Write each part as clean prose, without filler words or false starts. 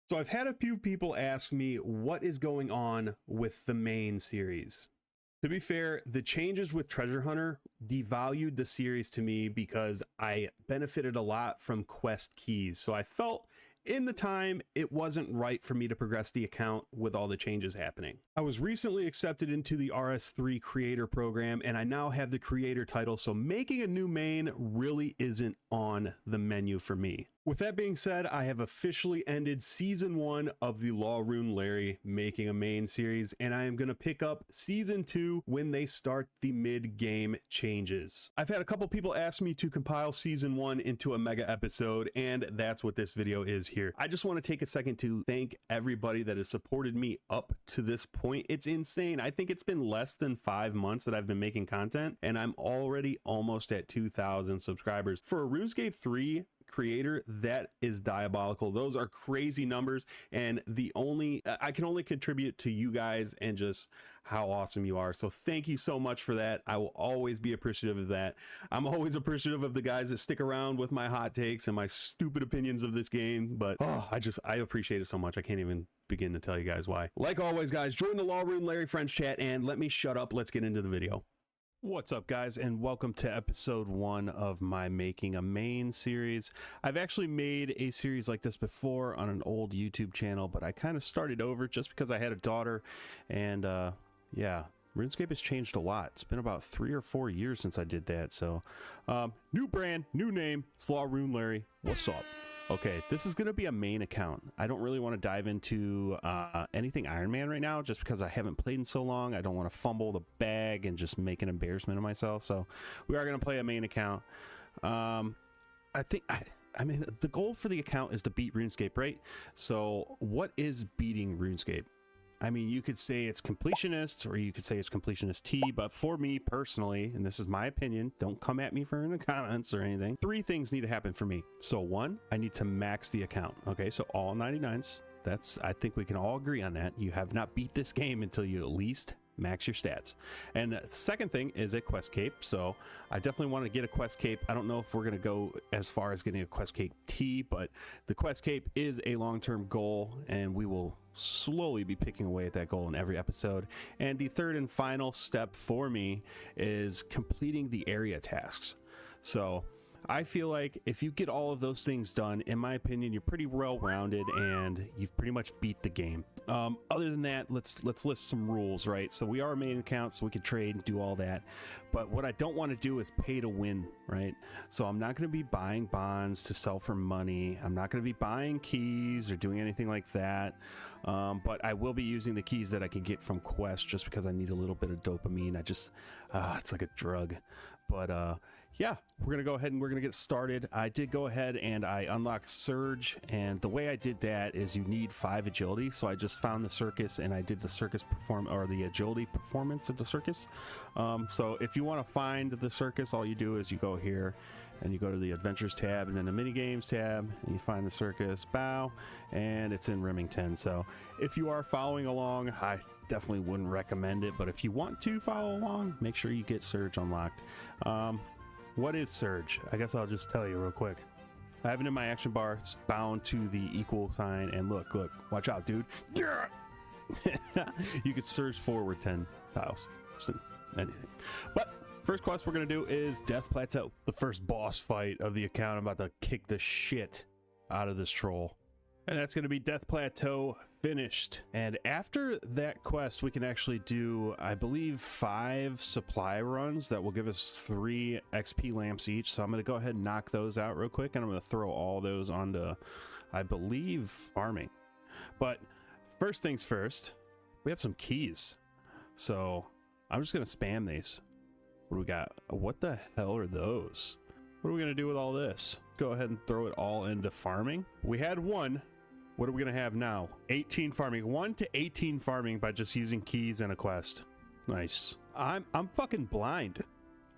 So I've had a few people ask me what is going on with the main series. To be fair, the changes with Treasure Hunter devalued the series to me because I benefited a lot from quest keys. So I felt in the time it wasn't right for me to progress the account with all the changes happening. I was recently accepted into the RS3 creator program and I now have the creator title, so making a new main really isn't on the menu for me. With that being said, I have officially ended season 1 of the LawRuneLarry Making a Main series, and I am going to pick up season 2 when they start the mid-game changes. I've had a couple people ask me to compile season 1 into a mega episode, and that's what this video is here. I just want to take a second to thank everybody that has supported me up to this point. It's insane. I think it's been less than 5 months that I've been making content, and I'm already almost at 2,000 subscribers. For a RuneScape 3 creator, that is diabolical. Those are crazy numbers, and I can only contribute to you guys and just how awesome you are. So thank you so much for that. I will always be appreciative of that. I'm always appreciative of the guys that stick around with my hot takes and my stupid opinions of this game, but I appreciate it so much. I can't even begin to tell you guys why. Like always, guys, join the LawRuneLarry Friends chat and let me shut up. Let's get into the video. What's up, guys, and welcome to episode 1 of my Making a Main series. I've actually made a series like this before on an old YouTube channel, but I kind of started over just because I had a daughter, and yeah, RuneScape has changed a lot. It's been about 3 or 4 years since I did that, so new brand, new name, it's LawRuneLarry. What's up? Okay, this is going to be a main account. I don't really want to dive into anything Iron Man right now just because I haven't played in so long. I don't want to fumble the bag and just make an embarrassment of myself. So we are going to play a main account. I mean, the goal for the account is to beat RuneScape, right? So what is beating RuneScape? I mean, you could say it's completionist, or you could say it's completionist T, but for me personally, and this is my opinion, don't come at me for in the comments or anything, 3 things need to happen for me. So 1, I need to max the account. Okay, so all 99s. I think we can all agree on that. You have not beat this game until you at least max your stats. And the second thing is a quest cape. So I definitely want to get a quest cape. I don't know if we're going to go as far as getting a quest cape T, but the quest cape is a long-term goal, and we will slowly be picking away at that goal in every episode. And the third and final step for me is completing the area tasks. So I feel like if you get all of those things done, in my opinion, you're pretty well-rounded and you've pretty much beat the game. Other than that, let's list some rules, right? So we are a main account, so we can trade and do all that. But what I don't want to do is pay to win, right? So I'm not going to be buying bonds to sell for money. I'm not going to be buying keys or doing anything like that. But I will be using the keys that I can get from quests just because I need a little bit of dopamine. It's like a drug. But yeah, we're gonna go ahead and we're gonna get started. I did go ahead and I unlocked Surge, and the way I did that is you need 5 agility. So I just found the circus and I did the circus the agility performance of the circus. So if you want to find the circus, all you do is you go here and you go to the adventures tab and then the mini games tab, and you find the circus bow, and it's in Remington. So if you are following along, I definitely wouldn't recommend it, but if you want to follow along, make sure you get Surge unlocked. What is Surge? I guess I'll just tell you real quick. I have it in my action bar. It's bound to the equal sign, and look, watch out, dude. Yeah! You could surge forward 10 tiles. Anything. But first quest we're going to do is Death Plateau. The first boss fight of the account. I'm about to kick the shit out of this troll. And that's going to be Death Plateau finished. And after that quest, we can actually do, I believe, 5 supply runs that will give us 3 XP lamps each. So I'm going to go ahead and knock those out real quick, and I'm going to throw all those onto, I believe, farming. But first things first, we have some keys. So I'm just going to spam these. What do we got? What the hell are those? What are we going to do with all this? Go ahead and throw it all into farming. We had 1. What are we going to have now? 18 farming. 1 to 18 farming by just using keys and a quest. Nice. I'm fucking blind.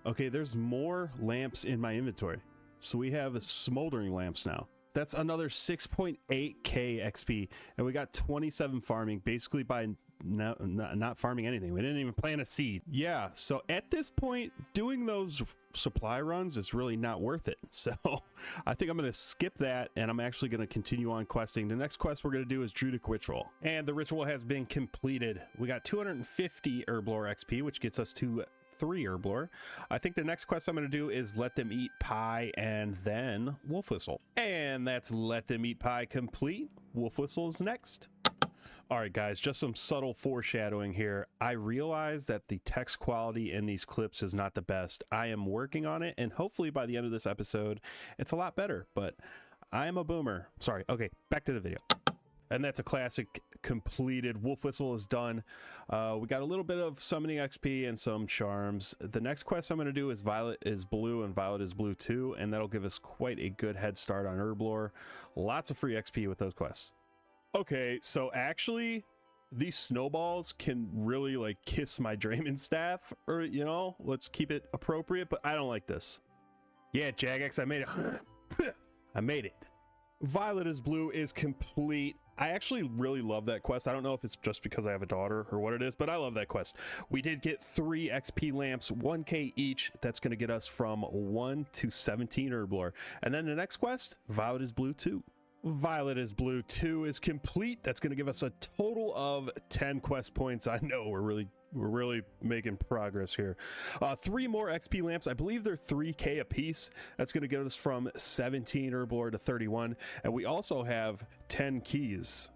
Okay, there's more lamps in my inventory. So we have smoldering lamps now. That's another 6.8k XP. And we got 27 farming basically by not farming anything. We didn't even plant a seed. Yeah, so at this point, doing those supply runs is really not worth it. So I think I'm going to skip that, and I'm actually going to continue on questing. The next quest we're going to do is Druidic Ritual, and the ritual has been completed. We got 250 Herblore XP, which gets us to 3 Herblore. I think the next quest I'm going to do is Let Them Eat Pie and then Wolf Whistle. And that's Let Them Eat Pie complete. Wolf Whistle is next. All right, guys, just some subtle foreshadowing here. I realize that the text quality in these clips is not the best. I am working on it, and hopefully by the end of this episode, it's a lot better, but I am a boomer. Sorry. Okay, back to the video. And that's a classic completed. Wolf Whistle is done. We got a little bit of summoning XP and some charms. The next quest I'm going to do is Violet is Blue and Violet is Blue 2, and that'll give us quite a good head start on Herblore. Lots of free XP with those quests. Okay, so actually, these snowballs can really like kiss my Draymond staff, or you know, let's keep it appropriate, but I don't like this. Yeah, Jagex, I made it. I made it. Violet is Blue is complete. I actually really love that quest. I don't know if it's just because I have a daughter or what it is, but I love that quest. We did get 3 XP lamps, 1k each. That's going to get us from 1 to 17 Herblore. And then the next quest, Violet is Blue 2. Violet is Blue 2 is complete. That's going to give us a total of 10 quest points. I know we're really making progress here. 3 more XP lamps. I believe they're 3k a piece. That's going to get us from 17 Herblore to 31. And we also have 10 keys.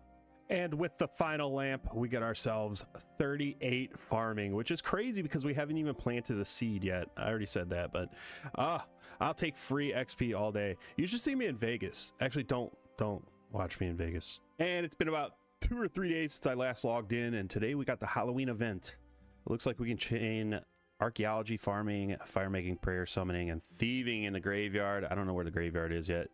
And with the final lamp, we get ourselves 38 farming, which is crazy because we haven't even planted a seed yet. I already said that, but I'll take free XP all day. You should see me in Vegas. Actually, don't watch me in Vegas. And it's been about 2 or 3 days since I last logged in, and today we got the Halloween event. It looks like we can chain archaeology, farming, fire making, prayer summoning, and thieving in the graveyard. I don't know where the graveyard is yet.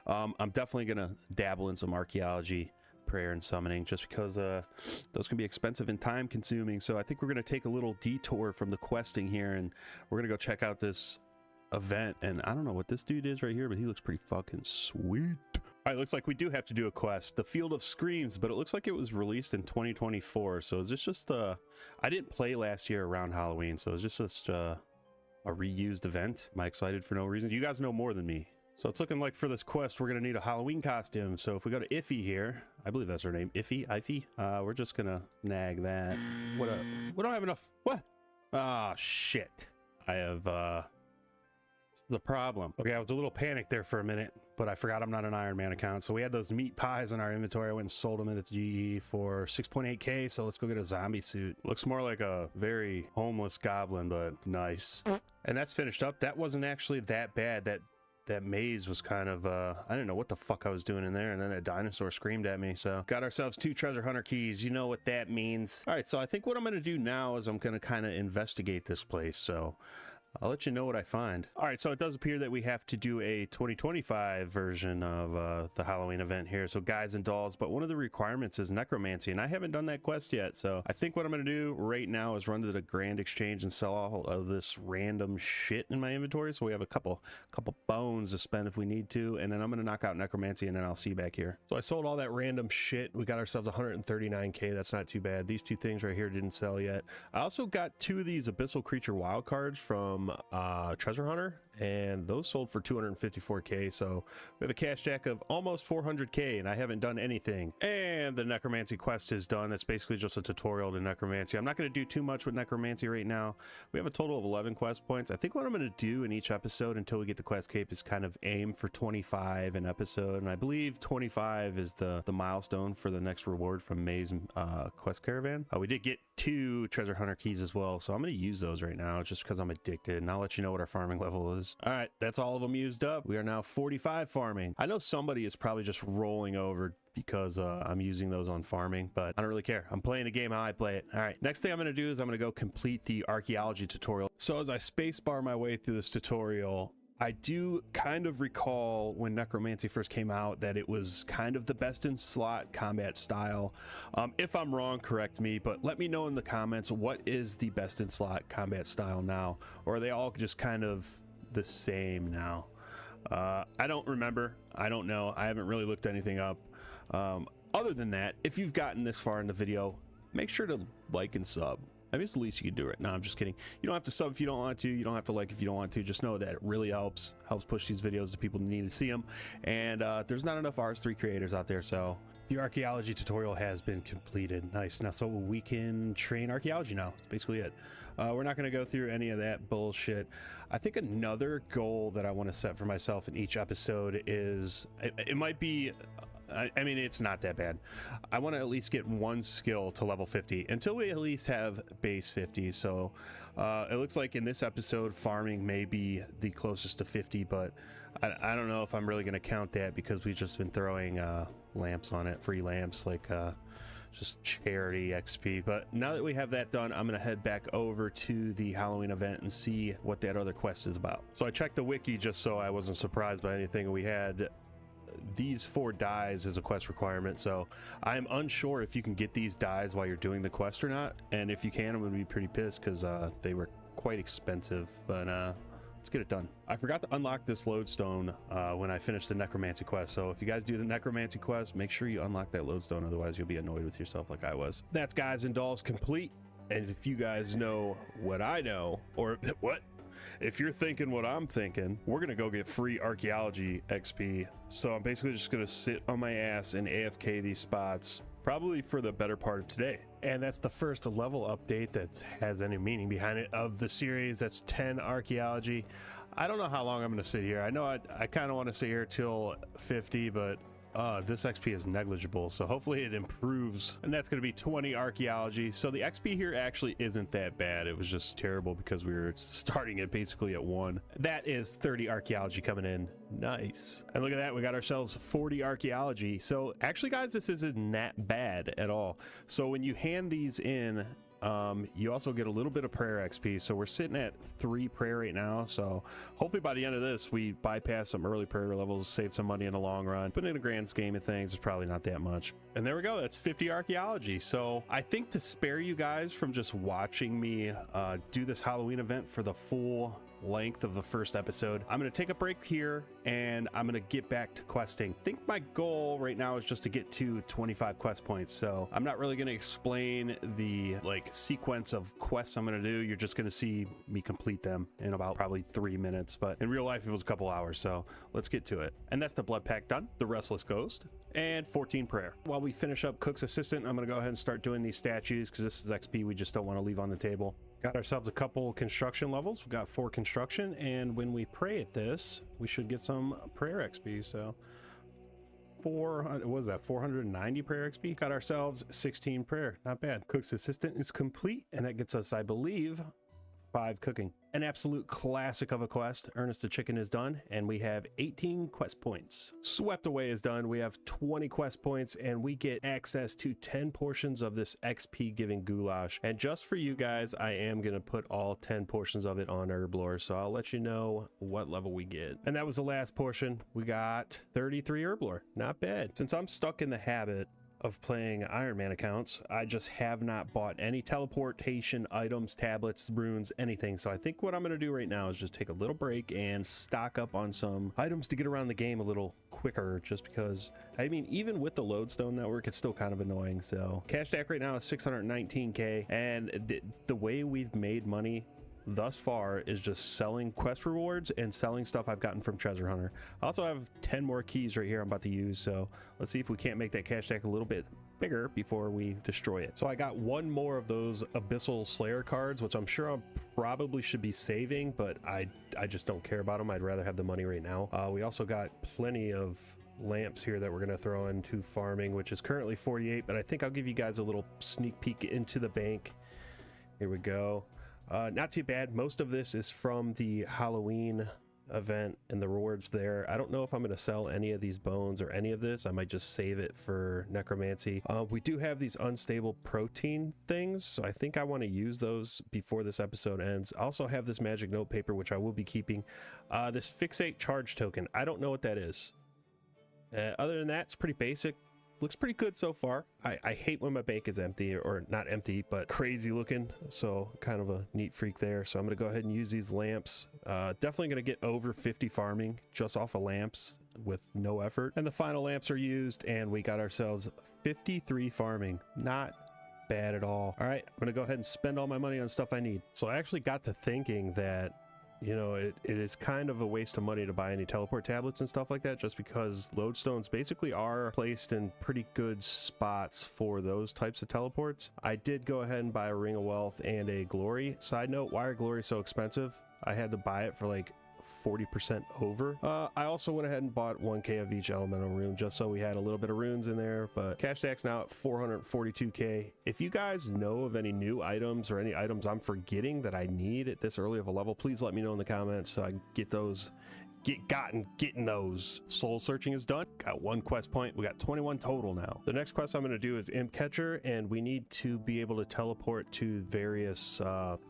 I'm definitely gonna dabble in some archaeology, prayer, and summoning just because those can be expensive and time consuming. So I think we're gonna take a little detour from the questing here, and we're gonna go check out this event. And I don't know what this dude is right here, but he looks pretty fucking sweet. All right, looks like we do have to do a quest, the Field of Screams, but it looks like it was released in 2024. So is this just I didn't play last year around Halloween, so is this just a reused event? Am I excited for no reason? You guys know more than me. So it's looking like for this quest we're gonna need a Halloween costume. So if we go to Iffy here, I believe that's her name, Iffy, we're just gonna nag that. We don't have enough. What? Ah, shit. I have the problem. Okay, I was a little panicked there for a minute, but I forgot I'm not an Iron Man account. So we had those meat pies in our inventory. I went and sold them at the GE for 6.8k. So let's go get a zombie suit. Looks more like a very homeless goblin, but nice. And that's finished up. That wasn't actually that bad. That maze was kind of I didn't know what the fuck I was doing in there, and then a dinosaur screamed at me. So got ourselves 2 treasure hunter keys. You know what that means. All right, so I think what I'm going to do now is I'm going to kind of investigate this place. So I'll let you know what I find. All right, so it does appear that we have to do a 2025 version of the Halloween event here. So guys and dolls, but one of the requirements is Necromancy, and I haven't done that quest yet. So I think what I'm going to do right now is run to the Grand Exchange and sell all of this random shit in my inventory. So we have a couple bones to spend if we need to, and then I'm going to knock out Necromancy, and then I'll see you back here. So I sold all that random shit. We got ourselves 139k. That's not too bad. These 2 things right here didn't sell yet. I also got 2 of these Abyssal Creature wild cards from Treasure Hunter, and those sold for 254k. So we have a cash stack of almost 400k, and I haven't done anything. And the Necromancy quest is done. It's basically just a tutorial to Necromancy. I'm not going to do too much with Necromancy right now. We have a total of 11 quest points. I think what I'm going to do in each episode until we get the quest cape is kind of aim for 25 an episode, and I believe 25 is the milestone for the next reward from May's quest caravan. We did get 2 treasure hunter keys as well, so I'm going to use those right now just because I'm addicted, and I'll let you know what our farming level is. All right, that's all of them used up. We are now 45 farming. I know somebody is probably just rolling over because I'm using those on farming, but I don't really care. I'm playing the game how I play it. All right, next thing I'm going to do is I'm going to go complete the archaeology tutorial. So as I spacebar my way through this tutorial, I do kind of recall when Necromancy first came out that it was kind of the best in slot combat style. If I'm wrong, correct me, but let me know in the comments, what is the best in slot combat style now? Or are they all just kind of the same now? I don't remember. I don't know. I haven't really looked anything up. Other than that, if you've gotten this far in the video, make sure to like and sub. I mean, it's the least you can do it. No, I'm just kidding. You don't have to sub if you don't want to. You don't have to like if you don't want to. Just know that it really helps push these videos to people who need to see them. And there's not enough RS3 creators out there, so the archaeology tutorial has been completed. Nice. Now, so we can train archaeology now. That's basically it. We're not going to go through any of that bullshit. I think another goal that I want to set for myself in each episode is, it might be, I mean, it's not that bad. I want to at least get one skill to level 50 until we at least have base 50. So it looks like in this episode, farming may be the closest to 50, but I don't know if I'm really going to count that because we've just been throwing lamps on it, free lamps, like just charity XP. But now that we have that done, I'm gonna head back over to the Halloween event and see what that other quest is about. So I checked the wiki just so I wasn't surprised by anything. We had these 4 dyes as a quest requirement, so I'm unsure if you can get these dyes while you're doing the quest or not, and if you can, I'm gonna be pretty pissed because they were quite expensive. But let's get it done. I forgot to unlock this lodestone when I finished the Necromancy quest, so if you guys do the Necromancy quest, make sure you unlock that lodestone, otherwise you'll be annoyed with yourself like I was. That's Guys and Dolls complete, and if you guys know what I know, or what? If you're thinking what I'm thinking, we're gonna go get free archaeology XP. So I'm basically just gonna sit on my ass and AFK these spots, probably for the better part of today. And that's the first level update that has any meaning behind it of the series. That's 10 archaeology. I don't know how long I'm gonna sit here. I know I kind of want to sit here till 50, but this XP is negligible, so hopefully it improves, and that's going to be 20 archaeology. So the XP here actually isn't that bad. It was just terrible because we were starting it basically at 1. That is 30 archaeology coming in. Nice. And look at that, we got ourselves 40 archaeology. So actually, guys, this isn't that bad at all. So when you hand these in, you also get a little bit of prayer XP. So we're sitting at 3 prayer right now, so hopefully by the end of this we bypass some early prayer levels, save some money in the long run, but in a grand scheme of things it's probably not that much. And there we go, that's 50 archaeology. So I think to spare you guys from just watching me do this Halloween event for the full length of the first episode, I'm going to take a break here and I'm going to get back to questing. I think my goal right now is just to get to 25 quest points, so I'm not really going to explain the sequence of quests I'm going to do. You're just going to see me complete them in about probably 3 minutes, but in real life it was a couple hours, so let's get to it. And that's the blood pack done, the restless ghost, and 14 prayer. While we finish up Cook's assistant, I'm going to go ahead and start doing these statues because this is XP we just don't want to leave on the table. Got ourselves a couple construction levels. We've got 4 construction, and when we pray at this, we should get some prayer XP. So what was that, 490 prayer XP? Got ourselves 16 prayer. Not bad. Cook's assistant is complete, and that gets us, I believe, 5 cooking. An absolute classic of a quest. Ernest the Chicken is done, and we have 18 quest points. Swept Away is done. We have 20 quest points, and we get access to 10 portions of this XP giving goulash. And just for you guys, I am going to put all 10 portions of it on Herblore, so I'll let you know what level we get. And that was the last portion. We got 33 Herblore. Not bad. Since I'm stuck in the habit of playing Iron Man accounts, I just have not bought any teleportation items, tablets, runes, anything. So I think what I'm going to do right now is just take a little break and stock up on some items to get around the game a little quicker, just because, I mean, even with the lodestone network, it's still kind of annoying. So cash stack right now is 619k, and the way we've made money thus far is just selling quest rewards and selling stuff I've gotten from Treasure Hunter. I also have 10 more keys right here I'm about to use, so let's see if we can't make that cash stack a little bit bigger before we destroy it. So I got 1 more of those Abyssal Slayer cards, which I'm sure I probably should be saving, but I just don't care about them. I'd rather have the money right now. We also got plenty of lamps here that we're going to throw into farming, which is currently 48, but I think I'll give you guys a little sneak peek into the bank. Here we go. Not too bad. Most of this is from the Halloween event and the rewards there. I don't know if I'm going to sell any of these bones or any of this. I might just save it for Necromancy. We do have these unstable protein things, so I think I want to use those before this episode ends. I also have this magic note paper, which I will be keeping. This fixate charge token, I don't know what that is. Other than that, it's pretty basic. Looks pretty good so far. I hate when my bank is empty, or not empty, but crazy looking. So kind of a neat freak there. So I'm going to go ahead and use these lamps. Definitely going to get over 50 farming just off of lamps with no effort. And the final lamps are used, and we got ourselves 53 farming. Not bad at all. All right, I'm gonna go ahead and spend all my money on stuff I need. So I actually got to thinking that, you know, it is kind of a waste of money to buy any teleport tablets and stuff like that, just because lodestones basically are placed in pretty good spots for those types of teleports. I did go ahead and buy a Ring of Wealth and a Glory. Side note, why are Glory so expensive? I had to buy it for like 40% over. I also went ahead and bought 1k of each elemental rune just so we had a little bit of runes in there, but cash stack's now at 442k. If you guys know of any new items or any items I'm forgetting that I need at this early of a level, please let me know in the comments so I can get those getting those. Soul searching is done. Got 1 quest point. We got 21 total now. The next quest I'm going to do is Imp Catcher, and we need to be able to teleport to various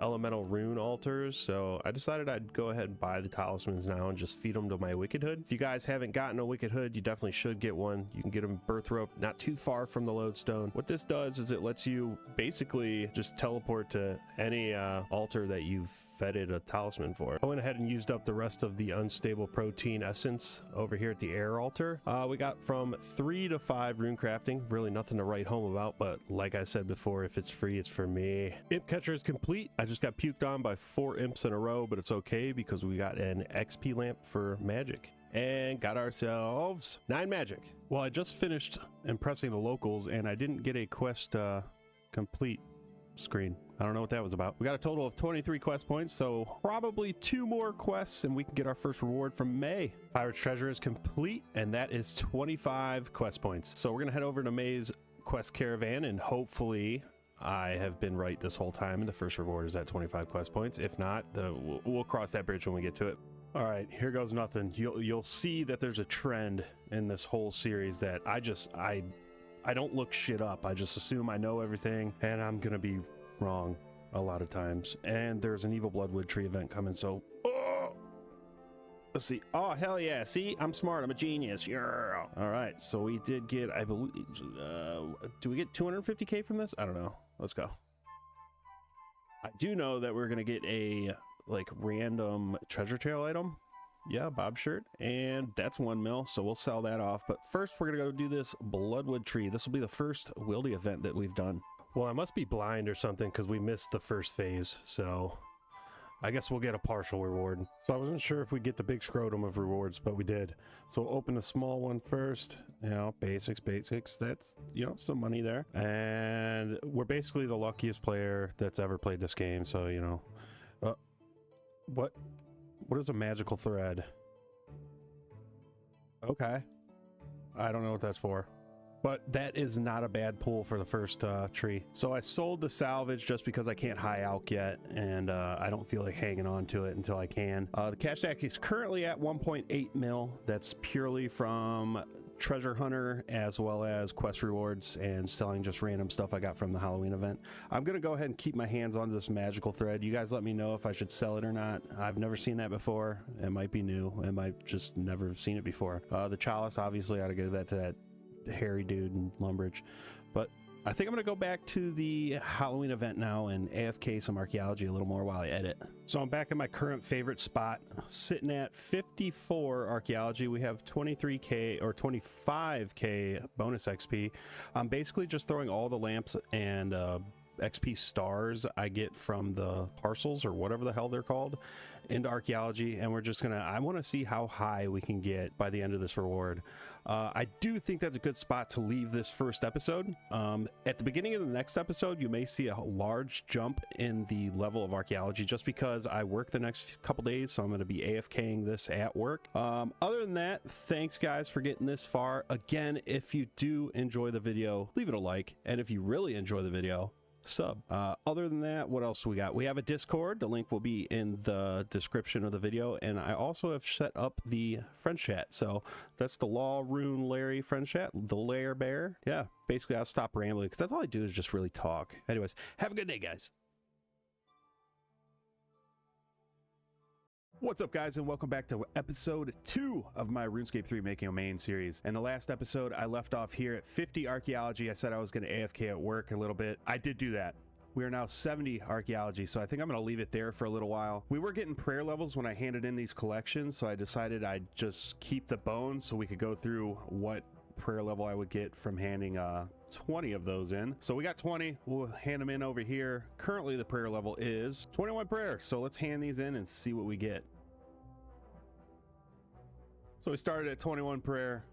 elemental rune altars. So I decided I'd go ahead and buy the talismans now and just feed them to my Wicked Hood. If you guys haven't gotten a Wicked Hood, you definitely should get one. You can get them birth rope not too far from the lodestone. What this does is it lets you basically just teleport to any altar that you've fetted a talisman for. I went ahead and used up the rest of the unstable protein essence over here at the air altar. We got from 3 to 5 rune crafting. Really nothing to write home about, but like I said before, if it's free, it's for me. Imp Catcher is complete. I just got puked on by 4 imps in a row, but it's okay because we got an XP lamp for magic and got ourselves 9 magic. Well, I just finished impressing the locals and I didn't get a quest complete screen. I don't know what that was about. We got a total of 23 quest points, so probably 2 more quests and we can get our first reward from May. Pirate's Treasure is complete, and that is 25 quest points. So we're gonna head over to May's quest caravan, and hopefully I have been right this whole time and the first reward is at 25 quest points. If not, we'll cross that bridge when we get to it. All right, here goes nothing. You'll see that there's a trend in this whole series that I don't look shit up. I just assume I know everything, and I'm gonna be wrong a lot of times. And there's an evil bloodwood tree event coming, so let's see. Oh, hell yeah. See, I'm smart. I'm a genius. Yeah. All right, so we did get, I believe, do we get 250k from this? I don't know. Let's go. I do know that we're gonna get a like random treasure trail item. Yeah, Bob shirt, and that's 1 mil, so we'll sell that off. But first we're gonna go do this bloodwood tree. This will be the first wildy event that we've done. Well, I must be blind or something because we missed the first phase, so I guess we'll get a partial reward. So I wasn't sure if we'd get the big scrotum of rewards, but we did. So we'll open a small one first. You know, basics. That's, you know, some money there. And we're basically the luckiest player that's ever played this game, so, you know. What is a magical thread? Okay. I don't know what that's for. But that is not a bad pull for the first tree. So I sold the salvage just because I can't high alch yet, and I don't feel like hanging on to it until I can. The cash stack is currently at 1.8 mil. That's purely from treasure hunter as well as quest rewards and selling just random stuff I got from the Halloween event. I'm gonna go ahead and keep my hands on this magical thread. You guys let me know if I should sell it or not. I've never seen that before. It might be new. I might just never have seen it before. The chalice, obviously, I ought to give that to that hairy dude in Lumbridge. But I think I'm gonna go back to the Halloween event now and AFK some archaeology a little more while I edit. So I'm back in my current favorite spot, sitting at 54 archaeology. We have 23k or 25k bonus XP. I'm basically just throwing all the lamps and XP stars I get from the parcels or whatever the hell they're called into archaeology, and we're just gonna, I want to see how high we can get by the end of this reward. I do think that's a good spot to leave this first episode. At the beginning of the next episode, you may see a large jump in the level of archaeology just because I work the next couple days, so I'm going to be AFKing this at work. Other than that, thanks guys for getting this far. Again, if you do enjoy the video, leave it a like, and if you really enjoy the video, sub. Other than that, what else we got? We have a Discord. The link will be in the description of the video, and I also have set up the friend chat. So that's the LawRuneLarry friend chat, the Lair Bear. Yeah, basically I'll stop rambling because that's all I do is just really talk. Anyways, have a good day, guys. What's up, guys, and welcome back to episode 2 of my RuneScape 3 Making a Main series. In the last episode, I left off here at 50 archaeology. I said I was going to AFK at work a little bit. I did do that. We are now 70 archaeology, so I think I'm going to leave it there for a little while. We were getting prayer levels when I handed in these collections, so I decided I'd just keep the bones so we could go through what prayer level I would get from handing 20 of those in. So we got 20. We'll hand them in over here. Currently the prayer level is 21 prayer. So let's hand these in and see what we get. So we started at 21 prayer.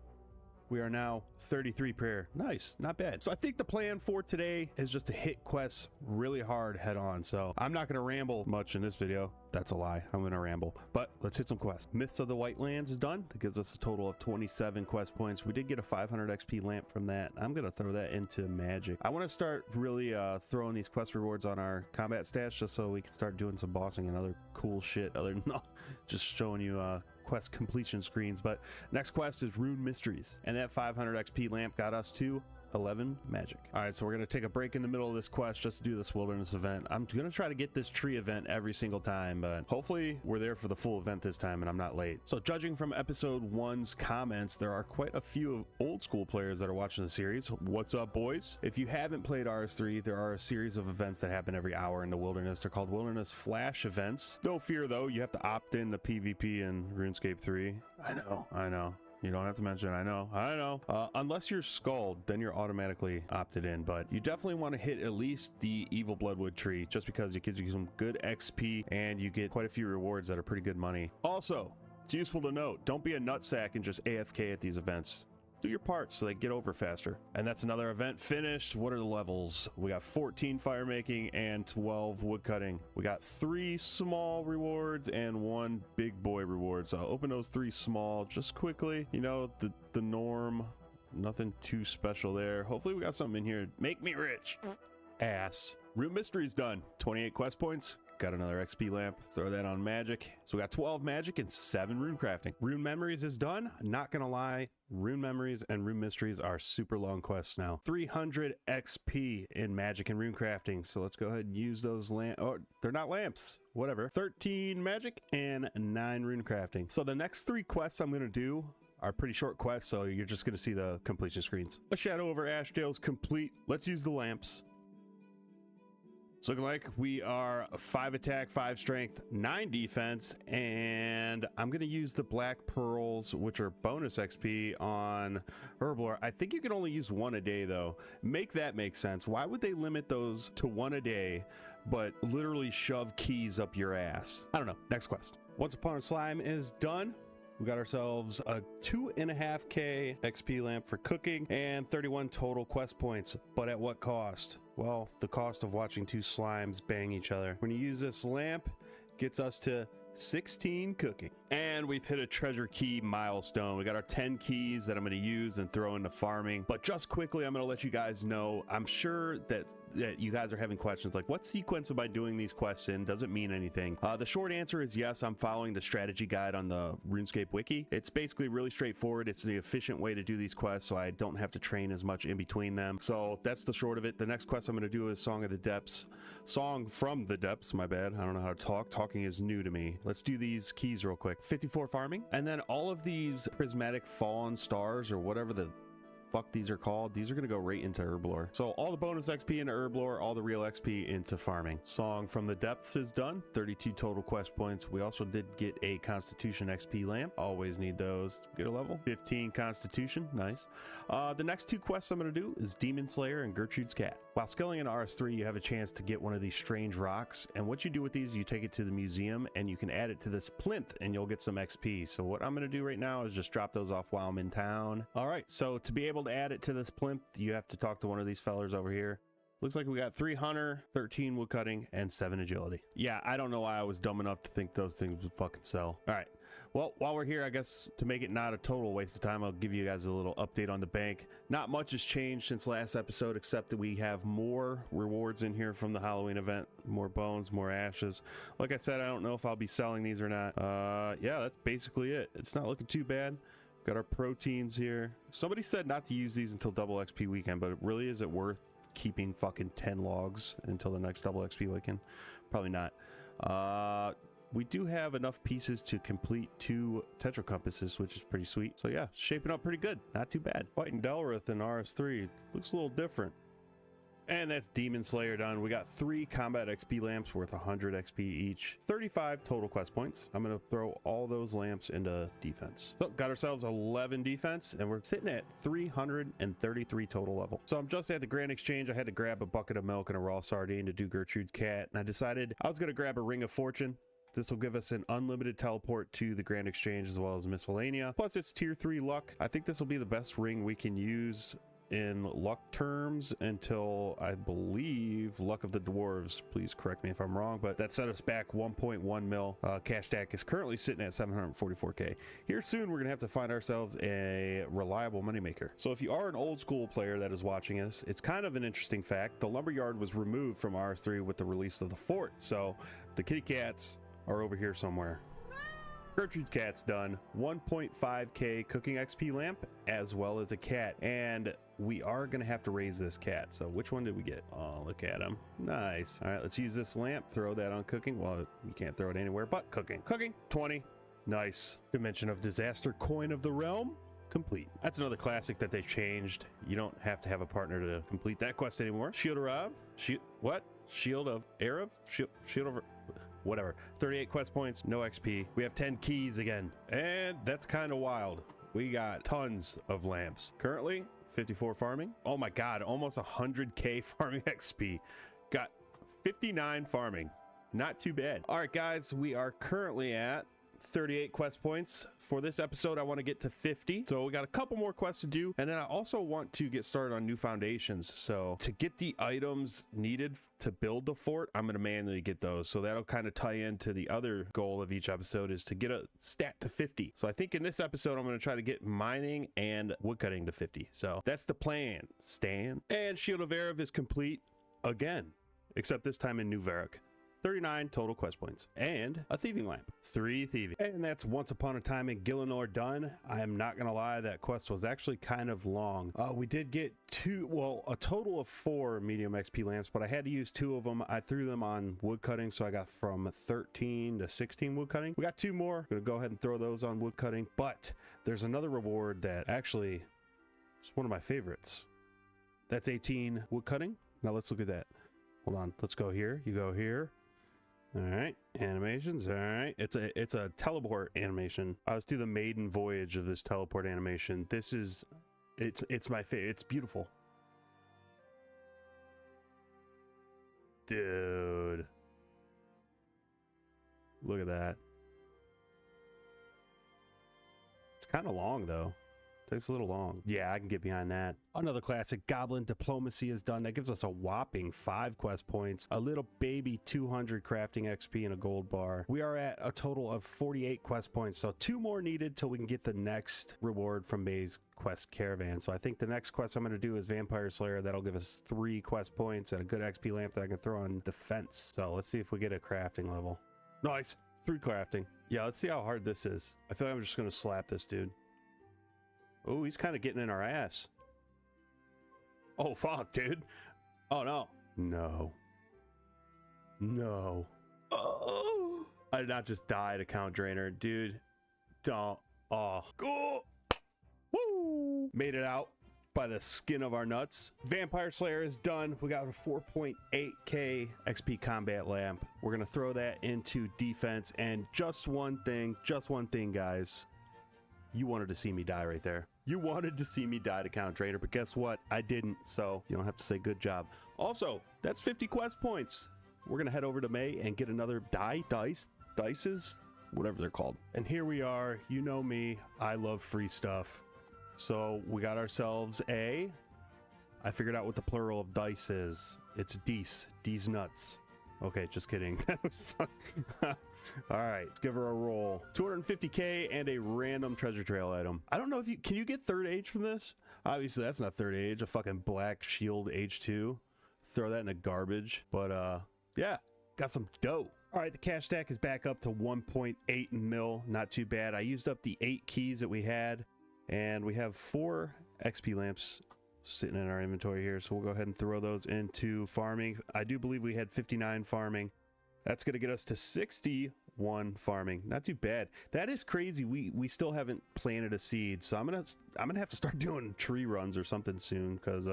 We are now 33 prayer. Nice, not bad. So I think the plan for today is just to hit quests really hard head on. So I'm not going to ramble much in this video. That's a lie. I'm going to ramble, but let's hit some quests. Myths of the White Lands is done. That gives us a total of 27 quest points. We did get a 500 XP lamp from that. I'm going to throw that into magic. I want to start really throwing these quest rewards on our combat stats just so we can start doing some bossing and other cool shit other than just showing you quest completion screens. But next quest is Rune Mysteries, and that 500 XP lamp got us to 11 magic. All right, so we're gonna take a break in the middle of this quest just to do this wilderness event. I'm gonna try to get this tree event every single time, but hopefully we're there for the full event this time and I'm not late. So judging from episode 1's comments, there are quite a few old school players that are watching the series. What's up, boys? If you haven't played RS3, there are a series of events that happen every hour in the wilderness. They're called wilderness flash events. No fear though, you have to opt in to PvP in RuneScape 3. I know. You don't have to mention it. I know. Unless you're Skulled, then you're automatically opted in, but you definitely want to hit at least the Evil Bloodwood tree just because it gives you some good XP and you get quite a few rewards that are pretty good money. Also, it's useful to note, don't be a nutsack and just AFK at these events. Do your part so they get over faster. And that's another event finished. What are the levels? We got 14 fire making and 12 wood cutting. We got 3 small rewards and 1 big boy reward. So I'll open those 3 small just quickly. You know, the norm, nothing too special there. Hopefully we got something in here. Make me rich. Ass. Rune Mystery's done. 28 quest points. Got another XP lamp. Throw that on magic. So we got 12 magic and 7 rune crafting. Rune Memories is done. Not gonna lie, Rune Memories and Rune Mysteries are super long quests now. 300 XP in magic and rune crafting. So let's go ahead and use those lamps. Oh, they're not lamps. Whatever. 13 magic and 9 rune crafting. So the next 3 quests I'm gonna do are pretty short quests, so you're just gonna see the completion screens. A Shadow over Ashdale's complete. Let's use the lamps. It's looking like we are 5 attack, 5 strength, 9 defense, and I'm going to use the black pearls, which are bonus XP on Herblore. I think you can only use 1 a day, though. Make that make sense. Why would they limit those to 1 a day, but literally shove keys up your ass? I don't know. Next quest. Once Upon a Slime is done. We got ourselves a 2.5k XP lamp for cooking and 31 total quest points, but at what cost? Well, the cost of watching 2 slimes bang each other. When you use this lamp, gets us to 16 cooking. And we've hit a treasure key milestone. We got our 10 keys that I'm going to use and throw into farming. But just quickly, I'm going to let you guys know, I'm sure that you guys are having questions like, what sequence am I doing these quests in? Does it mean anything? The short answer is yes, I'm following the strategy guide on the RuneScape wiki. It's basically really straightforward. It's the efficient way to do these quests, so I don't have to train as much in between them. So that's the short of it. The next quest I'm going to do is Song of the Depths. Song from the Depths, my bad. I don't know how to talk. Talking is new to me. Let's do these keys real quick. 54 farming, and then all of these prismatic fallen stars or whatever the fuck these are called, these are going to go right into Herblore. So all the bonus XP into Herblore, all the real XP into farming. Song from the Depths is done. 32 total quest points. We also did get a Constitution XP lamp. Always need those to get a level. 15 Constitution. Nice. The next 2 quests I'm going to do is Demon Slayer and Gertrude's Cat. While skilling in RS3, you have a chance to get one of these strange rocks, and what you do with these, you take it to the museum and you can add it to this plinth and you'll get some XP. So what I'm going to do right now is just drop those off while I'm in town. All right, so to be able to add it to this plinth, you have to talk to one of these fellers over here. Looks like we got 3 hunter, 13 wood cutting, and 7 agility. Yeah, I don't know why I was dumb enough to think those things would fucking sell. All right. Well, while we're here, I guess to make it not a total waste of time, I'll give you guys a little update on the bank. Not much has changed since last episode, except that we have more rewards in here from the Halloween event. More bones, more ashes. Like I said, I don't know if I'll be selling these or not. Yeah, that's basically it. It's not looking too bad. Got our proteins here. Somebody said not to use these until double XP weekend, but really, is it worth keeping fucking 10 logs until the next double XP weekend? Probably not. We do have enough pieces to complete 2 Tetra compasses, which is pretty sweet. So yeah, shaping up pretty good. Not too bad. Fighting Delrith in RS3 looks a little different. And that's Demon Slayer done. We got 3 combat XP lamps worth 100 XP each, 35 total quest points. I'm gonna throw all those lamps into defense. So got ourselves 11 defense, and we're sitting at 333 total level. So I'm just at the Grand Exchange. I had to grab a bucket of milk and a raw sardine to do Gertrude's cat, and I decided I was gonna grab a Ring of Fortune. This will give us an unlimited teleport to the Grand Exchange as well as Miscellanea. Plus it's tier 3 luck. I think this will be the best ring we can use in luck terms until I believe Luck of the Dwarves. Please correct me if I'm wrong, but that set us back 1.1 mil. Cash stack is currently sitting at 744k. Here soon we're gonna have to find ourselves a reliable moneymaker. So if you are an old school player that is watching us, it's kind of an interesting fact. The lumberyard was removed from RS3 with the release of the fort, so the kitty cats are over here somewhere. Gertrude's cat's done. 1.5k cooking XP lamp as well as a cat, and we are gonna have to raise this cat. So which one did we get? Oh, look at him. Nice. All right, let's use this lamp, throw that on cooking. Well, you can't throw it anywhere but cooking. 20. Nice. Dimension of Disaster, Coin of the Realm complete. That's another classic that they changed. You don't have to have a partner to complete that quest anymore. Shield of Rav. Shield of Arav? Shield of whatever. 38 quest points, no XP. We have 10 keys again, and that's kind of wild. We got tons of lamps. Currently 54 farming. Oh my god, almost 100k farming XP. Got 59 farming. Not too bad. All right guys, we are currently at 38 quest points. For this episode I want to get to 50, so we got a couple more quests to do, and then I also want to get started on new foundations. So to get the items needed to build the fort, I'm going to manually get those, so that'll kind of tie into the other goal of each episode, is to get a stat to 50. So I think in this episode I'm going to try to get mining and woodcutting to 50. So that's the plan, Stan. And Shield of Arav is complete again, except this time in New Varrock. 39 total quest points and a thieving lamp. 3 thieving, and that's Once Upon a Time in Gielinor done. I am not gonna lie, that quest was actually kind of long. We did get a total of 4 medium XP lamps, but I had to use 2 of them. I threw them on woodcutting, so I got from 13 to 16 woodcutting. We got 2 more. I'm gonna go ahead and throw those on woodcutting, but there's another reward that actually is one of my favorites. That's 18 woodcutting. Now let's look at that. Hold on, let's go here. You go here. All right, animations. All right, it's a teleport animation. Let's do the maiden voyage of this teleport animation. This is, it's my favorite. It's beautiful, dude. Look at that. It's kind of long though. Takes a little long. Yeah, I can get behind that. Another classic, Goblin Diplomacy is done. That gives us a whopping 5 quest points, a little baby 200 crafting XP, and a gold bar. We are at a total of 48 quest points, so 2 more needed till we can get the next reward from May's quest caravan. So I think the next quest I'm going to do is Vampire Slayer. That'll give us 3 quest points and a good XP lamp that I can throw on defense. So let's see if we get a crafting level. Nice. 3 crafting. Yeah, let's see how hard this is. I feel like I'm just going to slap this dude. Oh, he's kind of getting in our ass. Oh, fuck, dude. Oh, no. No. No. Oh. I did not just die to Count Drainer. Dude, don't. Oh. Go. Woo. Made it out by the skin of our nuts. Vampire Slayer is done. We got a 4.8k XP combat lamp. We're going to throw that into defense. And just one thing, guys. You wanted to see me die right there. You wanted to see me die to Count Drainer, but guess what? I didn't, so you don't have to say good job. Also, that's 50 quest points. We're gonna head over to May and get another dices, whatever they're called. And here we are. You know me, I love free stuff. So we got ourselves I figured out what the plural of dice is. It's D's nuts. Okay, just kidding. That was fun. All right, let's give her a roll. 250k and a random treasure trail item. I don't know if can you get third age from this? Obviously that's not third age. A fucking black shield H2. Throw that in the garbage. But yeah, got some dough. All right, the cash stack is back up to 1.8 mil. Not too bad. I used up the 8 keys that we had, and we have 4 XP lamps sitting in our inventory here, so we'll go ahead and throw those into farming. I do believe we had 59 farming. That's going to get us to 61 farming. Not too bad. That is crazy. We still haven't planted a seed, so I'm gonna have to start doing tree runs or something soon, because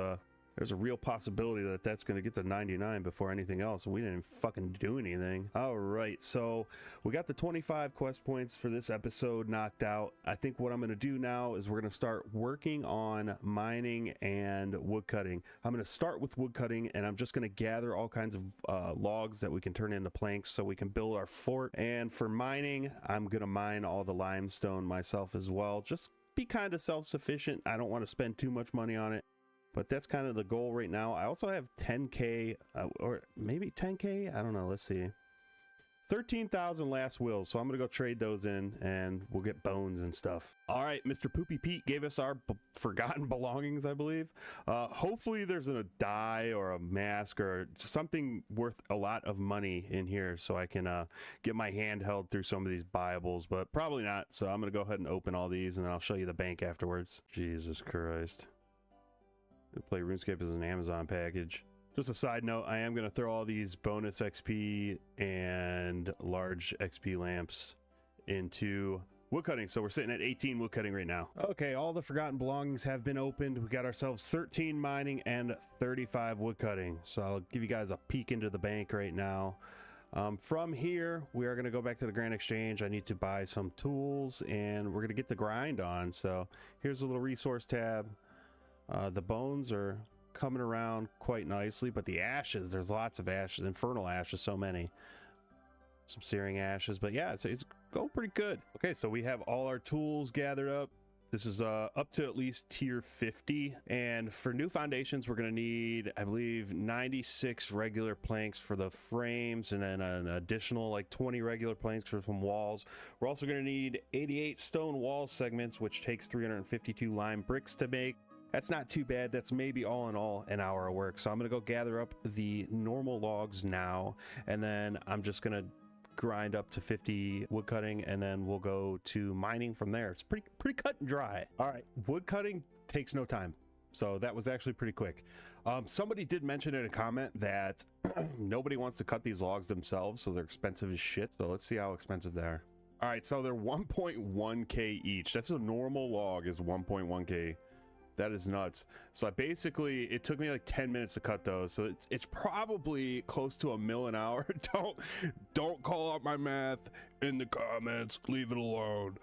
There's a real possibility that that's going to get to 99 before anything else, and we didn't fucking do anything. All right, so we got the 25 quest points for this episode knocked out. I think what I'm going to do now is we're going to start working on mining and woodcutting. I'm going to start with woodcutting, and I'm just going to gather all kinds of logs that we can turn into planks so we can build our fort. And for mining, I'm going to mine all the limestone myself as well. Just be kind of self-sufficient. I don't want to spend too much money on it, but that's kind of the goal right now. I also have 10k or maybe 10k, I don't know, let's see, 13,000 last wills, so I'm gonna go trade those in and we'll get bones and stuff. All right, Mr. Poopy Pete gave us our forgotten belongings, I believe. Hopefully there's a die or a mask or something worth a lot of money in here so I can get my hand held through some of these Bibles, but probably not. So I'm gonna go ahead and open all these and then I'll show you the bank afterwards. Jesus Christ. Play RuneScape as an Amazon package. Just a side note, I am going to throw all these bonus XP and large XP lamps into woodcutting. So we're sitting at 18 woodcutting right now. Okay, all the forgotten belongings have been opened. We got ourselves 13 mining and 35 woodcutting. So I'll give you guys a peek into the bank right now. From here, we are going to go back to the Grand Exchange. I need to buy some tools and we're going to get the grind on. So here's a little resource tab. The bones are coming around quite nicely, but the ashes, there's lots of ashes, infernal ashes, so many. Some searing ashes, but yeah, it's going pretty good. Okay, so we have all our tools gathered up. This is up to at least tier 50, and for new foundations, we're gonna need, I believe, 96 regular planks for the frames, and then an additional like 20 regular planks for some walls. We're also gonna need 88 stone wall segments, which takes 352 lime bricks to make. That's not too bad. That's maybe all in all an hour of work. So I'm gonna go gather up the normal logs now, and then I'm just gonna grind up to 50 wood cutting, and then we'll go to mining from there. It's pretty cut and dry. All right, wood cutting takes no time, so that was actually pretty quick. Somebody did mention in a comment that nobody wants to cut these logs themselves, so they're expensive as shit. So let's see how expensive they are. All right, so they're 1.1k each. That's a normal log is 1.1k. That is nuts. So basically it took me like 10 minutes to cut those, so it's probably close to $1 million an hour. Don't call out my math in the comments, leave it alone.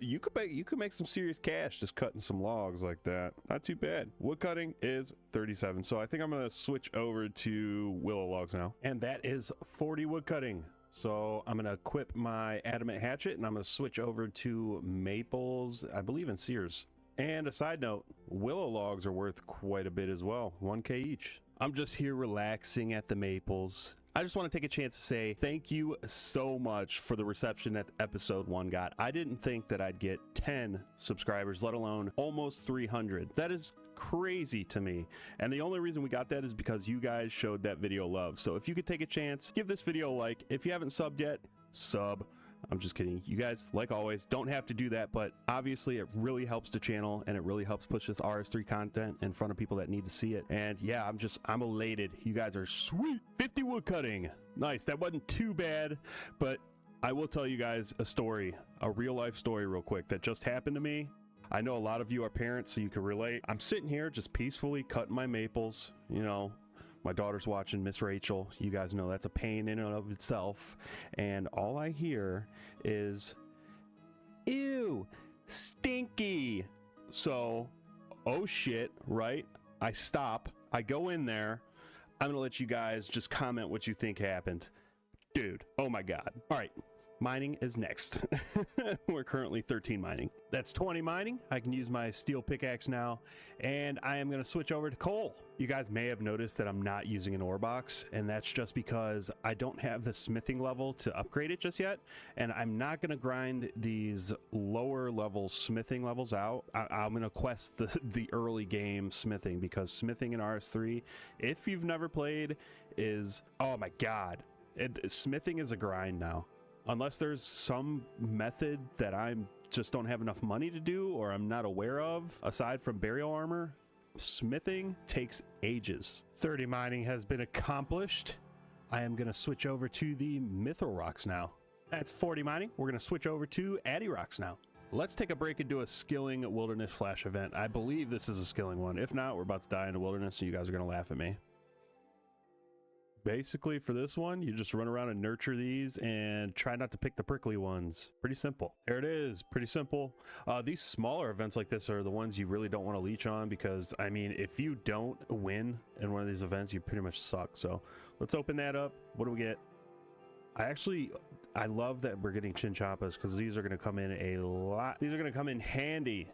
You could make some serious cash just cutting some logs like that. Not too bad. Wood cutting is 37, so I think I'm gonna switch over to willow logs now, and that is 40 wood cutting. So I'm gonna equip my adamant hatchet and I'm gonna switch over to maples, I believe in Sears. And a side note, willow logs are worth quite a bit as well, 1k each. I'm just here relaxing at the maples. I just want to take a chance to say thank you so much for the reception that episode 1 got. I didn't think that I'd get 10 subscribers, let alone almost 300. That is crazy to me. And the only reason we got that is because you guys showed that video love. So if you could take a chance, give this video a like. If you haven't subbed yet, sub. I'm just kidding. You guys, like always, don't have to do that, but obviously it really helps the channel and it really helps push this RS3 content in front of people that need to see it. And yeah, I'm elated. You guys are sweet. 50 wood cutting. Nice. That wasn't too bad, but I will tell you guys a story, a real life story real quick that just happened to me. I know a lot of you are parents, so you can relate. I'm sitting here just peacefully cutting my maples, you know. My daughter's watching, Miss Rachel. You guys know that's a pain in and of itself. And all I hear is, ew, stinky. So, oh shit, right? I stop. I go in there. I'm gonna let you guys just comment what you think happened. Dude, oh my God. All right. Mining is next. We're currently 13 mining. That's 20 mining. I can use my steel pickaxe now, and I am going to switch over to coal. You guys may have noticed that I'm not using an ore box, and that's just because I don't have the smithing level to upgrade it just yet, and I'm not going to grind these lower level smithing levels out. I'm going to quest the early game smithing, because smithing in RS3, if you've never played, is, oh my God, smithing is a grind now. Unless there's some method that I just don't have enough money to do or I'm not aware of, aside from burial armor, smithing takes ages. 30 mining has been accomplished. I am going to switch over to the mithril rocks now. That's 40 mining. We're going to switch over to Addy rocks now. let's take a break and do a skilling wilderness flash event. I believe this is a skilling one. If not, we're about to die in the wilderness, and you guys are going to laugh at me. Basically, for this one, you just run around and nurture these and try not to pick the prickly ones. Pretty simple. There it is. Pretty simple. These smaller events like this are the ones you really don't want to leech on because, I mean, if you don't win in one of these events, you pretty much suck. So let's open that up. What do we get? I love that we're getting chinchompas because these are going to come in a lot. These are going to come in handy.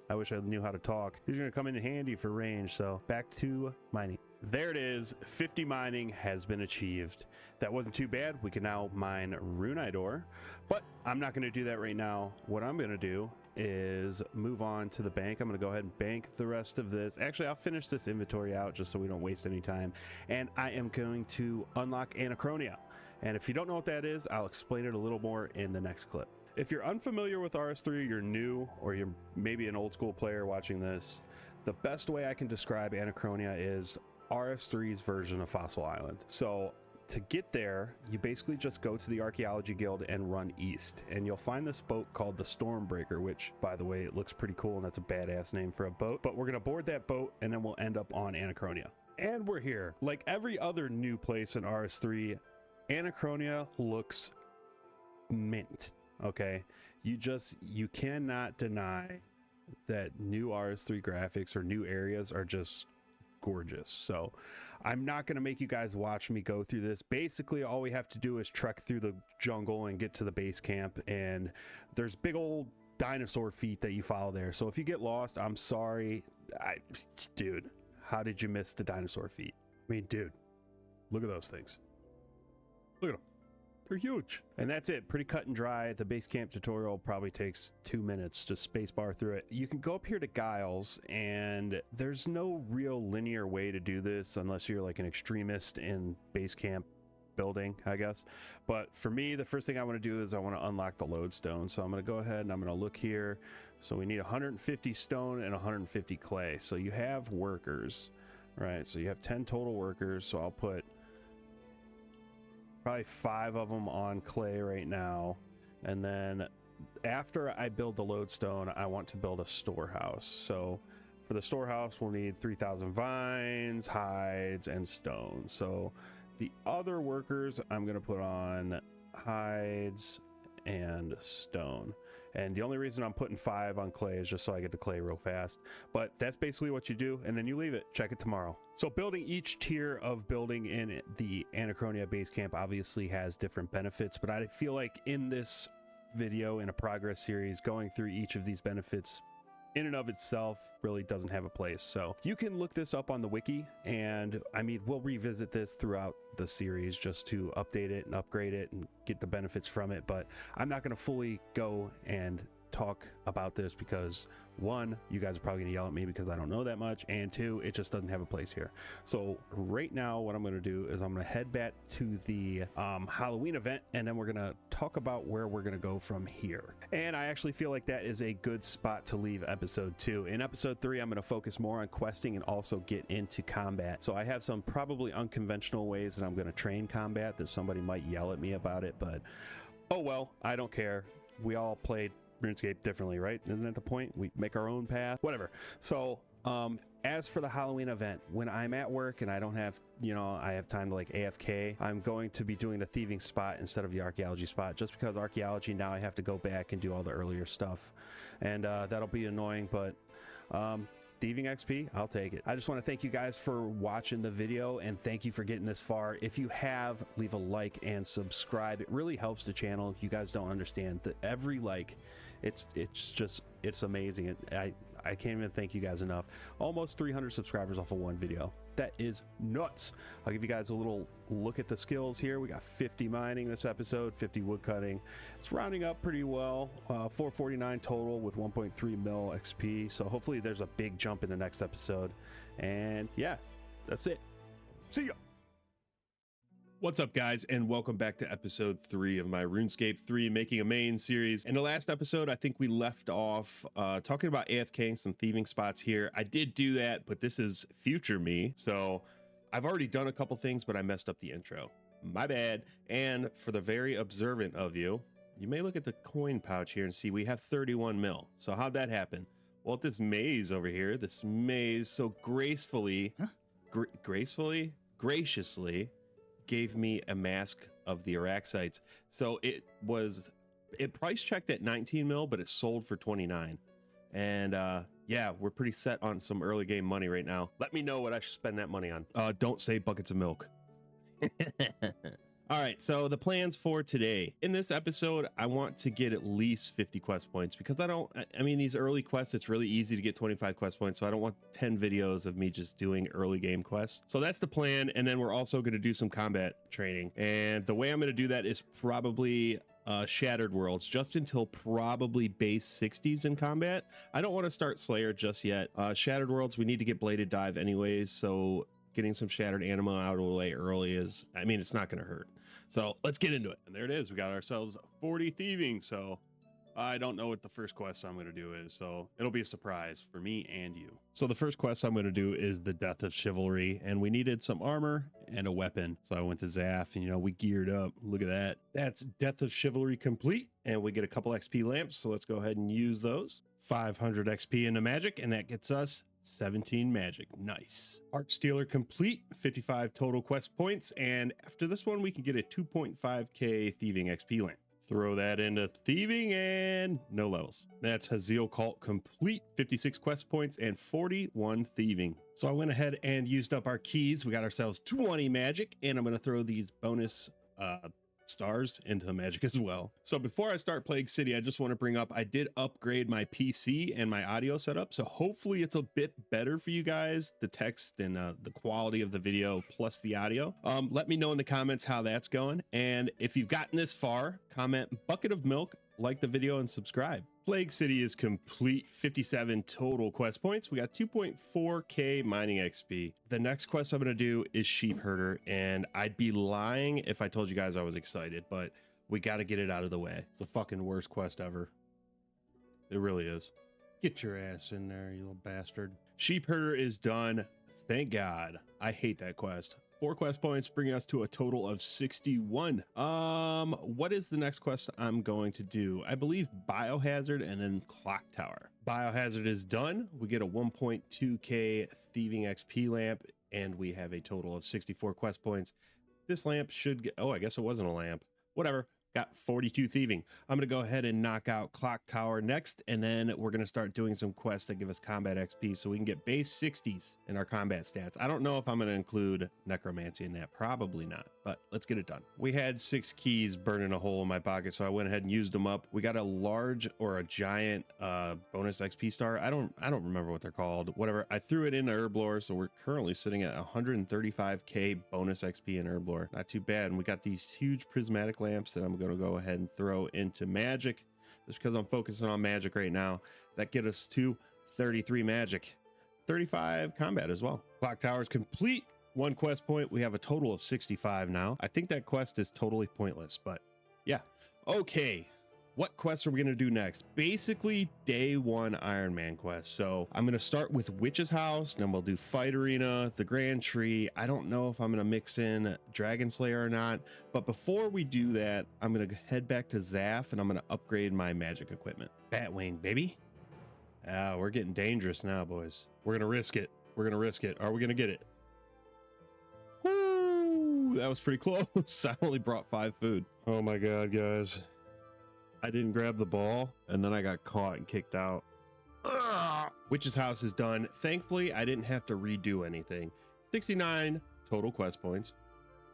I wish I knew how to talk. These are going to come in handy for range. So back to mining. There it is. 50 mining has been achieved. That wasn't too bad. We can now mine RuneScape, but I'm not going to do that right now. What I'm going to do is move on to the bank. I'm going to go ahead and bank the rest of this. Actually, I'll finish this inventory out just so we don't waste any time. And I am going to unlock Anachronia. And if you don't know what that is, I'll explain it a little more in the next clip. If you're unfamiliar with RS3, you're new, or you're maybe an old school player watching this, the best way I can describe Anachronia is RS3's version of Fossil Island. So to get there, you basically just go to the Archaeology Guild and run east, and you'll find this boat called the Stormbreaker, which, by the way, it looks pretty cool, and that's a badass name for a boat. But we're gonna board that boat, and then we'll end up on Anachronia. And we're here. Like every other new place in RS3, Anachronia looks mint. Okay, you cannot deny that new RS3 graphics or new areas are just gorgeous. So I'm not going to make you guys watch me go through this. Basically, all we have to do is trek through the jungle and get to the base camp, and there's big old dinosaur feet that you follow there. So if you get lost, I'm sorry. Dude, how did you miss the dinosaur feet? I mean, dude, look at those things. Look at them. They're huge. And that's it. Pretty cut and dry. The base camp tutorial probably takes 2 minutes to spacebar through it. You can go up here to Giles, and there's no real linear way to do this unless you're like an extremist in base camp building, I guess. But for me, the first thing I want to do is I want to unlock the lodestone. So I'm going to go ahead and I'm going to look here. So we need 150 stone and 150 clay. So you have workers, right? So you have 10 total workers. So I'll put probably 5 of them on clay right now, and then after I build the lodestone, I want to build a storehouse. So for the storehouse, we'll need 3,000 vines, hides, and stone. So the other workers, I'm going to put on hides and stone. And the only reason I'm putting 5 on clay is just so I get the clay real fast. But that's basically what you do, and then you leave it. Check it tomorrow. So building each tier of building in the Anachronia base camp obviously has different benefits, but I feel like in this video, in a progress series, going through each of these benefits in and of itself really doesn't have a place. So you can look this up on the wiki, and I mean, we'll revisit this throughout the series just to update it and upgrade it and get the benefits from it. But I'm not going to fully go and talk about this because, one, you guys are probably gonna yell at me because I don't know that much, and 2, it just doesn't have a place here. So right now what I'm gonna do is I'm gonna head back to the Halloween event, and then we're gonna talk about where we're gonna go from here. And I actually feel like that is a good spot to leave episode 2. In episode 3, I'm gonna focus more on questing and also get into combat. So I have some probably unconventional ways that I'm gonna train combat that somebody might yell at me about it, but oh well, I don't care. We all played RuneScape differently, right? Isn't that the point? We make our own path, whatever. So as for the Halloween event, when I'm at work and I don't have, I have time to like AFK, I'm going to be doing the thieving spot instead of the archaeology spot, just because archaeology, now I have to go back and do all the earlier stuff, and that'll be annoying, but thieving XP, I'll take it. I just want to thank you guys for watching the video, and thank you for getting this far. If you have, leave a like and subscribe. It really helps the channel. You guys don't understand that every like, it's amazing. I can't even thank you guys enough. Almost 300 subscribers off of one video. That is nuts. I'll give you guys a little look at the skills here. We got 50 mining this episode, 50 wood cutting. It's rounding up pretty well. 449 total with 1.3 mil XP. So hopefully there's a big jump in the next episode. And yeah, that's it. See ya. What's up, guys, and welcome back to episode 3 of my RuneScape 3 Making a Main series. In the last episode, I think we left off talking about AFKing some thieving spots here. I did do that, but this is future me, so I've already done a couple things, but I messed up the intro. My bad. And for the very observant of you, you may look at the coin pouch here and see we have 31 mil. So how'd that happen? Well, this maze over here, this maze so graciously gave me a mask of the Araxites. So it price checked at 19 mil, but it sold for 29. And yeah, we're pretty set on some early game money right now. Let me know what I should spend that money on. Don't say buckets of milk. All right, so the plans for today. In this episode, I want to get at least 50 quest points because I mean, these early quests, it's really easy to get 25 quest points. So I don't want 10 videos of me just doing early game quests. So that's the plan. And then we're also going to do some combat training. And the way I'm going to do that is probably Shattered Worlds, just until probably base 60s in combat. I don't want to start Slayer just yet. Shattered Worlds, we need to get Bladed Dive anyways. So getting some Shattered Anima out of the way early is, I mean, it's not going to hurt. So let's get into it. And there it is. We got ourselves 40 thieving. So I don't know what the first quest I'm going to do is. So it'll be a surprise for me and you. So the first quest I'm going to do is the Death of Chivalry. And we needed some armor and a weapon. So I went to Zaf and, you know, we geared up. Look at that. That's Death of Chivalry complete. And we get a couple XP lamps. So let's go ahead and use those. 500 XP into magic. And that gets us 17 magic. Nice. Arc Stealer complete, 55 total quest points, and after this one we can get a 2.5k thieving XP lamp. Throw that into thieving and no levels. That's Haziel Cult complete, 56 quest points and 41 thieving. So I went ahead and used up our keys. We got ourselves 20 magic, and I'm going to throw these bonus stars into the magic as well. So before I start Plague City, I just want to bring up, I did upgrade my PC and my audio setup. So hopefully it's a bit better for you guys, the text and the quality of the video plus the audio. Let me know in the comments how that's going. And if you've gotten this far, comment bucket of milk, like the video and subscribe. Plague City is complete, 57 total quest points. We got 2.4k mining XP. The next quest I'm going to do is Sheep Herder, and I'd be lying if I told you guys I was excited, but we got to get it out of the way. It's the fucking worst quest ever. It really is. Get your ass in there, you little bastard. Sheep Herder is done. Thank God. I hate that quest. 4 quest points, bringing us to a total of 61. What is the next quest I'm going to do? I believe Biohazard and then Clock Tower. Biohazard is done. We get a 1.2k thieving XP lamp, and we have a total of 64 quest points. This lamp should get, oh, I guess it wasn't a lamp. Whatever. Got 42 thieving. I'm going to go ahead and knock out Clock Tower next, and then we're going to start doing some quests that give us combat XP so we can get base 60s in our combat stats. I don't know if I'm going to include Necromancy in that. Probably not, but let's get it done. We had 6 keys burning a hole in my pocket, so I went ahead and used them up. We got a large or a giant bonus XP star. I don't remember what they're called. Whatever. I threw it into Herblore, so we're currently sitting at 135k bonus XP in Herblore. Not too bad. And we got these huge prismatic lamps that I'm going to go ahead and throw into magic just because I'm focusing on magic right now. That get us to 33 magic, 35 combat as well. Clock Tower is complete. 1 quest point. We have a total of 65 now. I think that quest is totally pointless, but yeah. Okay, what quests are we going to do next? Basically day 1 Iron Man quest. So I'm going to start with Witch's House, then we'll do Fight Arena, the Grand Tree. I don't know if I'm going to mix in Dragon Slayer or not, but before we do that, I'm going to head back to Zaf and I'm going to upgrade my magic equipment. Batwing, baby. We're getting dangerous now, boys. We're going to risk it. We're going to risk it. Are we going to get it? Woo! That was pretty close. I only brought 5 food. Oh my God, guys. I didn't grab the ball, and then I got caught and kicked out. Ugh! Witch's House is done. Thankfully, I didn't have to redo anything. 69 total quest points.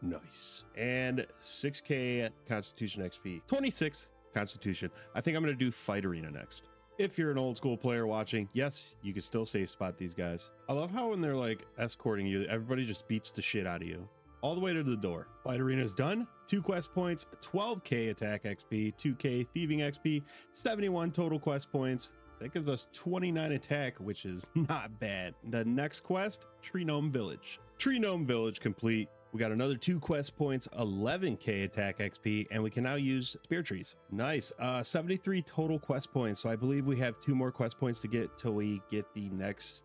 Nice. And 6k Constitution XP. 26 Constitution. I think I'm going to do Fight Arena next. If you're an old school player watching, yes, you can still safe spot these guys. I love how when they're like escorting you, everybody just beats the shit out of you. All the way to the door. Fight Arena is done. 2 quest points, 12k attack XP, 2k thieving XP, 71 total quest points. That gives us 29 attack, which is not bad. The next quest, Tree Gnome Village. Tree Gnome Village complete. We got another 2 quest points, 11k attack XP, and we can now use spear trees. Nice. 73 total quest points. So I believe we have 2 more quest points to get till we get the next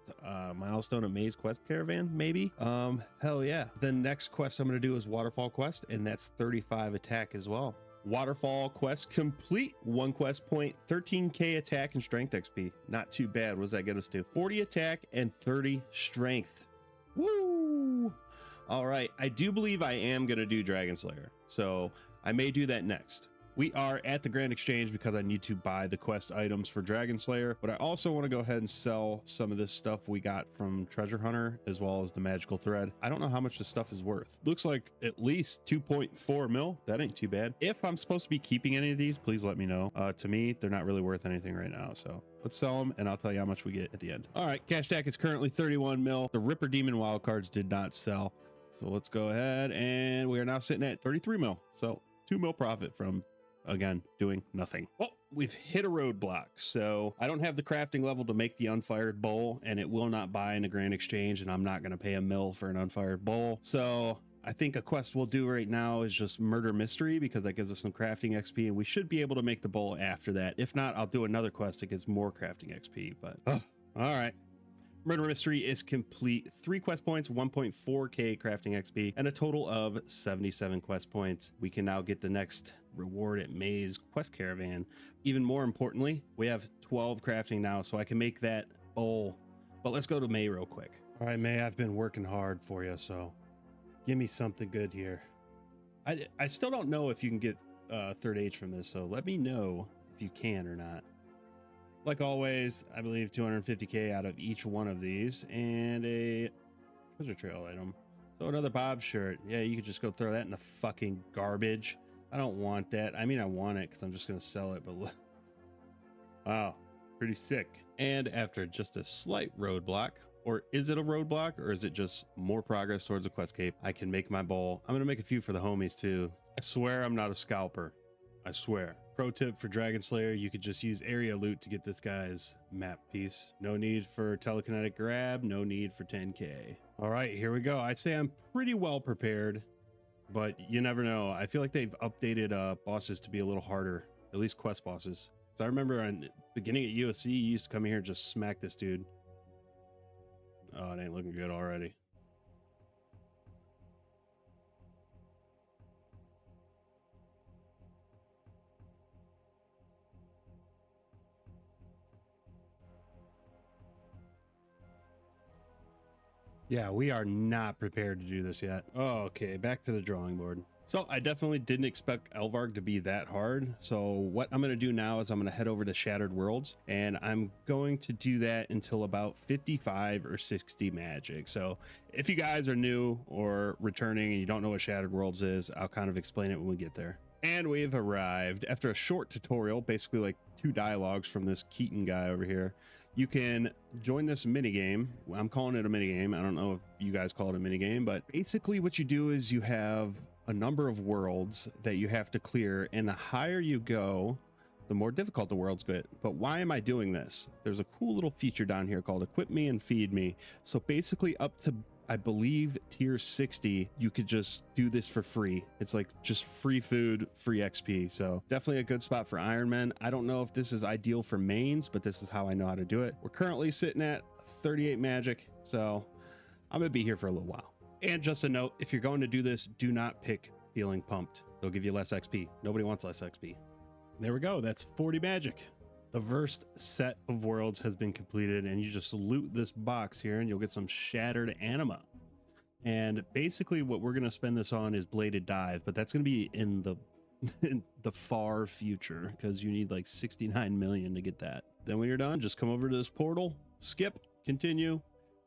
milestone of Maze Quest Caravan, maybe. Hell yeah. The next quest I'm going to do is Waterfall Quest, and that's 35 attack as well. Waterfall quest complete. 1 quest point, 13k attack and strength XP. Not too bad. What does that get us to? 40 attack and 30 strength. Woo! All right, I do believe I am gonna do Dragon Slayer, so I may do that next. We are at the Grand Exchange because I need to buy the quest items for Dragon Slayer, but I also want to go ahead and sell some of this stuff we got from Treasure Hunter as well as the magical thread. I don't know how much this stuff is worth. Looks like at least 2.4 mil. That ain't too bad. If I'm supposed to be keeping any of these, please let me know. To me, they're not really worth anything right now, so let's sell them and I'll tell you how much we get at the end. All right, cash stack is currently 31 mil. The Ripper Demon wildcards did not sell, so let's go ahead, and we are now sitting at 33 mil. So 2 mil profit from, again, doing nothing. Well, we've hit a roadblock, so I don't have the crafting level to make the unfired bowl, and it will not buy in a Grand Exchange, and I'm not going to pay a mil for an unfired bowl. So I think a quest we'll do right now is just Murder Mystery, because that gives us some crafting XP, and we should be able to make the bowl after that. If not, I'll do another quest that gives more crafting XP, but all right. Murder Mystery is complete. 3 quest points, 1.4k crafting XP, and a total of 77 quest points. We can now get the next reward at May's quest caravan. Even more importantly, we have 12 crafting now, so I can make that bowl. But let's go to May real quick. All right, May, I've been working hard for you, so give me something good here. I still don't know if you can get third age from this, so let me know if you can or not. Like always, I believe 250k out of each one of these, and a treasure trail item. So another Bob shirt. Yeah, you could just go throw that in the fucking garbage. I don't want that. I mean, I want it because I'm just going to sell it, but look. Wow, pretty sick. And after just a slight roadblock, or is it a roadblock, or is it just more progress towards a quest cape, I can make my bowl. I'm going to make a few for the homies too. I swear I'm not a scalper. I swear. Pro tip for Dragon Slayer, you could just use area loot to get this guy's map piece. No need for telekinetic grab, no need for 10k. All right, here we go. I'd say I'm pretty well prepared, but you never know. I feel like they've updated bosses to be a little harder, at least quest bosses. So I remember on beginning at USC, you used to come here and just smack this dude. Oh, it ain't looking good already. Yeah, we are not prepared to do this yet. Oh, okay, back to the drawing board. So I definitely didn't expect Elvarg to be that hard. So what I'm going to do now is I'm going to head over to Shattered Worlds, and I'm going to do that until about 55 or 60 magic. So if you guys are new or returning and you don't know what Shattered Worlds is, I'll kind of explain it when we get there. And we've arrived after a short tutorial, basically like 2 dialogues from this Keaton guy over here. You can join this minigame. I'm calling it a minigame. I don't know if you guys call it a minigame, but basically what you do is you have a number of worlds that you have to clear, and the higher you go, the more difficult the worlds get. But why am I doing this? There's a cool little feature down here called Equip Me and Feed Me. So basically up to, I believe, tier 60, you could just do this for free. It's like just free food, free XP. So definitely a good spot for Iron Men. I don't know if this is ideal for mains, but this is how I know how to do it. We're currently sitting at 38 magic, so I'm gonna be here for a little while. And just a note, if you're going to do this, do not pick Feeling Pumped. It'll give you less XP. Nobody wants less XP. There we go. That's 40 magic. The first set of worlds has been completed, and you just loot this box here and you'll get some shattered anima. And basically what we're going to spend this on is Bladed Dive, but that's going to be in the far future because you need like 69 million to get that. Then when you're done, just come over to this portal, skip, continue,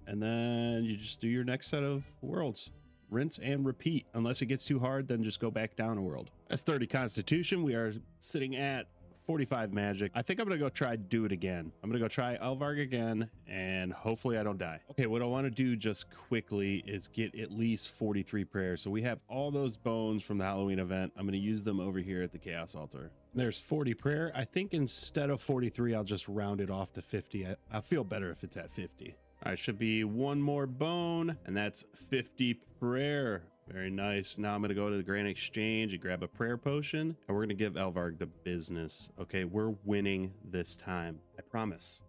and then you just do your next set of worlds. Rinse and repeat. Unless it gets too hard, then just go back down a world. That's 30 Constitution. We are sitting at 45 magic. I think I'm gonna go try do it again. I'm gonna go try Elvarg again, and hopefully I don't die. Okay, what I want to do just quickly is get at least 43 prayers. So we have all those bones from the Halloween event. I'm gonna use them over here at the Chaos Altar. There's 40 prayer. I think instead of 43, I'll just round it off to 50. I'll feel better if it's at 50. All right, should be one more bone, and that's 50 prayer. Very nice. Now I'm going to go to the Grand Exchange and grab a prayer potion, and we're going to give Elvarg the business. Okay, we're winning this time. I promise.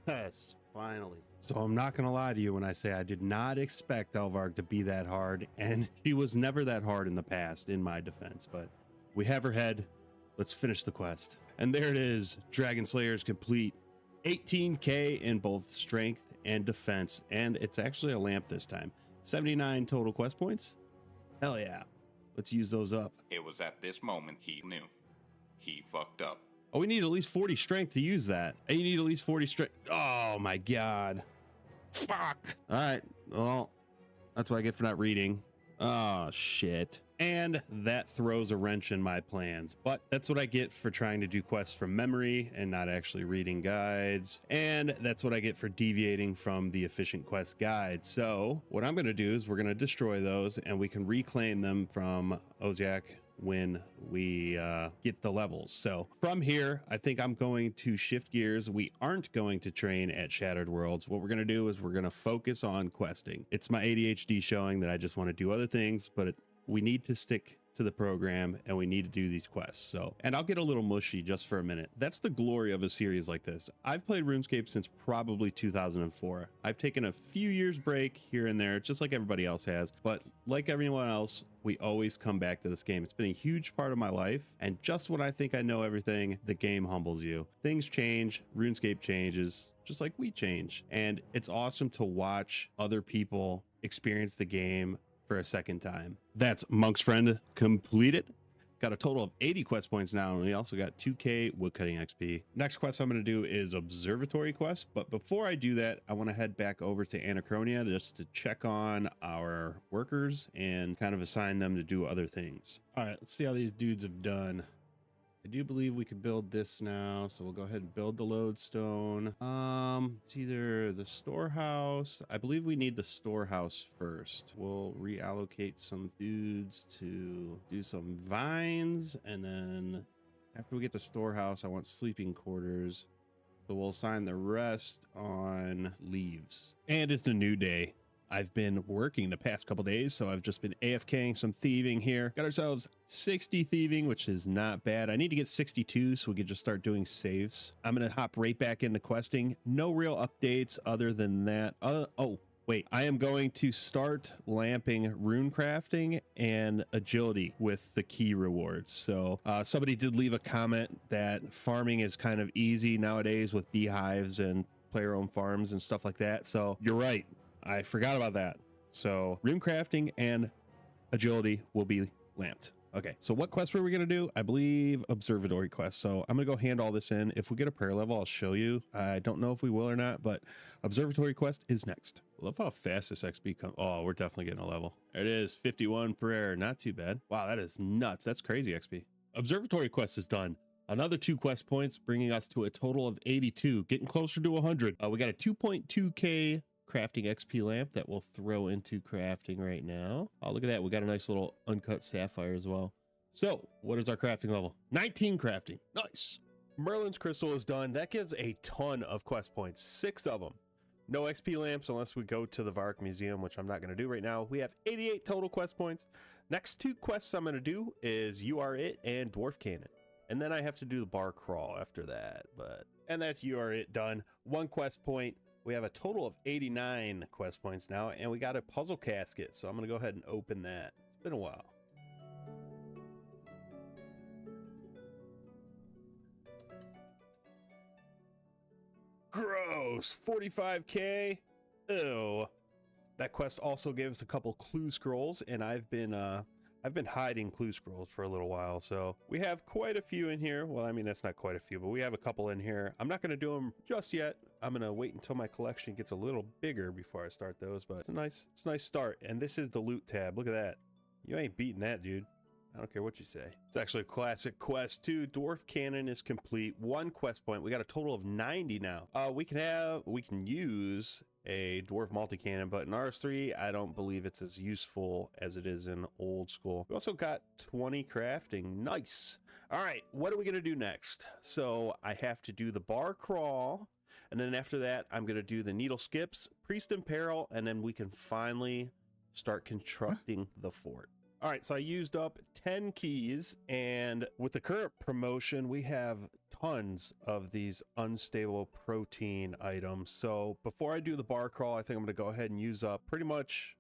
Yes, finally. So I'm not going to lie to you when I say I did not expect Elvarg to be that hard, and he was never that hard in the past, in my defense, but we have her head. Let's finish the quest. And there it is. Dragon Slayer's complete. 18k in both strength and defense, and it's actually a lamp this time. 79 total quest points. Hell yeah. Let's use those up. It was at this moment he knew. He fucked up. Oh, we need at least 40 strength to use that. And you need at least 40 strength. Oh my God. Fuck. All right. Well, that's what I get for not reading. Oh, shit. And that throws a wrench in my plans. But that's what I get for trying to do quests from memory and not actually reading guides. And that's what I get for deviating from the efficient quest guide. So what I'm going to do is we're going to destroy those and we can reclaim them from Oziak when we get the levels. So from here, I think I'm going to shift gears. We aren't going to train at Shattered Worlds. What we're going to do is we're going to focus on questing. It's my ADHD showing that I just want to do other things, but we need to stick to the program and we need to do these quests. So, and I'll get a little mushy just for a minute. That's the glory of a series like this. I've played RuneScape since probably 2004. I've taken a few years break here and there, just like everybody else has, but like everyone else, we always come back to this game. It's been a huge part of my life, and just when I think I know everything, the game humbles you. Things change, RuneScape changes, just like we change, and it's awesome to watch other people experience the game for a second time. That's Monk's Friend completed. Got a total of 80 quest points now, and we also got 2k woodcutting XP. Next quest I'm going to do is Observatory quest, but before I do that, I want to head back over to Anachronia just to check on our workers and kind of assign them to do other things. All right, let's see how these dudes have done. I do believe we could build this now, so we'll go ahead and build the lodestone. It's either the storehouse. I believe we need the storehouse first. We'll reallocate some dudes to do some vines, and then after we get the storehouse, I want sleeping quarters. So we'll assign the rest on leaves. And it's a new day. I've been working the past couple days, so I've just been AFKing some thieving here. Got ourselves 60 thieving, which is not bad. I need to get 62 so we can just start doing saves. I'm going to hop right back into questing. No real updates other than that. Oh, wait. I am going to start lamping rune crafting and agility with the key rewards. So somebody did leave a comment that farming is kind of easy nowadays with beehives and player-owned farms and stuff like that. So you're right. I forgot about that. So rune crafting and agility will be lamped. Okay, so what quest were we going to do? I believe observatory quest. So I'm going to go hand all this in. If we get a prayer level, I'll show you. I don't know if we will or not, but observatory quest is next. I love how fast this XP comes. Oh, we're definitely getting a level. There it is, 51 prayer. Not too bad. Wow, that is nuts. That's crazy XP. Observatory quest is done. Another 2 quest points, bringing us to a total of 82, getting closer to 100. We got a 2.2k crafting XP lamp that we'll throw into crafting right now. Oh, look at that. We got a nice little uncut sapphire as well. So what is our crafting level? 19 crafting. Nice. Merlin's crystal is done. That gives a ton of quest points, 6 of them. No XP lamps unless we go to the Vark Museum, which I'm not going to do right now. We have 88 total quest points. Next 2 quests I'm going to do is You Are It and Dwarf Cannon. And then I have to do the bar crawl after that. And that's You Are It done. 1 quest point. We have a total of 89 quest points now, and we got a puzzle casket, so I'm going to go ahead and open that. It's been a while. Gross! 45k? Ew. That quest also gives a couple clue scrolls, and I've been hiding clue scrolls for a little while, so we have quite a few in here. Well, I mean, that's not quite a few, but we have a couple in here. I'm not going to do them just yet. I'm going to wait until my collection gets a little bigger before I start those, but it's a nice start. And this is the loot tab. Look at that. You ain't beating that, dude. I don't care what you say. It's actually a classic quest too. Dwarf Cannon is complete. 1 quest point. We got a total of 90 now. We can use a dwarf multi-cannon, but in RS3 I don't believe it's as useful as it is in old school. We also got 20 crafting. Nice. All right, what are we gonna do next? So I have to do the bar crawl, and then after that I'm gonna do the needle skips, priest in peril, and then we can finally start constructing the fort. All right, so I used up 10 keys, and with the current promotion, we have tons of these unstable protein items. So before I do the bar crawl, I think I'm going to go ahead and use up pretty much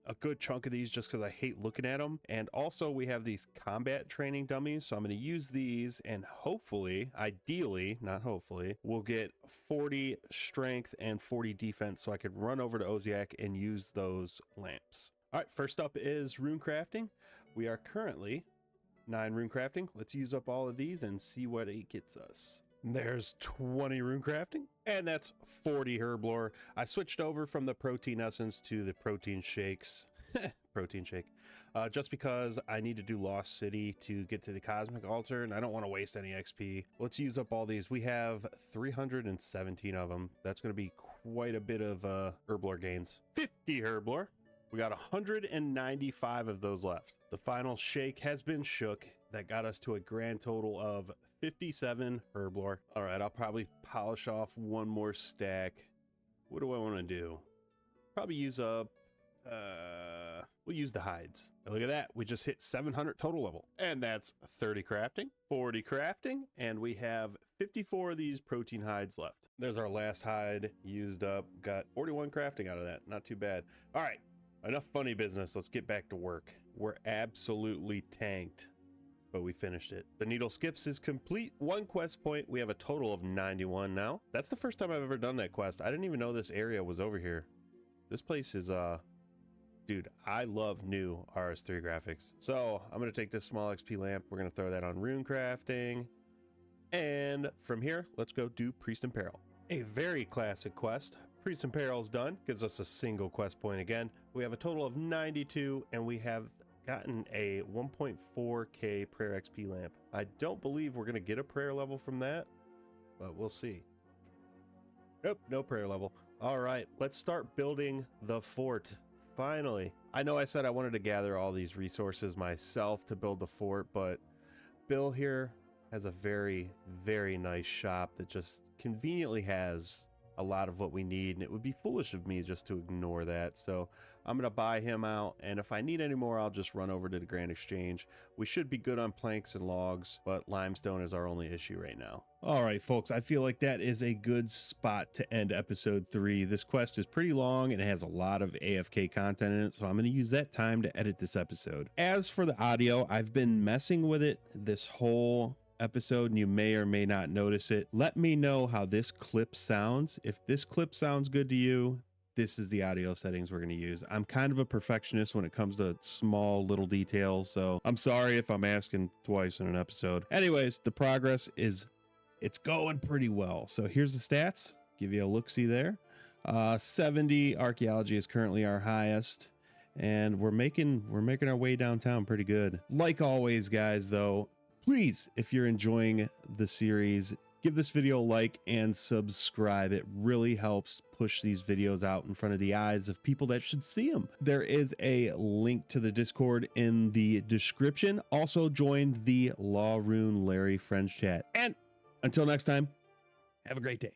a good chunk of these just because I hate looking at them. And also we have these combat training dummies, so I'm going to use these, and hopefully, ideally, not hopefully, we'll get 40 strength and 40 defense so I could run over to Oziak and use those lamps. All right, first up is rune crafting. We are currently 9 rune crafting. Let's use up all of these and see what it gets us. There's 20 rune crafting, and that's 40 herb lore. I switched over from the protein essence to the protein shakes. Protein shake. Just because I need to do Lost City to get to the cosmic altar, and I don't want to waste any XP. Let's use up all these. We have 317 of them. That's going to be quite a bit of herb lore gains. 50 herb lore. We got 195 of those left. The final shake has been shook. That got us to a grand total of 57 herb lore. All right, I'll probably polish off one more stack. What do I want to do? Probably use up, we'll use the hides. And look at that, we just hit 700 total level. And that's 30 crafting, 40 crafting, and we have 54 of these protein hides left. There's our last hide used up. Got 41 crafting out of that, not too bad. All right. Enough funny business. Let's get back to work. We're absolutely tanked, but we finished it. The needle skips is complete. 1 quest point. We have a total of 91 now. That's the first time I've ever done that quest. I didn't even know this area was over here. This place is, dude, I love new RS3 graphics. So I'm going to take this small XP lamp. We're going to throw that on rune crafting. And from here, let's go do Priest in Peril. A very classic quest. Priest in Peril is done, gives us a single quest point again. We have a total of 92, and we have gotten a 1.4k prayer XP lamp. I don't believe we're going to get a prayer level from that, but we'll see. Nope, no prayer level. All right, let's start building the fort. Finally. I know I said I wanted to gather all these resources myself to build the fort, but Bill here has a very, very nice shop that just conveniently has a lot of what we need, and it would be foolish of me just to ignore that. So I'm going to buy him out, and if I need any more, I'll just run over to the Grand Exchange. We should be good on planks and logs, but limestone is our only issue right now. All right, folks, I feel like that is a good spot to end episode 3. This quest is pretty long and it has a lot of AFK content in it, so I'm going to use that time to edit this episode. As for the audio, I've been messing with it this whole episode, and you may or may not notice it. Let me know how this clip sounds. If this clip sounds good to you, this is the audio settings we're going to use. I'm kind of a perfectionist when it comes to small little details, so I'm sorry if I'm asking twice in an episode. Anyways, the progress is, it's going pretty well. So here's the stats, give you a look-see there. 70 archaeology is currently our highest, and we're making our way downtown pretty good. Like always, guys, though, please, if you're enjoying the series, give this video a like and subscribe. It really helps push these videos out in front of the eyes of people that should see them. There is a link to the Discord in the description. Also, join the LawRuneLarry Friends Chat. And until next time, have a great day.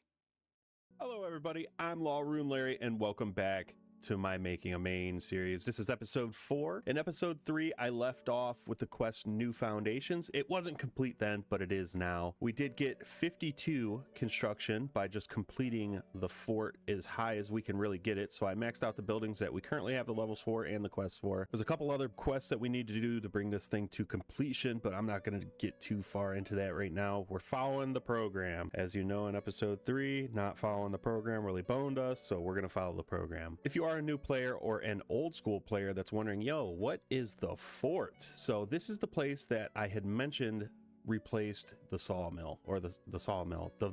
Hello, everybody. I'm LawRuneLarry, and welcome back to my Making a Main series. This is episode 4. In episode 3, I left off with the quest New Foundations. It wasn't complete then, but it is now. We did get 52 construction by just completing the fort as high as we can really get it. So I maxed out the buildings that we currently have the levels for and the quests for. There's a couple other quests that we need to do to bring this thing to completion, but I'm not going to get too far into that right now. We're following the program. As you know, in episode 3, not following the program really boned us, so we're going to follow the program. If you are a new player or an old school player that's wondering, yo, what is the fort? So this is the place that I had mentioned replaced the sawmill, or the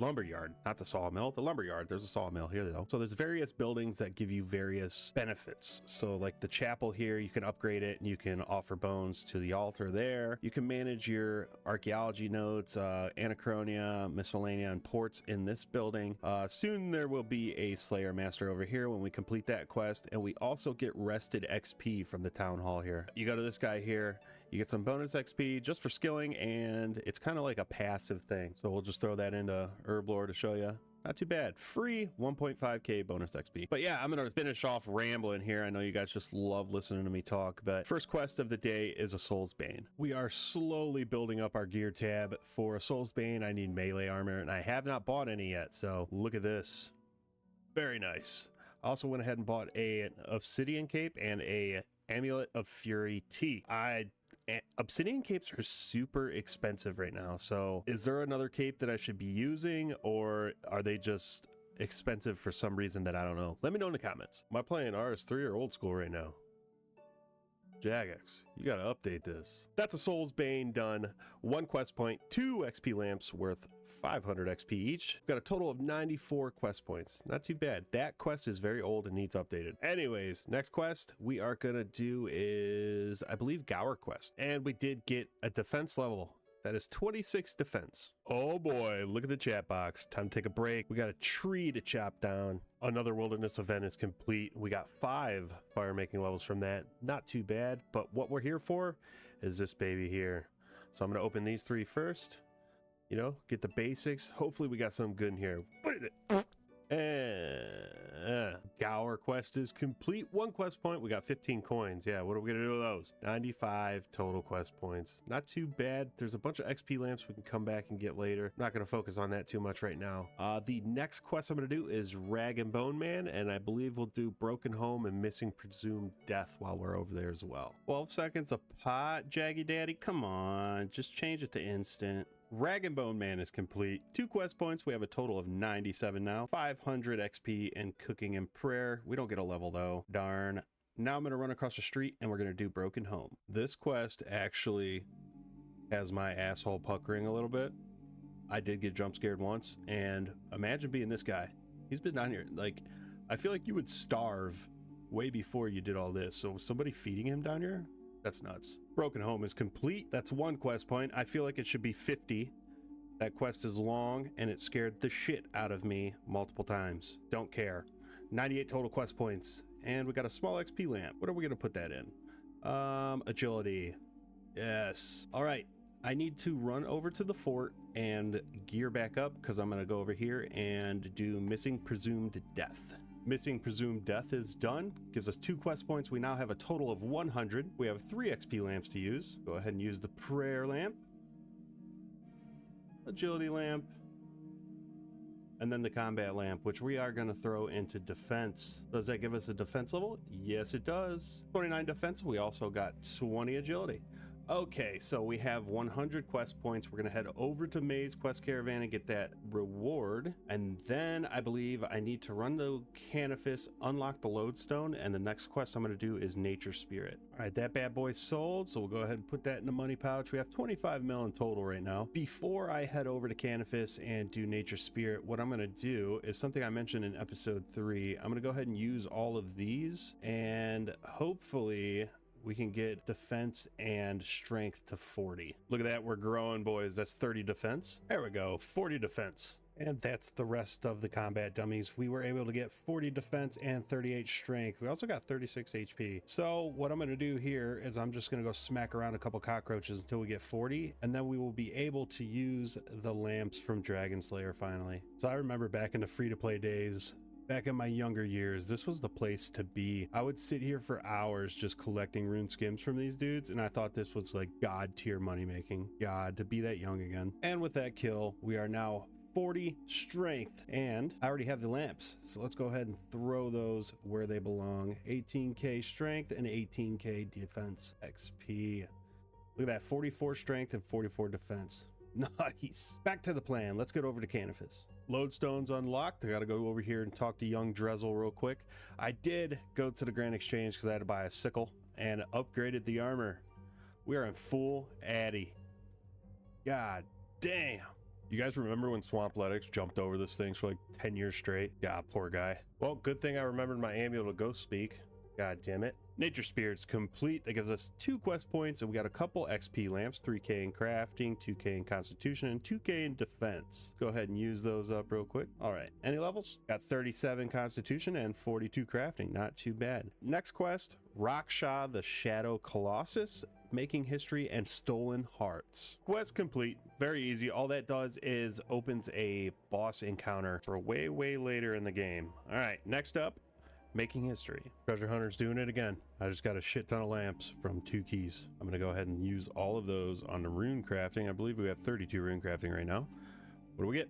lumberyard, not the sawmill, the lumberyard. There's a sawmill here though. So there's various buildings that give you various benefits. So like the chapel here, you can upgrade it and you can offer bones to the altar there. You can manage your archaeology nodes, anachronia, miscellanea, and ports in this building. Soon there will be a Slayer Master over here when we complete that quest, and we also get rested XP from the town hall here. You go to this guy here, you get some bonus XP just for skilling, and it's kind of like a passive thing. So we'll just throw that into herb lore to show you. Not too bad. Free 1.5k bonus XP. But yeah, I'm gonna finish off rambling here. I know you guys just love listening to me talk, but first quest of the day is a Soul's Bane. We are slowly building up our gear tab. For a Soul's Bane, I need melee armor, and I have not bought any yet, so look at this. Very nice. I also went ahead and bought a obsidian cape and a amulet of fury T. Obsidian capes are super expensive right now, so is there another cape that I should be using, or are they just expensive for some reason that I don't know? Let me know in the comments. Am I playing RS3 or old school right now? Jagex, you gotta update this. That's a Soul's Bane done. 1 quest point, 2 XP lamps worth 500 XP each. Got a total of 94 quest points. Not too bad. That quest is very old and needs updated. Anyways, next quest we are gonna do is, I believe, Gower quest. And we did get a defense level. That is 26 defense. Oh boy, look at the chat box. Time to take a break. We got a tree to chop down. Another wilderness event is complete. We got 5 fire making levels from that. Not too bad, but what we're here for is this baby here. So I'm gonna open these 3 first. You know, get the basics. Hopefully we got something good in here. What is it? Gower quest is complete. 1 quest point. We got 15 coins. Yeah, what are we gonna do with those? 95 total quest points. Not too bad. There's a bunch of XP lamps we can come back and get later. Not gonna focus on that too much right now. The next quest I'm gonna do is Rag and Bone Man, and I believe we'll do Broken Home and Missing Presumed Death while we're over there as well. 12 seconds a pot, Jaggy Daddy. Come on, just change it to instant. Rag and Bone Man is complete. 2 quest points. We have a total of 97 now. 500 XP and Cooking and Prayer. We don't get a level though. Darn. Now I'm going to run across the street and we're going to do Broken Home. This quest actually has my asshole puckering a little bit. I did get jump scared once, and imagine being this guy. He's been down here. Like, I feel like you would starve way before you did all this. So somebody feeding him down here? That's nuts. Broken Home is complete. That's 1 quest point. I feel like it should be 50. That quest is long and it scared the shit out of me multiple times. Don't care. 98 total quest points. And we got a small XP lamp. What are we gonna put that in? Agility. Yes. All right. I need to run over to the fort and gear back up because I'm gonna go over here and do Missing Presumed Death. Missing Presumed Death is done. Gives us 2 quest points. We now have a total of 100. We have 3 XP lamps to use. Go ahead and use the Prayer Lamp, Agility Lamp, and then the Combat Lamp, which we are going to throw into Defense. Does that give us a defense level? Yes, it does. 29 defense. We also got 20 Agility. Okay, so we have 100 quest points. We're going to head over to Maze Quest Caravan and get that reward. And then I believe I need to run the Canifis, unlock the Lodestone, and the next quest I'm going to do is Nature Spirit. All right, that bad boy sold, so we'll go ahead and put that in the money pouch. We have 25 mil in total right now. Before I head over to Canifis and do Nature Spirit, what I'm going to do is something I mentioned in episode 3. I'm going to go ahead and use all of these, and hopefully we can get defense and strength to 40. Look at that, we're growing, boys. That's 30 defense. There we go, 40 defense. And that's the rest of the combat dummies. We were able to get 40 defense and 38 strength. We also got 36 HP. So what I'm gonna do here is I'm just gonna go smack around a couple cockroaches until we get 40, and then we will be able to use the lamps from Dragon Slayer finally. So I remember back in the free-to-play days, back in my younger years, this was the place to be. I would sit here for hours just collecting rune skims from these dudes, and I thought this was like god tier money making. God, to be that young again. And with that kill, we are now 40 strength, and I already have the lamps, so let's go ahead and throw those where they belong. 18k strength and 18k defense XP. Look at that, 44 strength and 44 defense. Nice. Back to the plan. Let's get over to Canifis. Lodestone's unlocked. I gotta go over here and talk to young Drezel real quick. I did go to the Grand Exchange because I had to buy a sickle and upgraded the armor. We are in full Addy. God damn. You guys remember when Swampletics jumped over this thing for like 10 years straight? Yeah, poor guy. Well, good thing I remembered my amulet of ghost speak. God damn it. Nature Spirit's complete. That gives us 2 quest points, and we got a couple XP lamps, 3k in crafting, 2k in constitution, and 2k in defense. Go ahead and use those up real quick. All right, any levels? Got 37 constitution and 42 crafting. Not too bad. Next quest, Raksha the Shadow Colossus, Making History and Stolen Hearts. Quest complete. Very easy. All that does is opens a boss encounter for way later in the game. All right, next up, Making History. Treasure Hunter's doing it again. I just got a shit ton of lamps from 2 keys. I'm gonna go ahead and use all of those on the rune crafting. I believe we have 32 rune crafting right now. What do we get?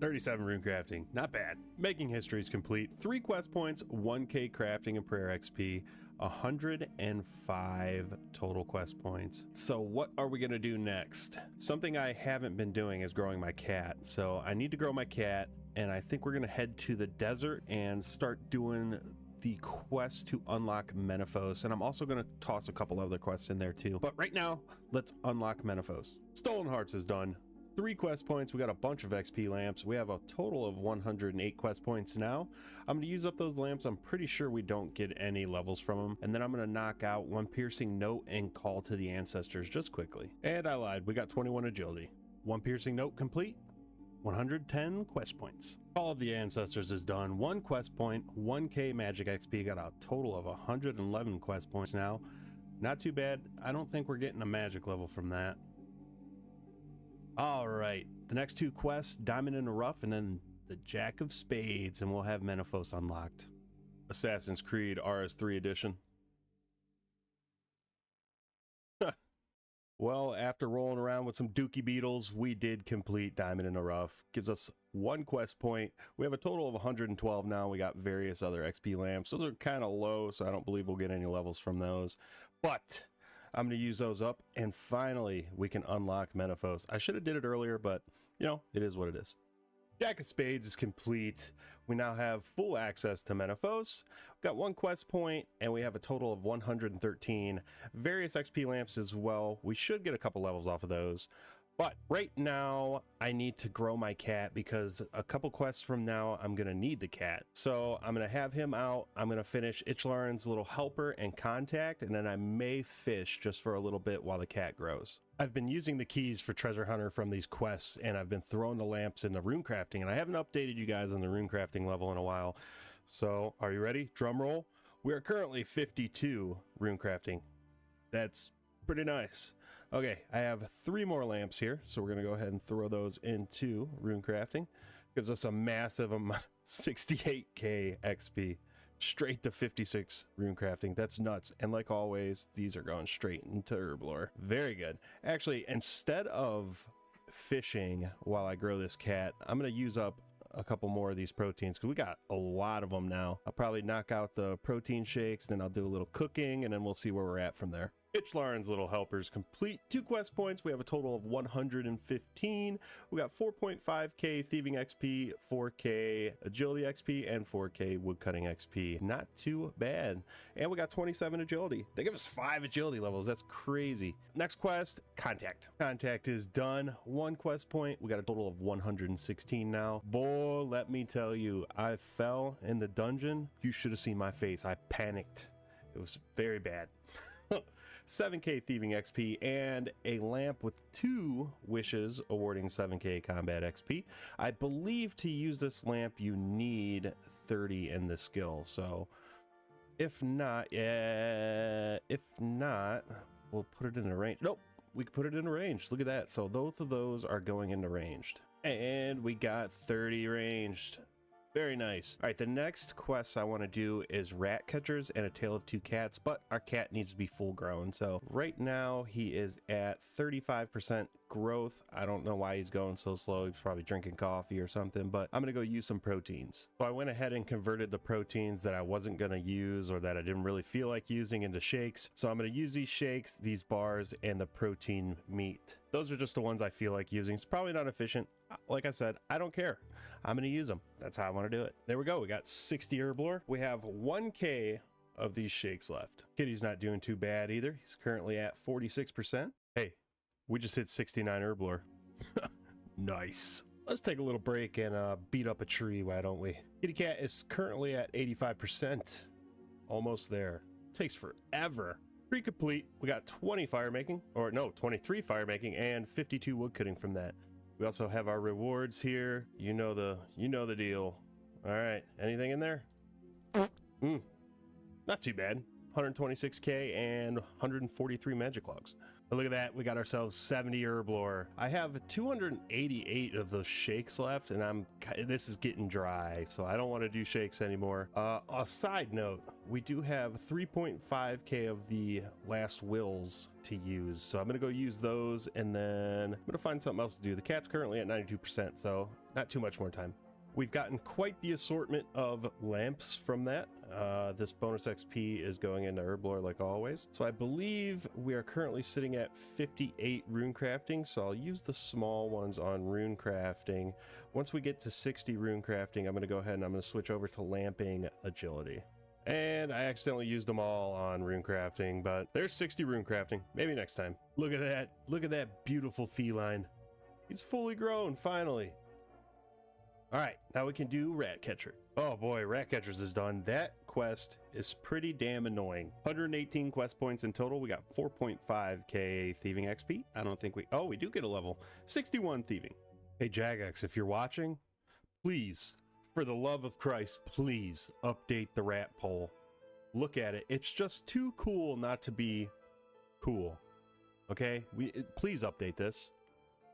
37 rune crafting. Not bad. Making History is complete. 3 quest points, 1k crafting and prayer XP, 105 total quest points. So what are we gonna do next? Something I haven't been doing is growing my cat. So I need to grow my cat, and I think we're gonna head to the desert and start doing the quest to unlock Menaphos. And I'm also gonna toss a couple other quests in there too. But right now, let's unlock Menaphos. Stolen Hearts is done. 3 quest points. We got a bunch of XP lamps. We have a total of 108 quest points now. I'm gonna use up those lamps. I'm pretty sure we don't get any levels from them. And then I'm gonna knock out 1 piercing note and call to the ancestors just quickly. And I lied. We got 21 agility. 1 piercing note complete. 110 quest points. All of the ancestors is done. 1 quest point, 1k magic XP. Got a total of 111 quest points now. Not too bad. I don't think we're getting a magic level from that. All right, the next 2 quests, Diamond in the Rough and then the Jack of Spades, and we'll have Menaphos unlocked. Assassin's Creed RS3 edition. Well, after rolling around with some dookie beetles, we did complete Diamond in the Rough. Gives us 1 quest point. We have a total of 112 now. We got various other XP lamps. Those are kind of low, so I don't believe we'll get any levels from those. But I'm going to use those up, and finally we can unlock Menaphos. I should have did it earlier, but you know, it is what it is. Jack of Spades is complete. We now have full access to Menaphos. We've got 1 quest point, and we have a total of 113 various XP lamps as well. We should get a couple levels off of those. But right now, I need to grow my cat because a couple quests from now, I'm going to need the cat. So I'm going to have him out. I'm going to finish Ichlarin's little helper and contact, and then I may fish just for a little bit while the cat grows. I've been using the keys for Treasure Hunter from these quests, and I've been throwing the lamps in the rune crafting, and I haven't updated you guys on the rune crafting level in a while. So are you ready? Drum roll. We are currently 52 rune crafting. That's pretty nice. Okay, I have 3 more lamps here, so we're going to go ahead and throw those into rune crafting. Gives us a massive amount, 68k XP, straight to 56 rune crafting. That's nuts. And like always, these are going straight into Herblore. Very good. Actually, instead of fishing while I grow this cat, I'm going to use up a couple more of these proteins because we got a lot of them now. I'll probably knock out the protein shakes, then I'll do a little cooking, and then we'll see where we're at from there. Ichlarin's little helpers complete. 2 quest points. We have a total of 115. We got 4.5k thieving XP, 4k agility XP, and 4k woodcutting XP. Not too bad. And we got 27 agility. They give us 5 agility levels. That's crazy. Next quest, contact. Contact is done. 1 quest point. We got a total of 116 now. Boy, let me tell you, I fell in the dungeon. You should have seen my face. I panicked. It was very bad. 7k thieving XP and a lamp with 2 wishes awarding 7k combat XP. I believe to use this lamp you need 30 in the skill, so if not, we'll put it in the range. Nope, we can put it in the range. Look at that. So both of those are going into ranged, and we got 30 ranged. Very nice. All right, the next quest I want to do is Rat Catchers and A Tale of Two Cats, but our cat needs to be full grown. So right now he is at 35% growth. I don't know why he's going so slow. He's probably drinking coffee or something, but I'm going to go use some proteins. So I went ahead and converted the proteins that I wasn't going to use or that I didn't really feel like using into shakes. So I'm going to use these shakes, these bars, and the protein meat. Those are just the ones I feel like using. It's probably not efficient. Like I said, I don't care. I'm going to use them. That's how I want to do it. There we go. We got 60 Herblore. We have 1k of these shakes left. Kitty's not doing too bad either. He's currently at 46%. Hey, we just hit 69 Herblore. Nice. Let's take a little break and beat up a tree, why don't we? Kitty cat is currently at 85%. Almost there. Takes forever. Pre-complete. We got 20 fire making, or no, 23 fire making and 52 wood cutting from that. We also have our rewards here. You know the deal. All right. Anything in there? Not too bad. 126k and 143 magic logs. But look at that, we got ourselves 70 herb lore. I have 288 of those shakes left, and this is getting dry, so I don't want to do shakes anymore. A side note, we do have 3.5k of the last wills to use, so I'm gonna go use those, and then I'm gonna find something else to do. The cat's currently at 92%, so not too much more time. We've gotten quite the assortment of lamps from that. This bonus XP is going into herblore like always. So I believe we are currently sitting at 58 rune crafting. So I'll use the small ones on rune crafting. Once we get to 60 rune crafting, I'm going to go ahead and I'm going to switch over to lamping agility. And I accidentally used them all on rune crafting, but there's 60 rune crafting. Maybe next time. Look at that. Look at that beautiful feline. He's fully grown, finally. All right, now we can do Rat Catcher. Oh boy, Rat Catchers is done. That quest is pretty damn annoying. 118 quest points in total. We got 4.5k Thieving XP. I don't think we do get a level. 61 Thieving. Hey Jagex, if you're watching, please, for the love of Christ, please update the rat poll. Look at it. It's just too cool not to be cool. Okay? Please update this.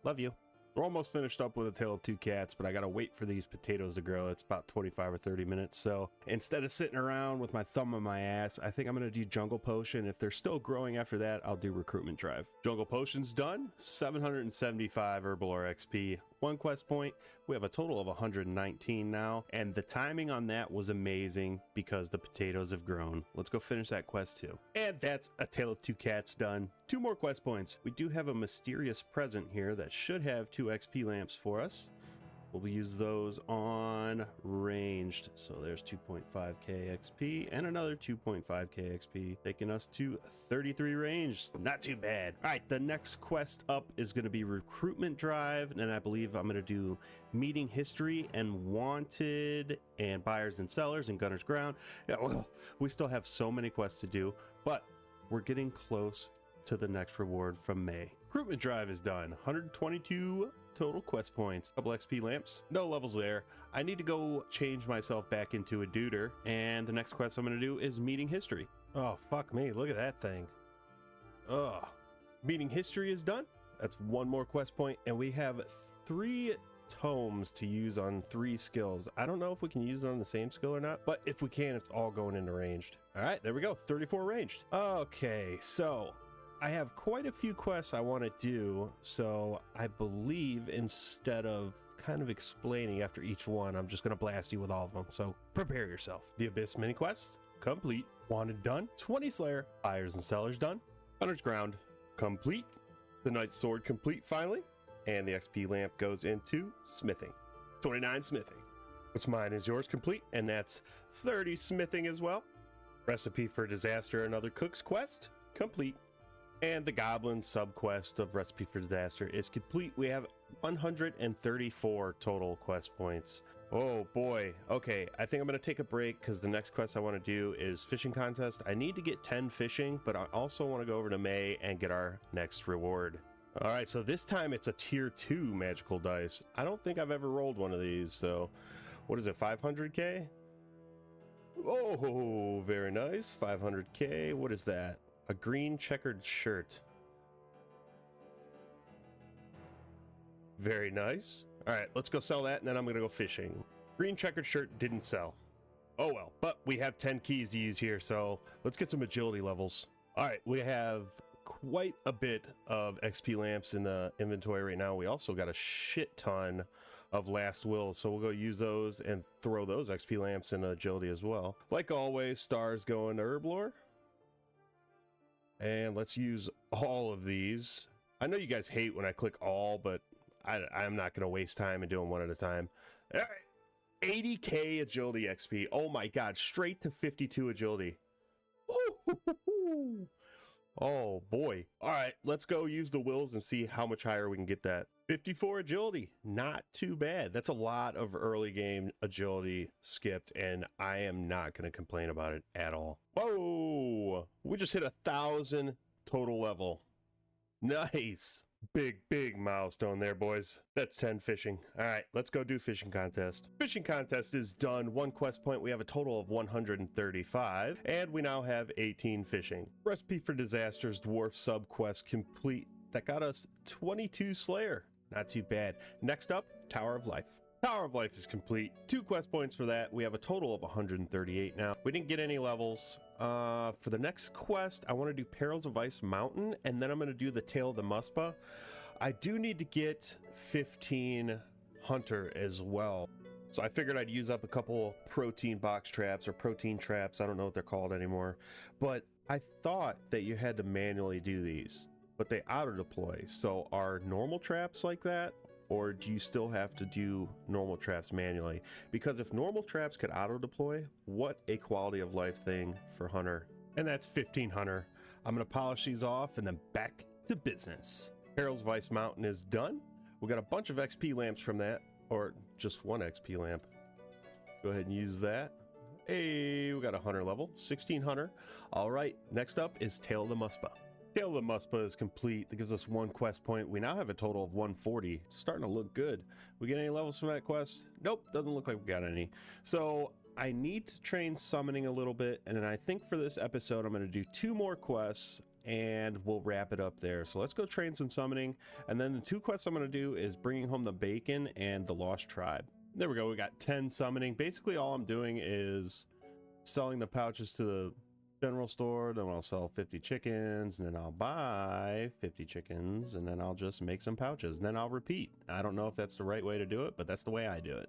Love you. We're almost finished up with A Tale of Two Cats, but I gotta wait for these potatoes to grow. It's about 25 or 30 minutes. So instead of sitting around with my thumb on my ass, I think I'm gonna do Jungle Potion. If they're still growing after that, I'll do Recruitment Drive. Jungle Potion's done. 775 Herbalore XP. 1 quest point. We have a total of 119 now, and the timing on that was amazing because the potatoes have grown. Let's go finish that quest too. And that's A Tale of Two Cats done. 2 more quest points. We do have a mysterious present here that should have 2 XP lamps for us. We'll use those on ranged. So there's 2.5k XP and another 2.5k XP, taking us to 33 ranged. Not too bad. All right, the next quest up is going to be Recruitment Drive, and I believe I'm going to do Meeting History and Wanted and Buyers and Sellers and Gunner's Ground. Yeah, well, we still have so many quests to do, but we're getting close to the next reward from May. Recruitment Drive is done. 122 total quest points. Couple XP lamps. No levels there. I need to go change myself back into a duder, and the next quest I'm going to do is Meeting History. Oh, fuck me. Look at that thing. Ugh. Meeting History is done. That's 1 more quest point, and we have 3 tomes to use on 3 skills. I don't know if we can use it on the same skill or not, but if we can, it's all going into ranged. All right, there we go. 34 ranged. Okay, so I have quite a few quests I want to do, so I believe instead of kind of explaining after each one, I'm just going to blast you with all of them, so prepare yourself. The Abyss mini quest, complete. Wanted done. 20 Slayer, Buyers and Sellers done. Hunter's Ground, complete. The Knight's Sword, complete finally. And the XP lamp goes into Smithing. 29 Smithing. What's mine is yours, complete, and that's 30 Smithing as well. Recipe for Disaster, another Cook's quest, complete. And the Goblin subquest of Recipe for Disaster is complete. We have 134 total quest points. Oh boy. Okay, I think I'm going to take a break because the next quest I want to do is Fishing Contest. I need to get 10 fishing, but I also want to go over to May and get our next reward. All right, so this time it's a tier 2 magical dice. I don't think I've ever rolled one of these, so what is it, 500k? Oh, very nice. 500k. What is that? A green checkered shirt. Very nice. All right, let's go sell that, and then I'm going to go fishing. Green checkered shirt didn't sell. Oh well, but we have 10 keys to use here, so let's get some agility levels. All right, we have quite a bit of XP lamps in the inventory right now. We also got a shit ton of last wills, so we'll go use those and throw those XP lamps in agility as well. Like always, stars going to herblore. And let's use all of these. I know you guys hate when I click all, but I'm not going to waste time and do them one at a time. All right. 80k agility XP. Oh my god, straight to 52 agility. Oh boy. All right, let's go use the wills and see how much higher we can get that. 54 agility, not too bad. That's a lot of early game agility skipped, and I am not going to complain about it at all. Whoa, we just hit 1,000 total level. Nice. Big milestone there, boys. That's 10 fishing. All right, let's go do fishing contest. Fishing contest is done. 1 quest point. We have a total of 135, and we now have 18 fishing. Recipe for Disasters Dwarf sub quest complete. That got us 22 Slayer. Not too bad. Next up, Tower of Life. Tower of Life is complete. 2 quest points for that. We have a total of 138 now. We didn't get any levels. For the next quest, I want to do Perils of Ice Mountain, and then I'm going to do the Tail of the Muspa. I do need to get 15 Hunter as well. So I figured I'd use up a couple protein box traps or protein traps. I don't know what they're called anymore. But I thought that you had to manually do these, but they auto-deploy. So are normal traps like that? Or do you still have to do normal traps manually? Because if normal traps could auto-deploy, what a quality of life thing for Hunter. And that's 15 Hunter. I'm going to polish these off and then back to business. Perils of Ice Mountain is done. We got a bunch of XP lamps from that, or just 1 XP lamp. Go ahead and use that. Hey, we got a Hunter level, 16 Hunter. All right, next up is Tail of the Muspa. Tail of the Muspa is complete. That gives us 1 quest point. We now have a total of 140. It's starting to look good. We get any levels from that quest? Nope, doesn't look like we got any. So I need to train summoning a little bit, and then I think for this episode I'm going to do 2 more quests and we'll wrap it up there. So let's go train some summoning, and then the 2 quests I'm going to do is bringing home the bacon and the Lost Tribe. There we go. We got 10 summoning. Basically all I'm doing is selling the pouches to the general store, then I'll sell 50 chickens, and then I'll buy 50 chickens, and then I'll just make some pouches, and then I'll repeat. I don't know if that's the right way to do it, but that's the way I do it.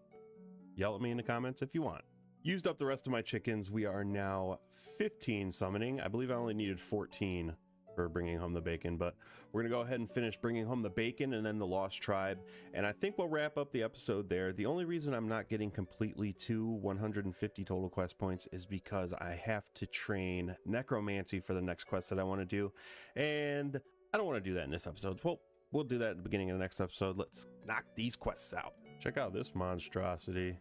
Yell at me in the comments if you want. Used up the rest of my chickens. We are now 15 summoning. I believe I only needed 14 for bringing home the bacon, but we're gonna go ahead and finish bringing home the bacon and then the Lost Tribe, and I think we'll wrap up the episode there. The only reason I'm not getting completely to 150 total quest points is because I have to train Necromancy for the next quest that I want to do, and I don't want to do that in this episode. Well, we'll do that at the beginning of the next episode. Let's knock these quests out. Check out this monstrosity.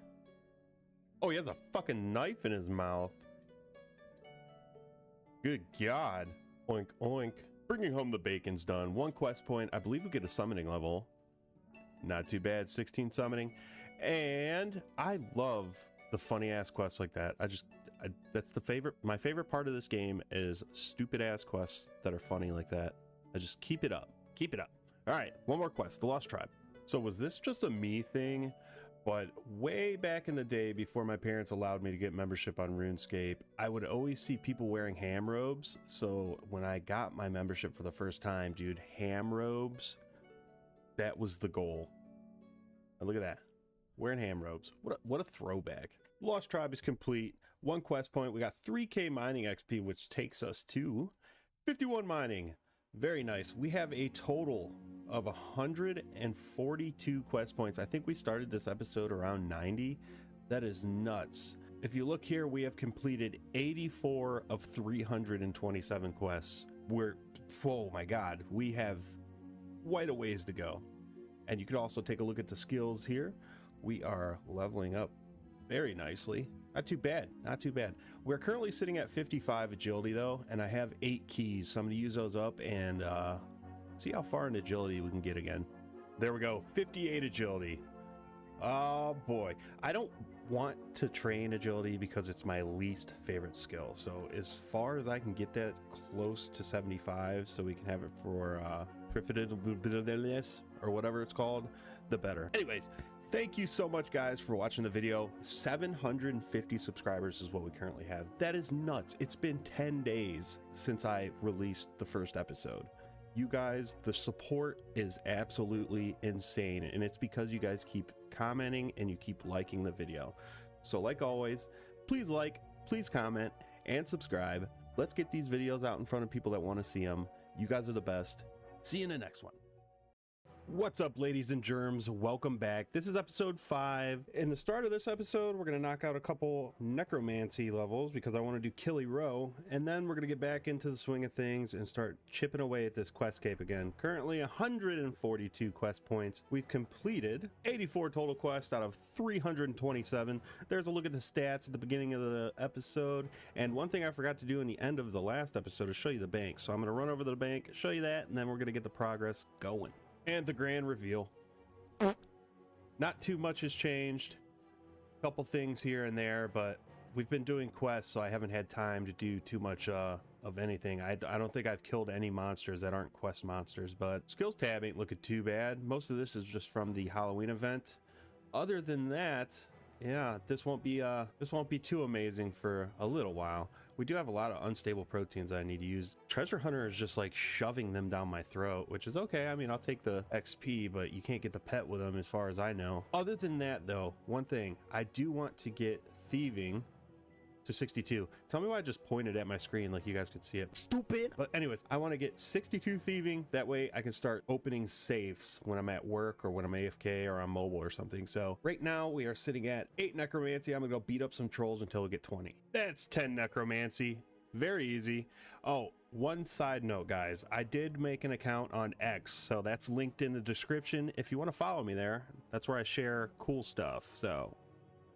Oh, he has a fucking knife in his mouth. Good God. Oink, oink. Bringing home the bacon's done. 1 quest point. I believe we get a summoning level. Not too bad. 16 summoning. And I love the funny ass quests like that. That's my favorite part of this game is stupid ass quests that are funny like that. I just keep it up. Keep it up. All right. 1 more quest. The Lost Tribe. So was this just a me thing? But way back in the day, before my parents allowed me to get membership on RuneScape, I would always see people wearing ham robes. So when I got my membership for the first time, dude, ham robes, that was the goal. And look at that, wearing ham robes. What a throwback. Lost Tribe is complete. 1 quest point. We got 3k mining XP, which takes us to 51 mining. Very nice. We have a total of 142 quest points. I think we started this episode around 90. That is nuts. If you look here, we have completed 84 of 327 quests. Oh my God, we have quite a ways to go. And you could also take a look at the skills here. We are leveling up very nicely. Not too bad, not too bad. We're currently sitting at 55 agility though, and I have 8 keys, so I'm gonna use those up and see how far in agility we can get again. There we go, 58 agility. Oh boy, I don't want to train agility because it's my least favorite skill. So as far as I can get that close to 75 so we can have it for profitability or whatever it's called, the better. Anyways, thank you so much guys for watching the video. 750 subscribers is what we currently have. That is nuts. It's been 10 days since I released the first episode. You guys, the support is absolutely insane, and it's because you guys keep commenting and you keep liking the video. So like always, please like, please comment, and subscribe. Let's get these videos out in front of people that want to see them. You guys are the best. See you in the next one. What's up, ladies and germs? Welcome back. This is episode 5. In the start of this episode, we're going to knock out a couple necromancy levels because I want to do Killy Row, and then we're going to get back into the swing of things and start chipping away at this questscape again. Currently 142 quest points. We've completed 84 total quests out of 327. There's a look at the stats at the beginning of the episode, and one thing I forgot to do in the end of the last episode is show you the bank. So I'm going to run over to the bank, show you that, and then we're going to get the progress going. And the grand reveal. Not too much has changed. A couple things here and there, but we've been doing quests, so I haven't had time to do too much of anything. I don't think I've killed any monsters that aren't quest monsters, but skills tab ain't looking too bad. Most of this is just from the Halloween event. Other than that, yeah, this won't be too amazing for a little while. We do have a lot of unstable proteins that I need to use. Treasure Hunter is just like shoving them down my throat, which is okay. I mean, I'll take the XP, but you can't get the pet with them as far as I know. Other than that, though, one thing, I do want to get Thieving to 62. Tell me why I just pointed at my screen like you guys could see it. Stupid. But anyways, I want to get 62 Thieving. That way I can start opening safes when I'm at work or when I'm AFK or on mobile or something. So right now we are sitting at 8 Necromancy. I'm gonna go beat up some trolls until we get 20. That's 10 Necromancy. Very easy. Oh, one side note, guys, I did make an account on X, so that's linked in the description. If you want to follow me there, that's where I share cool stuff. So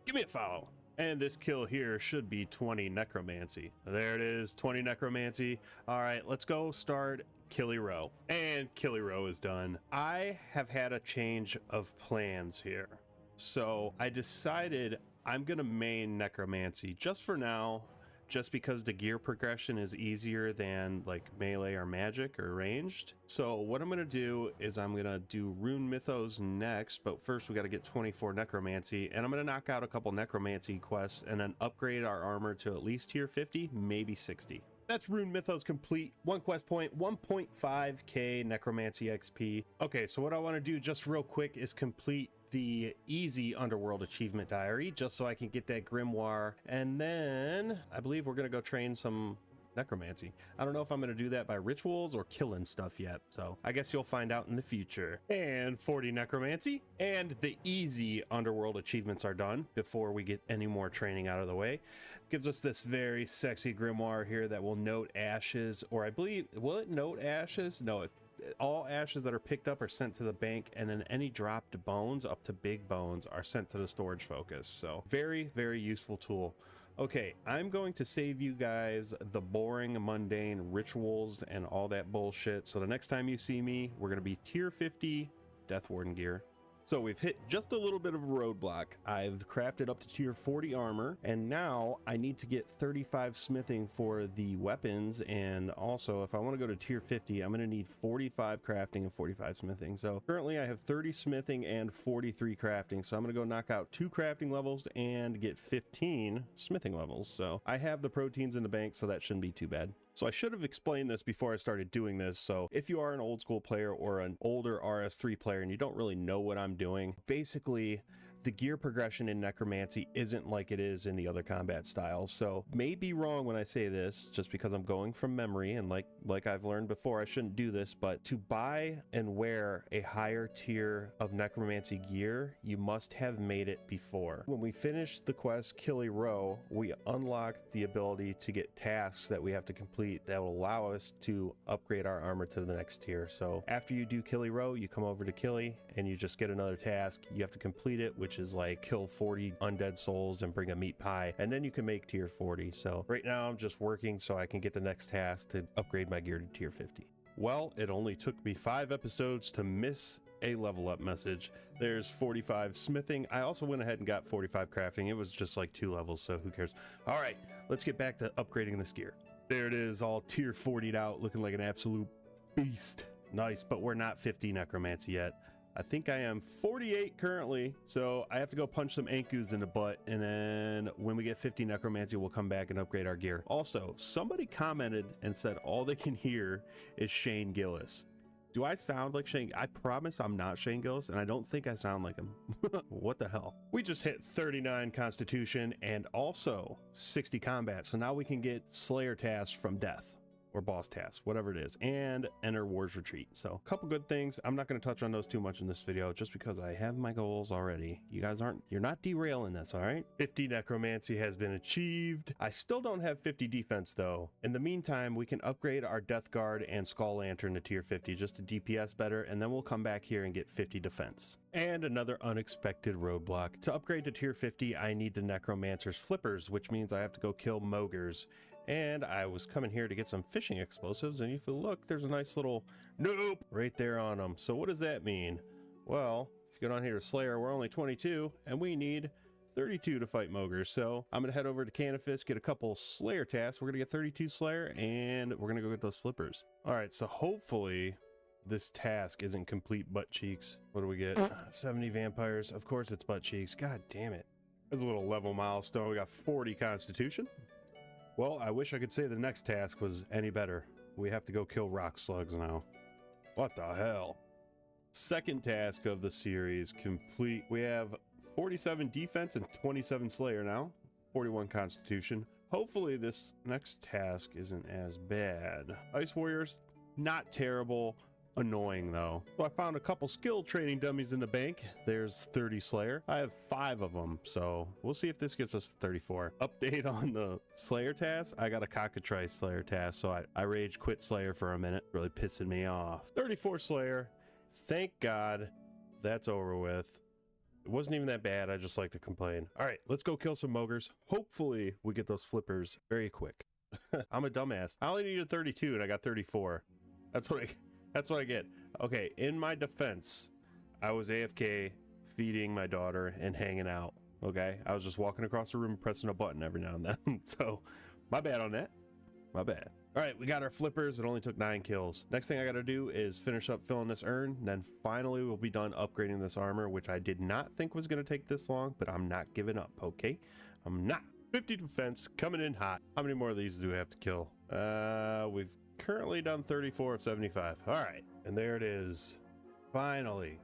give me a follow. And this kill here should be 20 Necromancy. There it is, 20 Necromancy. All right, let's go start Killy Row. And Killy Row is done. I have had a change of plans here. So I decided I'm gonna main Necromancy just for now, just because the gear progression is easier than like melee or magic or ranged. So what I'm gonna do is I'm gonna do Rune Mythos next, but first we gotta get 24 Necromancy, and I'm gonna knock out a couple Necromancy quests and then upgrade our armor to at least tier 50, maybe 60. That's Rune Mythos complete. 1 quest point, 1.5k Necromancy XP. Okay, so what I want to do just real quick is complete the easy Underworld achievement diary just so I can get that grimoire, and then I believe we're gonna go train some necromancy. I don't know if I'm gonna do that by rituals or killing stuff yet, so I guess you'll find out in the future. And 40 necromancy, and the easy Underworld achievements are done before we get any more training out of the way. Gives us this very sexy grimoire here that will note ashes, or I believe, will it note ashes? No, all ashes that are picked up are sent to the bank, and then any dropped bones up to big bones are sent to the storage focus. So very, very useful tool. Okay, I'm going to save you guys the boring, mundane rituals and all that bullshit. So the next time you see me, we're going to be tier 50 Death Warden gear. So we've hit just a little bit of a roadblock. I've crafted up to tier 40 armor, and now I need to get 35 smithing for the weapons, and also if I want to go to tier 50, I'm going to need 45 crafting and 45 smithing. So currently I have 30 smithing and 43 crafting, so I'm going to go knock out 2 crafting levels and get 15 smithing levels. So I have the proteins in the bank, so that shouldn't be too bad. So I should have explained this before I started doing this. So if you are an old school player or an older RS3 player and you don't really know what I'm doing, basically the gear progression in Necromancy isn't like it is in the other combat styles. So may be wrong when I say this, just because I'm going from memory, and like I've learned before, I shouldn't do this, but to buy and wear a higher tier of Necromancy gear, you must have made it before. When we finish the quest Killy Row, we unlocked the ability to get tasks that we have to complete that will allow us to upgrade our armor to the next tier. So after you do Killy Row, you come over to Killy and you just get another task. You have to complete it, which is like kill 40 undead souls and bring a meat pie, and then you can make tier 40. So right now I'm just working so I can get the next task to upgrade my gear to tier 50. Well, it only took me 5 episodes to miss a level up message. There's 45 smithing. I also went ahead and got 45 crafting. It was just like 2 levels, so who cares? All right, let's get back to upgrading this gear. There it is, all tier 40'd out, looking like an absolute beast. Nice, but we're not 50 necromancy yet. I think I am 48 currently, so I have to go punch some Ankus in the butt, and then when we get 50 necromancy, we'll come back and upgrade our gear. Also, somebody commented and said all they can hear is Shane Gillis. Do I sound like Shane? I promise I'm not Shane Gillis, and I don't think I sound like him. What the hell? We just hit 39 Constitution and also 60 combat, so now we can get Slayer tasks from death. or boss task, whatever it is, and enter War's Retreat. So a couple good things. I'm not going to touch on those too much in this video just because I have my goals already. You guys you're not derailing this, all right? 50 Necromancy has been achieved. I still don't have 50 defense though. In the meantime, we can upgrade our Death Guard and Skull Lantern to tier 50 just to DPS better, and then we'll come back here and get 50 defense. And another unexpected roadblock. To upgrade to tier 50, I need the Necromancer's Flippers, which means I have to go kill Mogres. And I was coming here to get some fishing explosives, and if you look, there's a nice little nope right there on them. So what does that mean? Well, if you go down here to Slayer, we're only 22, and we need 32 to fight Mogres. So I'm gonna head over to Canifis, get a couple Slayer tasks. We're gonna get 32 Slayer, and we're gonna go get those Flippers. All right, so hopefully this task isn't complete butt cheeks. What do we get? 70 vampires. Of course it's butt cheeks. God damn it. There's a little level milestone. We got 40 Constitution. Well, I wish I could say the next task was any better. We have to go kill rock slugs now. What the hell? Second task of the series complete. We have 47 defense and 27 Slayer now. 41 Constitution. Hopefully this next task isn't as bad. Ice Warriors, not terrible. Annoying though. So I found a couple skill training dummies in the bank. There's 30 Slayer. I have 5 of them, so we'll see if this gets us to 34. Update on the Slayer task. I got a cockatrice Slayer task, so I rage quit Slayer for a minute. Really pissing me off. 34 Slayer. Thank God that's over with. It wasn't even that bad. I just like to complain. All right, let's go kill some Mogres. Hopefully we get those Flippers very quick. I'm a dumbass. I only needed 32 and I got 34. That's what I get. Okay, in my defense, I was AFK feeding my daughter and hanging out. Okay, I was just walking across the room pressing a button every now and then. So my bad on that. My bad. All right, we got our Flippers. It only took 9 kills. Next thing I got to do is finish up filling this urn. And then finally we'll be done upgrading this armor, which I did not think was going to take this long, but I'm not giving up. Okay, I'm not. 50 defense coming in hot. How many more of these do we have to kill? We've currently done 34 of 75. All right, and there it is. Finally,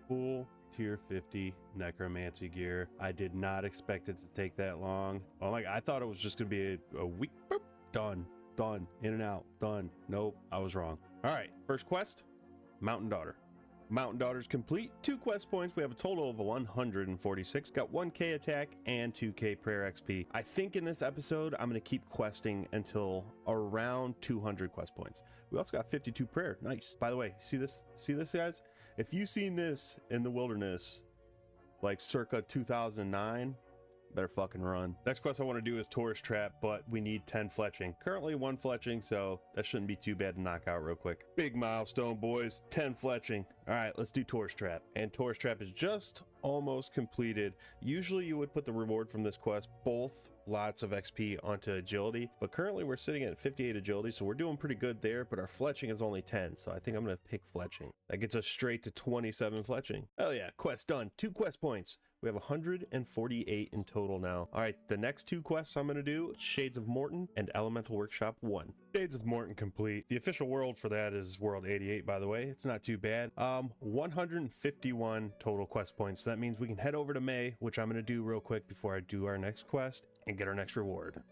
full tier 50 Necromancy gear. I did not expect it to take that long. Oh my God, I thought it was just gonna be a week. Boop, done, in and out, done. Nope, I was wrong. All right, first quest, Mountain Daughter. Mountain Daughter's complete. 2 quest points. We have a total of 146. Got 1k attack and 2k prayer XP. I think in this episode, I'm going to keep questing until around 200 quest points. We also got 52 prayer. Nice. By the way, see this? See this, guys? If you've seen this in the wilderness, like circa 2009, better fucking run. Next quest I want to do is Tourist Trap, but we need 10 fletching. Currently 1 fletching, so that shouldn't be too bad to knock out real quick. Big milestone, boys. 10 fletching. All right, let's do Tourist Trap. And Tourist Trap is just almost completed. Usually you would put the reward from this quest, both lots of XP onto agility, but currently we're sitting at 58 agility, so we're doing pretty good there, but our fletching is only 10, so I think I'm going to pick fletching. That gets us straight to 27 fletching. Hell yeah, quest done. 2 quest points. We have 148 in total now. All right, the next 2 quests I'm going to do, Shades of Morton and Elemental Workshop 1. Shades of Morton complete. The official world for that is world 88, by the way. It's not too bad. 151 total quest points. So that means we can head over to May, which I'm going to do real quick before I do our next quest and get our next reward.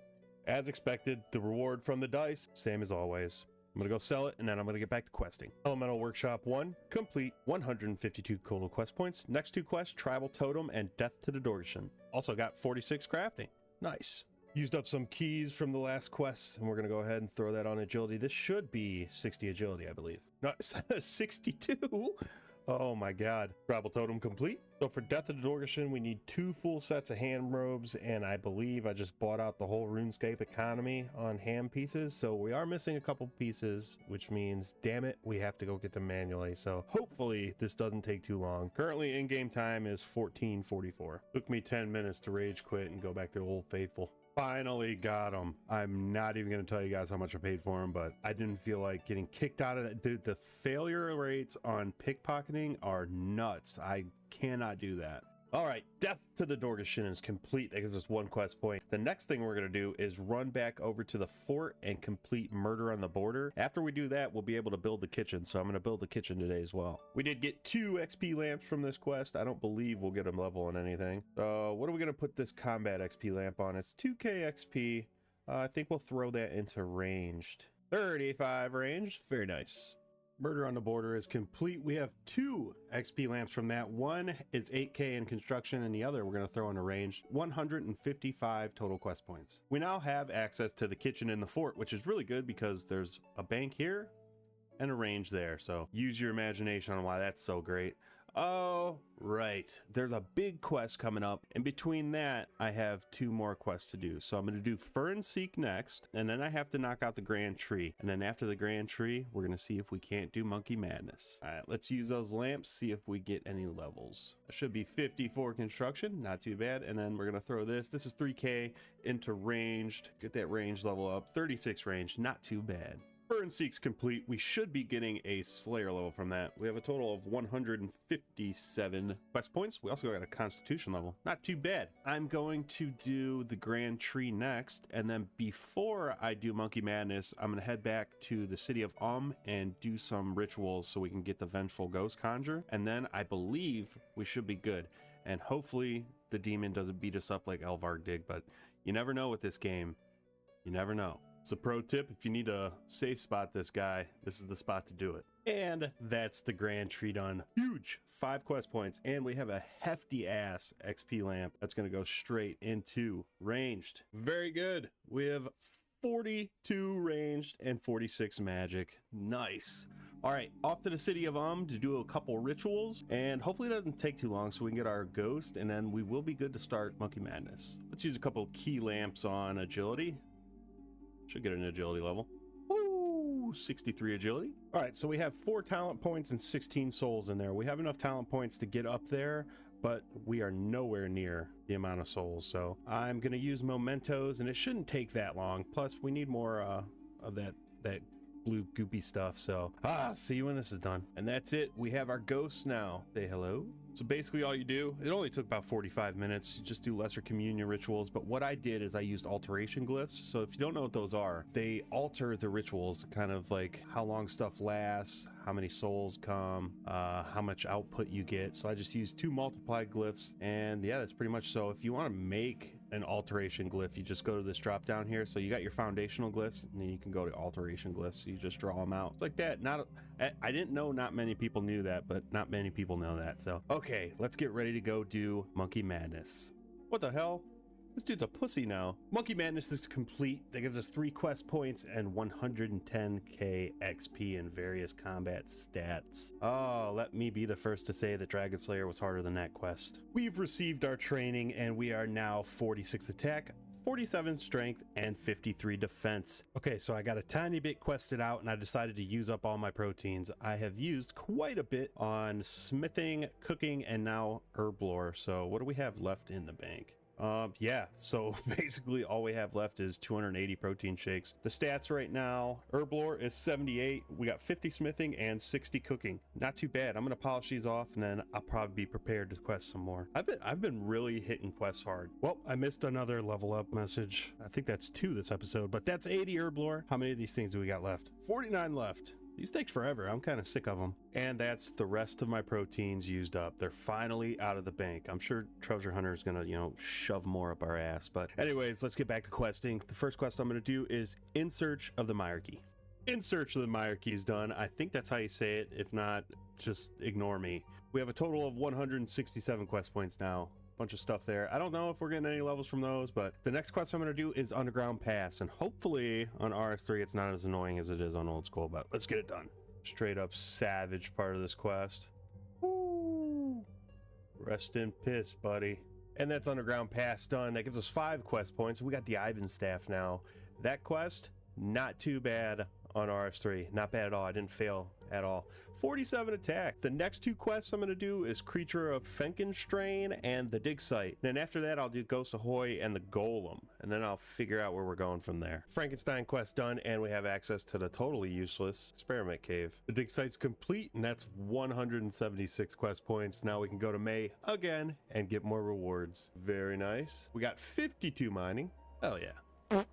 As expected, the reward from the dice, same as always. I'm gonna go sell it, and then I'm gonna get back to questing. Elemental Workshop 1, complete, 152 total quest points. Next 2 quests, Tribal Totem and Death to the Dorgan. Also got 46 crafting. Nice. Used up some keys from the last quest, and we're gonna go ahead and throw that on agility. This should be 60 agility, I believe. No, 62? Oh my God. Tribal Totem complete. So for Death of the Dorgan, we need 2 full sets of hand robes, and I believe I just bought out the whole RuneScape economy on hand pieces, so we are missing a couple pieces, which means, damn it, we have to go get them manually. So hopefully this doesn't take too long. Currently in-game time is 14:44. Took me 10 minutes to rage quit and go back to Old Faithful. Finally got them. I'm not even going to tell you guys how much I paid for them, but I didn't feel like getting kicked out of that. Dude, the failure rates on pickpocketing are nuts. I cannot do that. All right, Death to the Dorgan is complete. That gives us 1 quest point. The next thing we're going to do is run back over to the fort and complete Murder on the Border. After we do that, we'll be able to build the kitchen. So I'm going to build the kitchen today as well. We did get 2 XP lamps from this quest. I don't believe we'll get them level on anything. What are we going to put this combat XP lamp on? It's 2k XP. I think we'll throw that into ranged. 35 range. Very nice. Murder on the Border is complete. We have 2 XP lamps from that. One is 8k in construction, and the other we're going to throw in a range. 155 total quest points. We now have access to the kitchen in the fort, which is really good because there's a bank here and a range there. So use your imagination on why that's so great. Oh, right. There's a big quest coming up. In between that, I have 2 more quests to do. So I'm going to do Fern Seek next, and then I have to knock out the Grand Tree. And then after the Grand Tree, we're going to see if we can't do Monkey Madness. All right, let's use those lamps, see if we get any levels. It should be 54 construction, not too bad. And then we're going to throw this. This is 3k into ranged. Get that range level up. 36 range, not too bad. Burn Seek's complete. We should be getting a Slayer level from that. We have a total of 157 quest points. We also got a Constitution level. Not too bad. I'm going to do the Grand Tree next, and then before I do Monkey Madness, I'm going to head back to the city of and do some rituals so we can get the Vengeful Ghost Conjure, and then I believe we should be good. And hopefully the demon doesn't beat us up like Elvarg did, but you never know with this game. You never know. So pro tip, if you need to safe spot this guy, this is the spot to do it. And that's the Grand Tree done. Huge 5 quest points, and we have a hefty ass XP lamp that's going to go straight into ranged. Very good. We have 42 ranged and 46 magic. Nice. All right, off to the city of to do a couple rituals, and hopefully it doesn't take too long so we can get our ghost, and then we will be good to start Monkey Madness. Let's use a couple key lamps on agility. Should get an agility level. Woo! 63 agility. All right, so we have 4 talent points and 16 souls in there. We have enough talent points to get up there, but we are nowhere near the amount of souls. So I'm going to use mementos, and it shouldn't take that long. Plus, we need more of that blue goopy stuff. So see you when this is done. And that's it. We have our ghosts now. Say hello. So basically all you do, it only took about 45 minutes. You just do lesser communion rituals. But what I did is I used alteration glyphs. So if you don't know what those are, they alter the rituals, kind of like how long stuff lasts, how many souls come, how much output you get. So I just used 2 multiplied glyphs, and yeah, that's pretty much. So if you want to make an alteration glyph, you just go to this drop down here. So you got your foundational glyphs, and then you can go to alteration glyphs. So you just draw them out. It's like that. I didn't know not many people knew that, but not many people know that. So okay, let's get ready to go do Monkey Madness. What the hell? This dude's a pussy now. Monkey Madness is complete. That gives us 3 quest points and 110k XP in various combat stats. Oh, let me be the first to say that Dragon Slayer was harder than that quest. We've received our training, and we are now 46 attack, 47 strength, and 53 defense. Okay, so I got a tiny bit quested out, and I decided to use up all my proteins. I have used quite a bit on smithing, cooking, and now herb lore. So what do we have left in the bank? Yeah, so basically all we have left is 280 protein shakes. The stats right now, herb lore is 78. We got 50 smithing and 60 cooking. Not too bad. I'm gonna polish these off, and then I'll probably be prepared to quest some more. I've been really hitting quests hard. Well, I missed another level up message. I think that's 2 this episode, but that's 80 herb lore. How many of these things do we got left? 49 left. These take forever. I'm kind of sick of them. And that's the rest of my proteins used up. They're finally out of the bank. I'm sure Treasure Hunter is going to, shove more up our ass. But anyways, let's get back to questing. The first quest I'm going to do is In Search of the Myarchy. In Search of the Myarchy is done. I think that's how you say it. If not, just ignore me. We have a total of 167 quest points now. Bunch of stuff there. I don't know if we're getting any levels from those, but the next quest I'm going to do is Underground Pass, and hopefully on RS3 it's not as annoying as it is on Old School, but let's get it done. Straight up savage part of this quest. Woo! Rest in piss, buddy. And that's Underground Pass done. That gives us 5 quest points. We got the Ivan staff now. That quest, not too bad on RS3. Not bad at all. I didn't fail at all. 47 attack. The next 2 quests I'm going to do is Creature of Fenkenstrain and the Dig Site. Then after that, I'll do Ghost Ahoy and the Golem. And then I'll figure out where we're going from there. Frankenstein quest done, and we have access to the totally useless Experiment Cave. The Dig Site's complete, and that's 176 quest points. Now we can go to May again and get more rewards. Very nice. We got 52 mining. Hell yeah.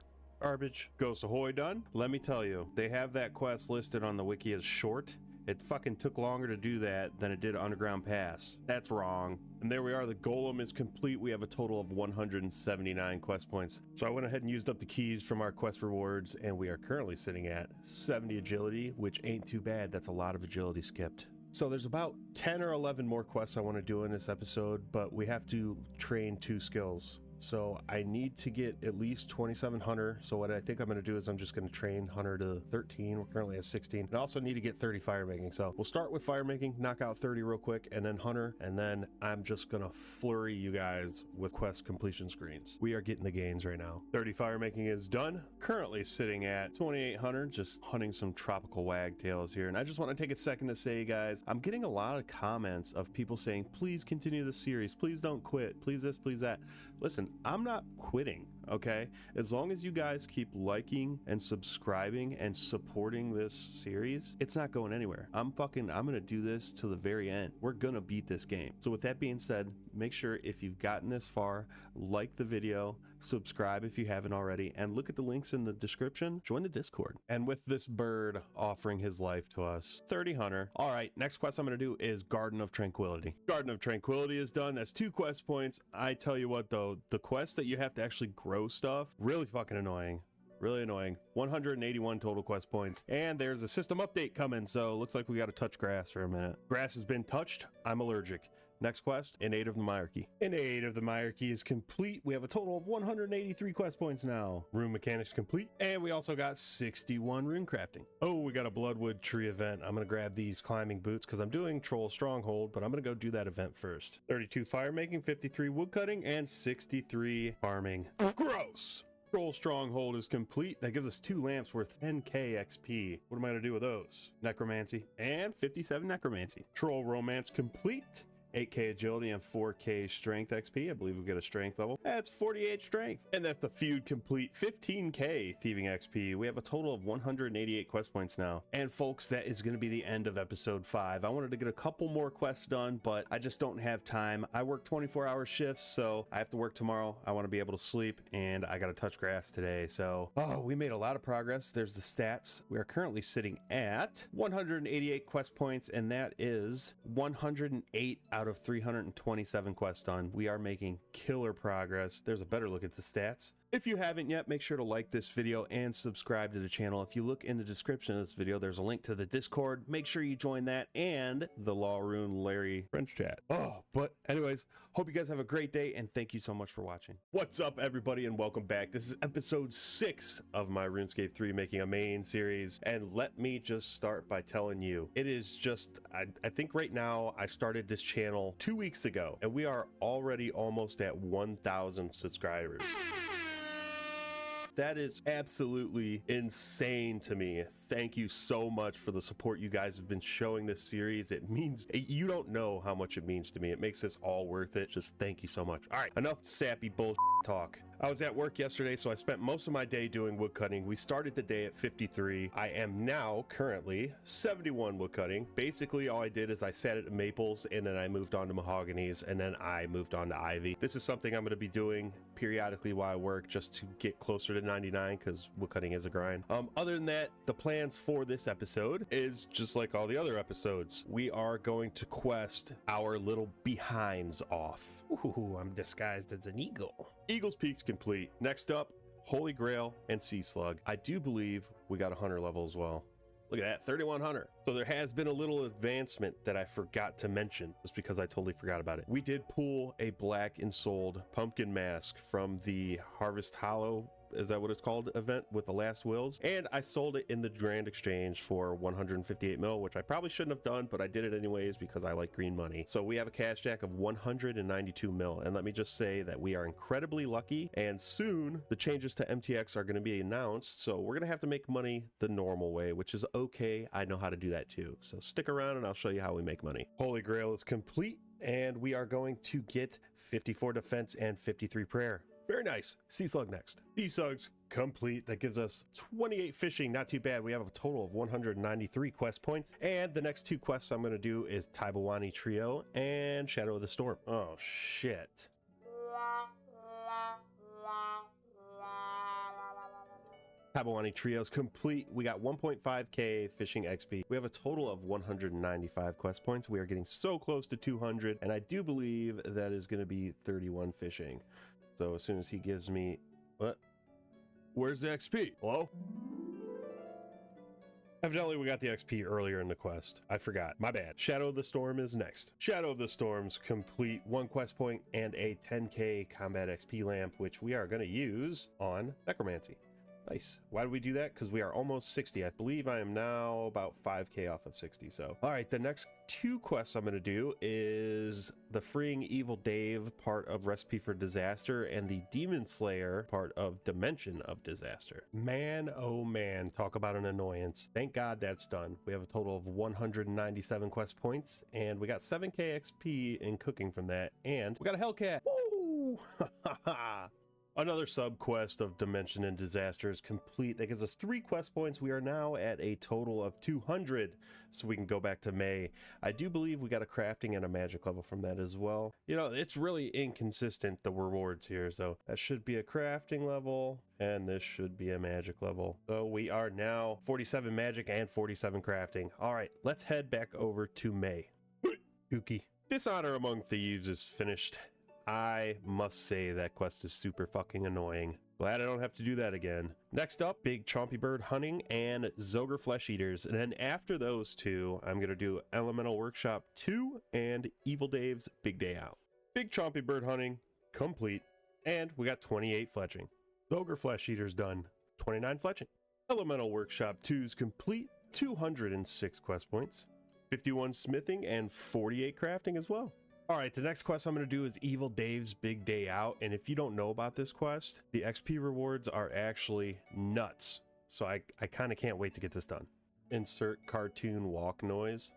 Garbage. Ghost Ahoy done. Let me tell you, they have that quest listed on the wiki as short, It fucking took longer to do that than it did Underground Pass. That's wrong. And there we are, the golem is complete. We have a total of 179 quest points. So I went ahead and used up the keys from our quest rewards, and we are currently sitting at 70 agility, which ain't too bad. That's a lot of agility skipped. So there's about 10 or 11 more quests I want to do in this episode, but we have to train 2 skills. So I need to get at least 27 Hunter. So what I think I'm going to do is I'm just going to train Hunter to 13. We're currently at 16. I also need to get 30 fire making. So we'll start with fire making, knock out 30 real quick, and then Hunter. And then I'm just going to flurry you guys with quest completion screens. We are getting the gains right now. 30 fire making is done. Currently sitting at 2800, just hunting some tropical wagtails here. And I just want to take a second to say, guys, I'm getting a lot of comments of people saying, please continue the series. Please don't quit. Please this, please that. Listen, I'm not quitting, okay? As long as you guys keep liking and subscribing and supporting this series, it's not going anywhere. I'm gonna do this to the very end. We're gonna beat this game. So with that being said, make sure if you've gotten this far, like the video, subscribe if you haven't already, and look at the links in the description. Join the Discord. And with this bird offering his life to us, 30 Hunter. All right, next quest I'm gonna do is Garden of Tranquility. Garden of Tranquility is done. That's 2 quest points. I tell you what though, the quest that you have to actually grow stuff, really fucking annoying. Really annoying. 181 total quest points. And there's a system update coming, so looks like we got to touch grass for a minute. Grass has been touched. I'm allergic. Next quest, Innate of the Myarchy. Innate of the Myarchy is complete. We have a total of 183 quest points now. Rune mechanics complete. And we also got 61 rune crafting. Oh, we got a Bloodwood tree event. I'm going to grab these climbing boots because I'm doing Troll Stronghold, but I'm going to go do that event first. 32 fire making, 53 wood cutting, and 63 farming. Gross! Troll Stronghold is complete. That gives us 2 lamps worth 10k XP. What am I going to do with those? Necromancy and 57 Necromancy. Troll Romance complete. 8k agility and 4k strength XP. I believe we get a strength level. That's 48 strength. And that's the feud complete. 15k thieving XP. We have a total of 188 quest points now. And folks, that is going to be the end of episode 5. I wanted to get a couple more quests done, but I just don't have time. I work 24-hour shifts, so I have to work tomorrow. I want to be able to sleep, and I got to touch grass today. So, we made a lot of progress. There's the stats. We are currently sitting at 188 quest points, and that is 108 out of 327 quests done. We are making killer progress. There's a better look at the stats. If you haven't yet, make sure to like this video and subscribe to the channel. If you look in the description of this video, there's a link to the Discord. Make sure you join that and the LawRuneLarry French chat. But anyways, hope you guys have a great day and thank you so much for watching. What's up, everybody, and welcome back. This is episode 6 of my RuneScape 3 Making a Main series. And let me just start by telling you, it is just, I think right now I started this channel 2 weeks ago and we are already almost at 1,000 subscribers. That is absolutely insane to me. Thank you so much for the support you guys have been showing this series. It means, you don't know how much it means to me. It makes this all worth it. Just thank you so much. All right, enough sappy bullshit talk. I was at work yesterday, so I spent most of my day doing wood cutting. We started the day at 53. I am now currently 71 wood cutting. Basically, all I did is I sat at maples and then I moved on to mahoganies and then I moved on to ivy. This is something I'm going to be doing periodically while I work just to get closer to 99 because wood cutting is a grind. Other than that, the plans for this episode is just like all the other episodes. We are going to quest our little behinds off. Ooh, I'm disguised as an eagle. Eagle's Peak's complete. Next up, Holy Grail and Sea Slug. I do believe we got a hunter level as well. Look at that, 3100. So there has been a little advancement that I forgot to mention just because I totally forgot about it. We did pull a black and sold pumpkin mask from the Harvest Hollow, is that what it's called, event with the last wills, and I sold it in the grand exchange for 158 mil, which I probably shouldn't have done, but I did it anyways because I like green money. So we have a cash jack of 192 mil, and let me just say that we are incredibly lucky, and soon the changes to MTX are going to be announced, so we're going to have to make money the normal way, which is okay. I know how to do that too, so stick around and I'll show you how we make money. Holy Grail is complete, and we are going to get 54 defense and 53 prayer. Very nice. Sea Slug next. Sea Slug's complete. That gives us 28 fishing. Not too bad. We have a total of 193 quest points. And the next 2 quests I'm going to do is Taibawani Trio and Shadow of the Storm. Oh, shit. Tabawani Trios complete. We got 1.5k fishing XP. We have a total of 195 quest points. We are getting so close to 200, and I do believe that is going to be 31 fishing. So as soon as he gives me... What? Where's the XP? Hello? Evidently, we got the XP earlier in the quest. I forgot. My bad. Shadow of the Storm is next. Shadow of the Storms complete 1 quest point and a 10k combat XP lamp, which we are going to use on Necromancy. Nice. Why do we do that? Because we are almost 60. I believe I am now about 5k off of 60. So, all right, the next 2 quests I'm going to do is the Freeing Evil Dave part of Recipe for Disaster and the Demon Slayer part of Dimension of Disaster. Man, oh man, talk about an annoyance. Thank God that's done. We have a total of 197 quest points, and we got 7k XP in cooking from that, and we got a Hellcat. Woo! Another sub quest of Dimension and Disaster is complete. That gives us 3 quest points. We are now at a total of 200, so we can go back to May. I do believe we got a crafting and a magic level from that as well. You know, it's really inconsistent, the rewards here. So that should be a crafting level, and this should be a magic level. So we are now 47 magic and 47 crafting. All right, let's head back over to May. Yuki. Dishonor Among Thieves is finished. I must say that quest is super fucking annoying. Glad I don't have to do that again. Next up, Big Chompy Bird Hunting and Zogre Flesh Eaters. And then after those 2, I'm going to do Elemental Workshop 2 and Evil Dave's Big Day Out. Big Chompy Bird Hunting complete. And we got 28 fletching. Zogre Flesh Eaters done. 29 fletching. Elemental Workshop 2's complete. 206 quest points. 51 smithing and 48 crafting as well. All right, the next quest I'm going to do is Evil Dave's Big Day Out. And if you don't know about this quest, the XP rewards are actually nuts. So I kind of can't wait to get this done. Insert cartoon walk noise.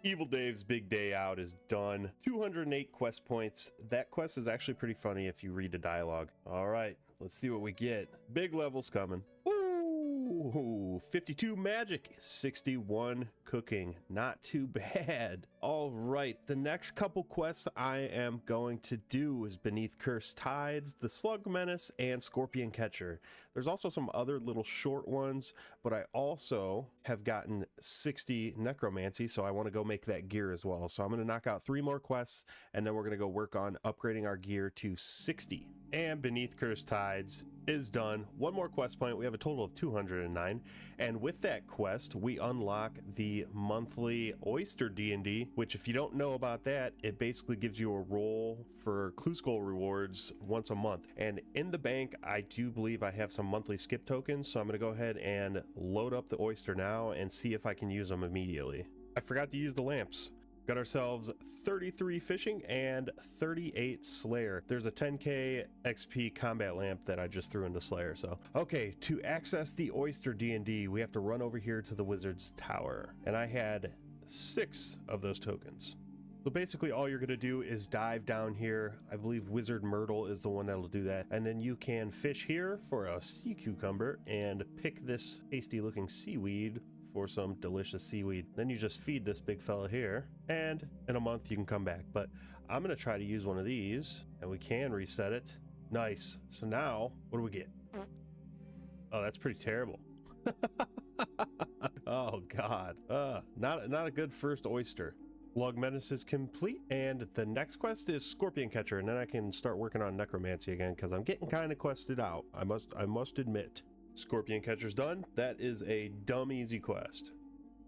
Evil Dave's Big Day Out is done. 208 quest points. That quest is actually pretty funny if you read the dialogue. All right, let's see what we get. Big levels coming. Ooh, 52 magic, 61 cooking. Not too bad. All right, the next couple quests I am going to do is Beneath Cursed Tides, the Slug Menace, and Scorpion Catcher. There's also some other little short ones, but I also have gotten 60 Necromancy, so I want to go make that gear as well. So I'm going to knock out 3 more quests, and then we're going to go work on upgrading our gear to 60. And Beneath Cursed Tides is done. 1 more quest point. We have a total of 209. And with that quest, we unlock the monthly Oyster D&D, which if you don't know about that, it basically gives you a roll for Clue Skull rewards once a month. And in the bank, I do believe I have some monthly skip tokens, so I'm going to go ahead and load up the Oyster now and see if I can use them immediately. I forgot to use the lamps. Got ourselves 33 fishing and 38 Slayer. There's a 10k XP combat lamp that I just threw into Slayer. So, okay, to access the Oyster D&D, we have to run over here to the Wizard's Tower. And I had 6 of those tokens. So basically all you're going to do is dive down here. I believe Wizard Myrtle is the one that'll do that. And then you can fish here for a sea cucumber and pick this tasty looking seaweed for some delicious seaweed. Then you just feed this big fella here, and in a month you can come back. But I'm gonna try to use one of these, and we can reset it. Nice. So now, what do we get? Oh, that's pretty terrible. Oh God. Not a good first oyster. Log Menace is complete, and the next quest is Scorpion Catcher, and then I can start working on Necromancy again because I'm getting kind of quested out. I must admit. Scorpion Catcher's done. That is a dumb easy quest.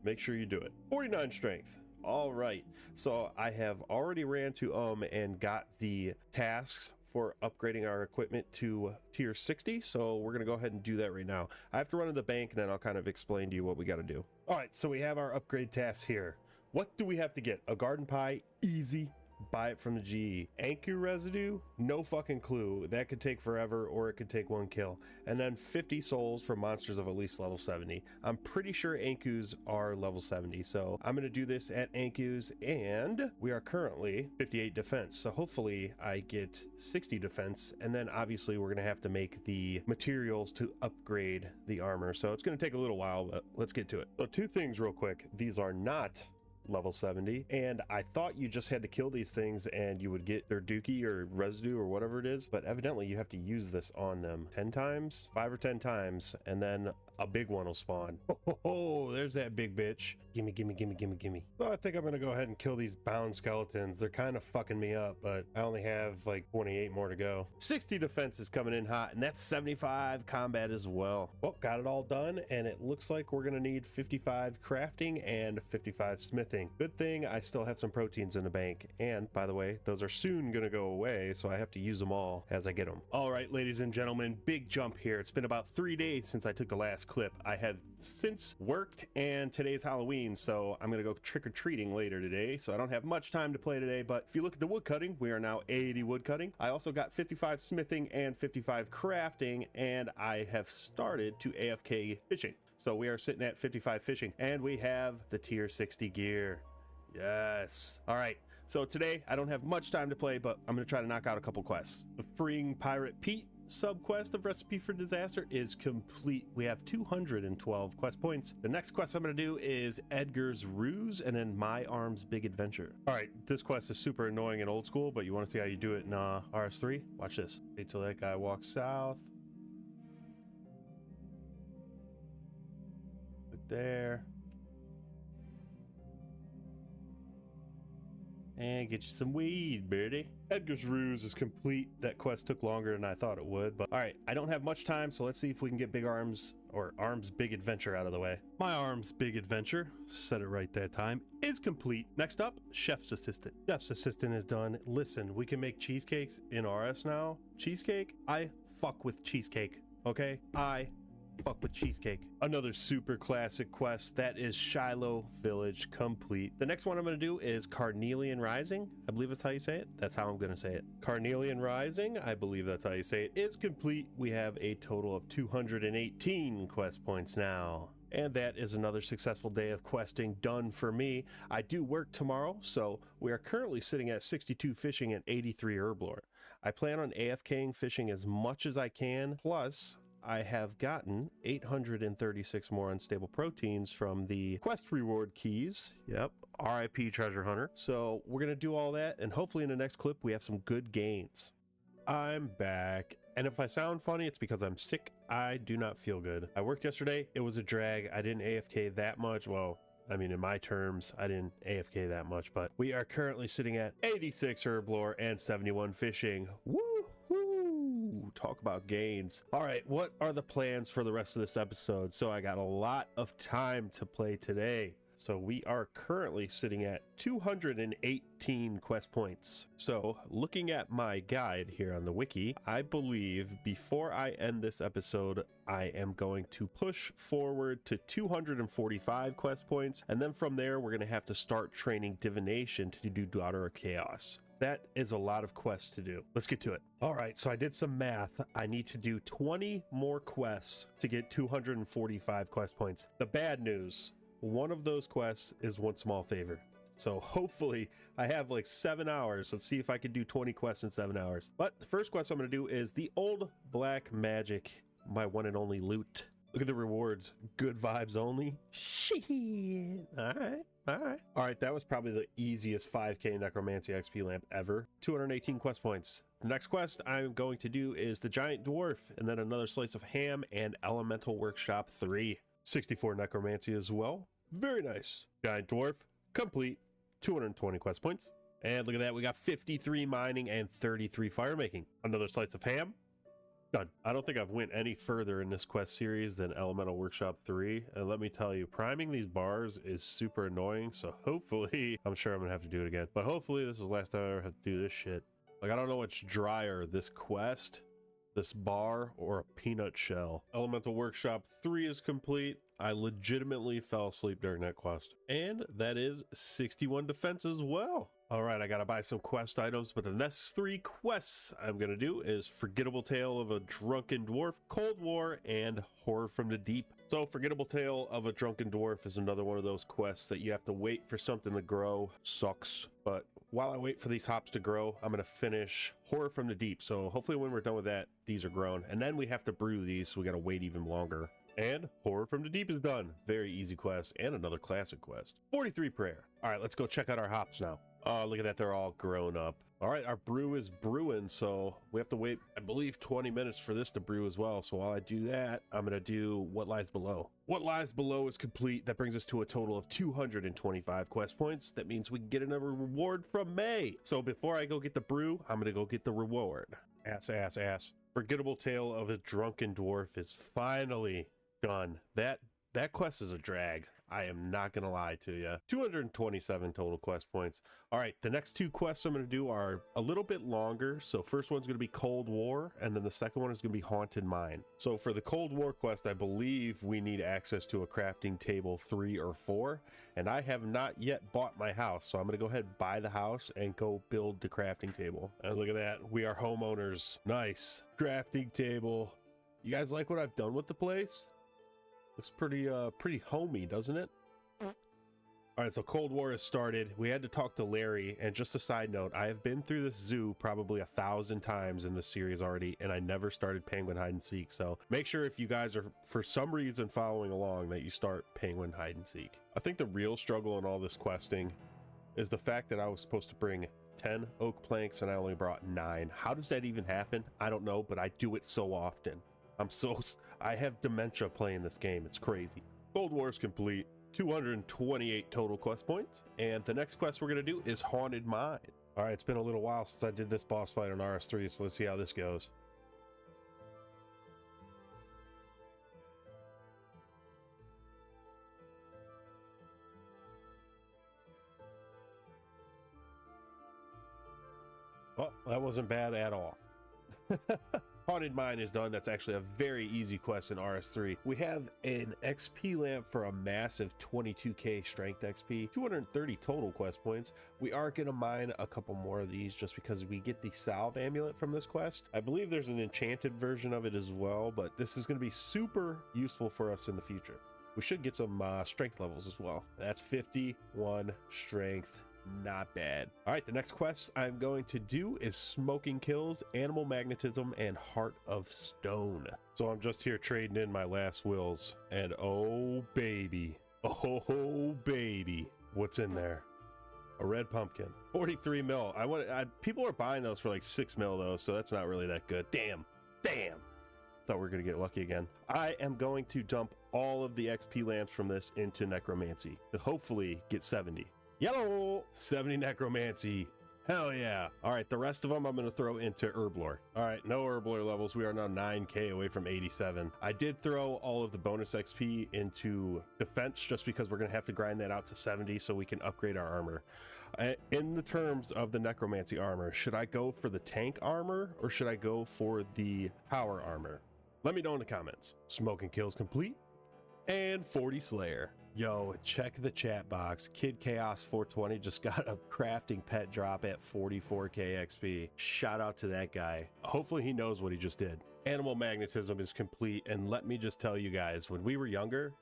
Make sure you do it. 49 strength. All right. So I have already ran to and got the tasks for upgrading our equipment to tier 60. So we're going to go ahead and do that right now. I have to run to the bank and then I'll kind of explain to you what we got to do. All right. So we have our upgrade tasks here. What do we have to get? A garden pie. Easy. Buy it from the GE. Anku residue, no fucking clue. That could take forever, or it could take 1 kill. And then 50 souls for monsters of at least level 70. I'm pretty sure Ankus are level 70, so I'm gonna do this at Ankus, and we are currently 58 defense. So hopefully I get 60 defense, and then obviously we're gonna have to make the materials to upgrade the armor. So it's gonna take a little while, but let's get to it. So 2 things real quick. These are not level 70, and I thought you just had to kill these things and you would get their dookie or residue or whatever it is, but evidently you have to use this on them 10 times, 5 or 10 times, and then a big one will spawn. Oh, there's that big bitch. Gimme, gimme, gimme, gimme, gimme. So I think I'm gonna go ahead and kill these bound skeletons. They're kind of fucking me up, but I only have like 28 more to go. 60 defense is coming in hot, and that's 75 combat as well. Well, got it all done, and it looks like we're gonna need 55 crafting and 55 smithing. Good thing I still have some proteins in the bank, and by the way, those are soon gonna go away, so I have to use them all as I get them. All right, ladies and gentlemen, big jump here. It's been about 3 days since I took the last clip. I have since worked, and today's Halloween, so I'm gonna go trick-or-treating later today, so I don't have much time to play today. But if you look at the wood cutting, we are now 80 wood cutting. I also got 55 smithing and 55 crafting, and I have started to AFK fishing, so we are sitting at 55 fishing, and we have the tier 60 gear. Yes. All right, so today I don't have much time to play, but I'm gonna try to knock out a couple quests. The freeing pirate Pete sub-quest of Recipe for Disaster is complete. We have 212 quest points. The next quest I'm going to do is Edgar's Ruse and then My Arm's Big Adventure. All right, this quest is super annoying and old school, but you want to see how you do it in RS3? Watch this. Wait till that guy walks south. Look there. And get you some weed, birdie. Edgar's Ruse is complete. That quest took longer than I thought it would, but all right, I don't have much time, so let's see if we can get Big Arms or Arms Big Adventure out of the way. My Arms Big Adventure, said it right that time, is complete. Next up, Chef's Assistant. Chef's Assistant is done. Listen, we can make cheesecakes in RS now. Cheesecake? I fuck with cheesecake, okay? I fuck with cheesecake. Another super classic quest, that is Shiloh Village complete. The next one I'm going to do is Carnelian Rising. I believe that's how you say it. That's how I'm going to say it. Carnelian Rising, I believe that's how you say it, is complete. We have a total of 218 quest points now. And that is another successful day of questing done for me. I do work tomorrow, so we are currently sitting at 62 fishing and 83 herblore. I plan on AFKing fishing as much as I can, plus I have gotten 836 more unstable proteins from the quest reward keys. Yep, RIP Treasure Hunter. So we're going to do all that, and hopefully in the next clip we have some good gains. I'm back, and if I sound funny, it's because I'm sick. I do not feel good. I worked yesterday. It was a drag. I didn't AFK that much. Well, I mean, in my terms, I didn't AFK that much, but we are currently sitting at 86 herblore and 71 fishing. Woo! Talk about gains. All right, what are the plans for the rest of this episode? So I got a lot of time to play today. So we are currently sitting at 218 quest points. So looking at my guide here on the wiki, I believe before I end this episode, I am going to push forward to 245 quest points. And then from there, we're going to have to start training divination to do Daughter of Chaos. That is a lot of quests to do. Let's get to it. All right, so I did some math. I need to do 20 more quests to get 245 quest points. The bad news, one of those quests is one small favor. So hopefully I have like 7 hours. Let's see if I can do 20 quests in 7 hours. But the first quest I'm going to do is the Old Black Magic, my one and only loot. Look at the rewards. Good vibes only. Shit. All right, that was probably the easiest 5k Necromancy XP lamp ever. 218 quest points. The next quest I'm going to do is the Giant Dwarf, and then another slice of ham and Elemental Workshop 3. 64 Necromancy as well. Very nice. Giant Dwarf, complete. 220 quest points. And look at that, we got 53 mining and 33 fire making. Another slice of ham. Done. I don't think I've went any further in this quest series than Elemental Workshop 3, and let me tell you, priming these bars is super annoying, so hopefully, I'm sure I'm gonna have to do it again, but hopefully this is the last time I ever have to do this shit. Like, I don't know what's drier, this quest, this bar, or a peanut shell. Elemental Workshop 3 is complete. I legitimately fell asleep during that quest. And that is 61 defense as well. All right, I gotta buy some quest items, but the next 3 quests I'm gonna do is Forgettable Tale of a Drunken Dwarf, Cold War, and Horror from the Deep. So Forgettable Tale of a Drunken Dwarf is another one of those quests that you have to wait for something to grow. Sucks. But while I wait for these hops to grow, I'm gonna finish Horror from the Deep. So hopefully when we're done with that, these are grown. And then we have to brew these, so we gotta wait even longer. And Horror from the Deep is done. Very easy quest and another classic quest. 43 prayer. All right, let's go check out our hops now. Oh, look at that. They're all grown up. All right, our brew is brewing, so we have to wait, I believe, 20 minutes for this to brew as well. So while I do that, I'm going to do What Lies Below. What Lies Below is complete. That brings us to a total of 225 quest points. That means we can get another reward from May. So before I go get the brew, I'm going to go get the reward. Ass, ass, ass. Forgettable Tale of a Drunken Dwarf is finally done. That quest is a drag. I am not gonna lie to you. 227 total quest points. All right, the next two quests I'm gonna do are a little bit longer. So first one's gonna be Cold War, and then the second one is gonna be Haunted Mine. So for the Cold War quest, I believe we need access to a crafting table 3 or 4, and I have not yet bought my house. So I'm gonna go ahead and buy the house and go build the crafting table. And look at that, we are homeowners. Nice crafting table. You guys like what I've done with the place? Looks pretty homey, doesn't it? All right, so Cold War has started. We had to talk to Larry, and just a side note, I have been through this zoo probably 1,000 times in this series already, and I never started Penguin Hide and Seek. So make sure if you guys are for some reason following along that you start Penguin Hide and Seek. I think the real struggle in all this questing is the fact that I was supposed to bring 10 oak planks and I only brought 9. How does that even happen? I don't know, but I do it so often. I have dementia playing this game. It's crazy. Cold War is complete. 228 total quest points. And the next quest we're going to do is Haunted Mine. All right, it's been a little while since I did this boss fight on RS3, so let's see how this goes. Oh, that wasn't bad at all. Haunted Mine is done. That's actually a very easy quest in RS3. We have an XP lamp for a massive 22k strength XP, 230 total quest points. We are going to mine a couple more of these just because we get the salve amulet from this quest. I believe there's an enchanted version of it as well, but this is going to be super useful for us in the future. We should get some strength levels as well. That's 51 strength. Not bad. All right, the next quest I'm going to do is Smoking Kills, Animal Magnetism, and Heart of Stone. So I'm just here trading in my last wills, and oh baby, what's in there? A red pumpkin. 43 mil. People are buying those for like 6 mil though, so that's not really that good. Damn. Thought we were gonna get lucky again. I am going to dump all of the XP lamps from this into Necromancy to hopefully get 70. Yellow 70 Necromancy. Hell yeah. All right, the rest of them I'm going to throw into Herblore. All right, no Herblore levels. We are now 9k away from 87. I did throw all of the bonus XP into defense just because we're going to have to grind that out to 70 so we can upgrade our armor. In the terms of the Necromancy armor, should I go for the tank armor or should I go for the power armor? Let me know in the comments. Smoking Kills complete and 40 Slayer. Yo, check the chat box. Kid Chaos 420 just got a crafting pet drop at 44k XP. Shout out to that guy. Hopefully he knows what he just did. Animal Magnetism is complete, and let me just tell you guys, when we were younger,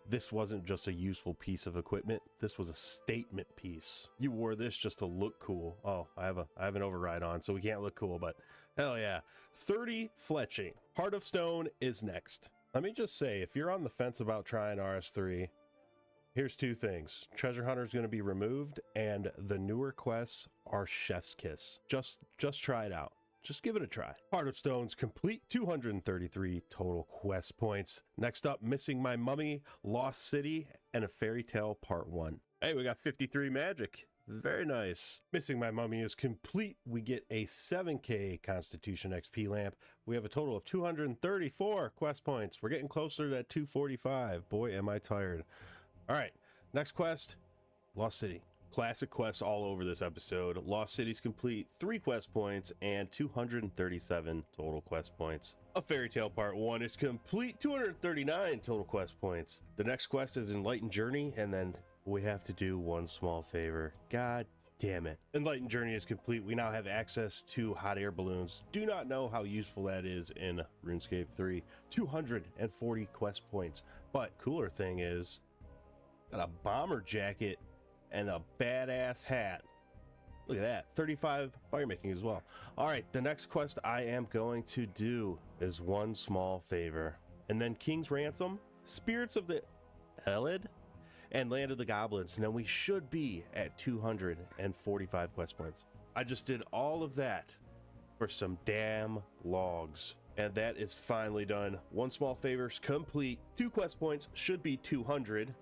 this wasn't just a useful piece of equipment. This was a statement piece. You wore this just to look cool. Oh, I have an override on, so we can't look cool, but hell yeah. 30 Fletching. Heart of Stone is next. Let me just say, if you're on the fence about trying RS3, here's two things. Treasure Hunter is going to be removed, and the newer quests are Chef's Kiss. Just try it out. Just give it a try. Heart of Stone's complete. 233 total quest points. Next up, Missing My Mummy, Lost City, and a Fairy Tale Part 1. Hey, we got 53 magic. Very nice. Missing My Mummy is complete. We get a 7k Constitution XP lamp. We have a total of 234 quest points. We're getting closer to that 245. Boy, am I tired. All right, next quest, Lost City. Classic quests all over this episode. Lost City's complete, 3 quest points and 237 total quest points. A Fairy Tale Part 1 is complete, 239 total quest points. The next quest is Enlightened Journey, and then we have to do one small favor. God damn it. Enlightened Journey is complete. We now have access to hot air balloons. Do not know how useful that is in RuneScape 3. 240 quest points. But cooler thing is, got a bomber jacket and a badass hat. Look at that. 35 fire making as well. All right, the next quest I am going to do is one small favor. And then King's Ransom, Spirits of the Elid, and Land of the Goblins. And then we should be at 245 quest points. I just did all of that for some damn logs. And that is finally done. One small favor's complete. 2 quest points should be 200.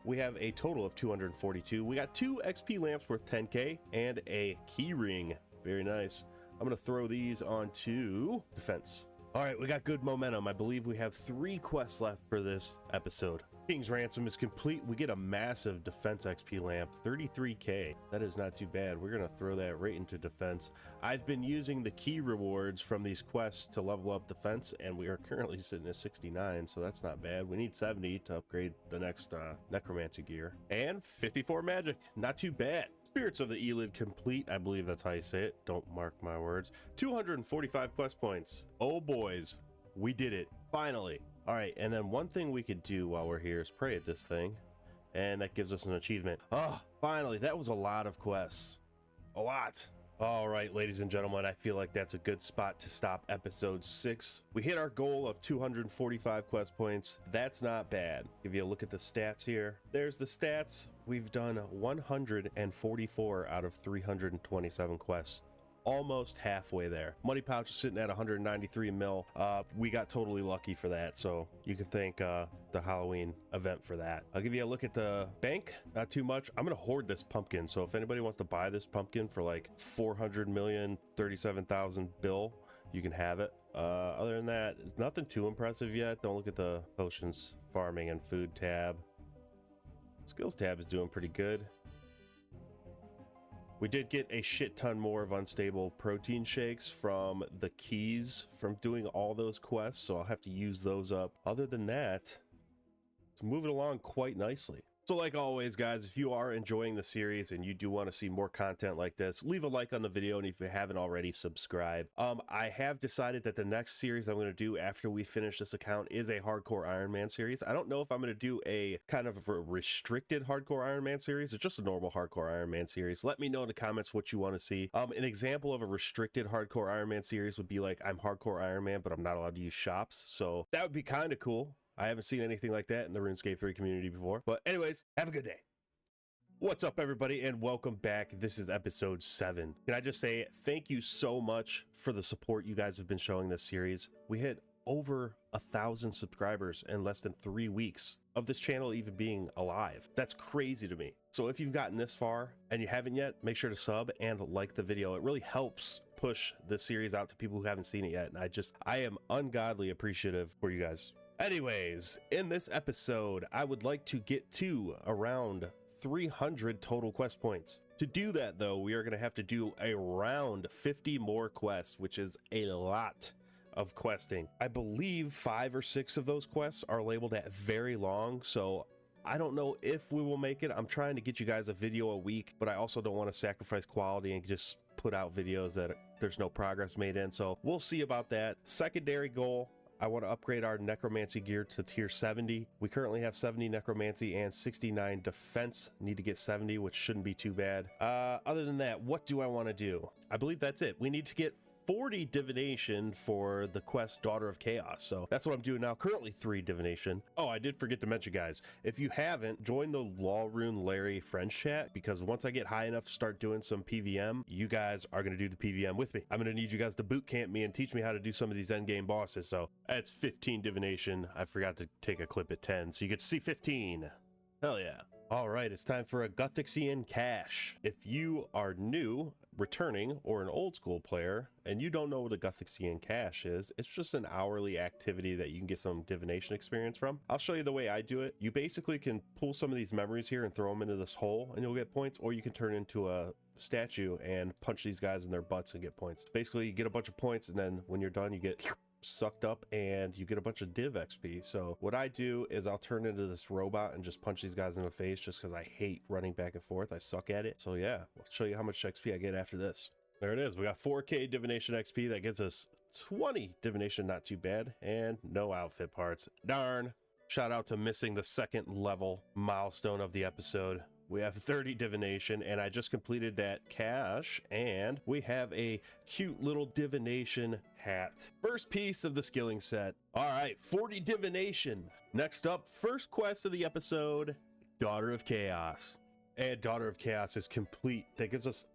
We have a total of 242. We got 2 XP lamps worth 10k and a key ring. Very nice. I'm gonna throw these onto defense. All right, we got good momentum. I believe we have 3 quests left for this episode. King's Ransom is complete. We get a massive defense XP lamp, 33k. That is not too bad. We're gonna throw that right into defense. I've been using the key rewards from these quests to level up defense, and we are currently sitting at 69, so that's not bad. We need 70 to upgrade the next Necromancy gear. And 54 magic, not too bad. Spirits of the Elid complete. I believe that's how you say it. Don't mark my words. 245 quest points. Oh boys, we did it. Finally. All right, and then one thing we could do while we're here is pray at this thing, and that gives us an achievement. Oh, finally. That was a lot of quests. A lot. All right, ladies and gentlemen, I feel like that's a good spot to stop episode 6. We hit our goal of 245 quest points. That's not bad. Give you a look at the stats here. There's the stats. We've done 144 out of 327 quests. Almost halfway there. Money pouch is sitting at 193 mil. We got totally lucky for that, so you can thank the Halloween event for that. I'll give you a look at the bank. Not too much. I'm gonna hoard this pumpkin, so if anybody wants to buy this pumpkin for like 400,037,000 bill, you can have it. Other than that, it's nothing too impressive yet. Don't look at the potions, farming, and food tab. Skills tab is doing pretty good. We did get a shit ton more of unstable protein shakes from the keys from doing all those quests, so I'll have to use those up. Other than that, it's moving along quite nicely. So like always, guys, if you are enjoying the series and you do want to see more content like this, leave a like on the video, and if you haven't already, subscribe. I have decided that the next series I'm going to do after we finish this account is a Hardcore Iron Man series. I don't know if I'm going to do a kind of a restricted Hardcore Iron Man series or just a normal Hardcore Iron Man series. Let me know in the comments what you want to see. An example of a restricted Hardcore Iron Man series would be like, I'm Hardcore Iron Man, but I'm not allowed to use shops. So that would be kind of cool. I haven't seen anything like that in the RuneScape 3 community before. But anyways, have a good day. What's up, everybody, and welcome back. This is episode 7. Can I just say thank you so much for the support you guys have been showing this series. We hit over 1,000 subscribers in less than 3 weeks of this channel even being alive. That's crazy to me. So if you've gotten this far and you haven't yet, make sure to sub and like the video. It really helps push the series out to people who haven't seen it yet. And I am ungodly appreciative for you guys. Anyways, in this episode, I would like to get to around 300 total quest points. To do that, though, we are going to have to do around 50 more quests, which is a lot of questing. I believe 5 or 6 of those quests are labeled at very long, so I don't know if we will make it. I'm trying to get you guys a video a week, but I also don't want to sacrifice quality and just put out videos that there's no progress made in, so we'll see about that. Secondary goal, I want to upgrade our Necromancy gear to tier 70. We currently have 70 Necromancy and 69 defense. Need to get 70, which shouldn't be too bad. Other than that, what do I want to do? I believe that's it. We need to get 40 divination for the quest Daughter of Chaos, so that's what I'm doing now. Currently 3 divination. Oh, I did forget to mention, guys, if you haven't, join the LawRuneLarry friends chat, because once I get high enough to start doing some PVM, you guys are going to do the PVM with me. I'm going to need you guys to boot camp me and teach me how to do some of these endgame bosses. So that's 15 divination. I forgot to take a clip at 10, so you get to see 15. Hell yeah. All right, it's time for a Guthixian cache. If you are new, returning, or an old school player, and you don't know what a Guthixian cache is, it's just an hourly activity that you can get some divination experience from. I'll show you the way I do it. You basically can pull some of these memories here and throw them into this hole and you'll get points, or you can turn into a statue and punch these guys in their butts and get points. Basically, you get a bunch of points, and then when you're done, you get sucked up and you get a bunch of div XP. So what I do is I'll turn into this robot and just punch these guys in the face, just because I hate running back and forth. I suck at it. So yeah, I'll show you how much XP I get after this. There it is. We got 4k divination XP. That gets us 20 divination, not too bad, and no outfit parts. Darn. Shout out to missing the 2nd level milestone of the episode. We have 30 divination, and I just completed that cache, and we have a cute little divination hat. First piece of the skilling set. All right, 40 divination. Next up, first quest of the episode, Daughter of Chaos. And Daughter of Chaos is complete. That gives us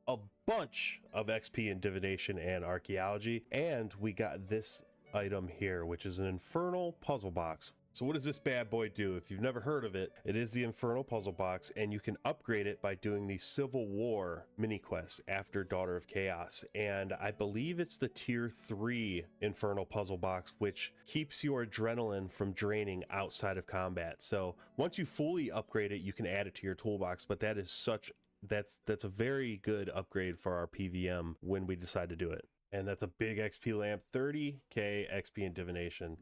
a bunch of XP in divination and archaeology, and we got this item here, which is an infernal puzzle box. So what does this bad boy do? If you've never heard of it, it is the infernal puzzle box, and you can upgrade it by doing the Civil War mini quest after Daughter of Chaos. And I believe it's the tier 3 infernal puzzle box, which keeps your adrenaline from draining outside of combat. So once you fully upgrade it, you can add it to your toolbox, but that is that's a very good upgrade for our PVM when we decide to do it. And that's a big XP lamp, 30k XP in divination.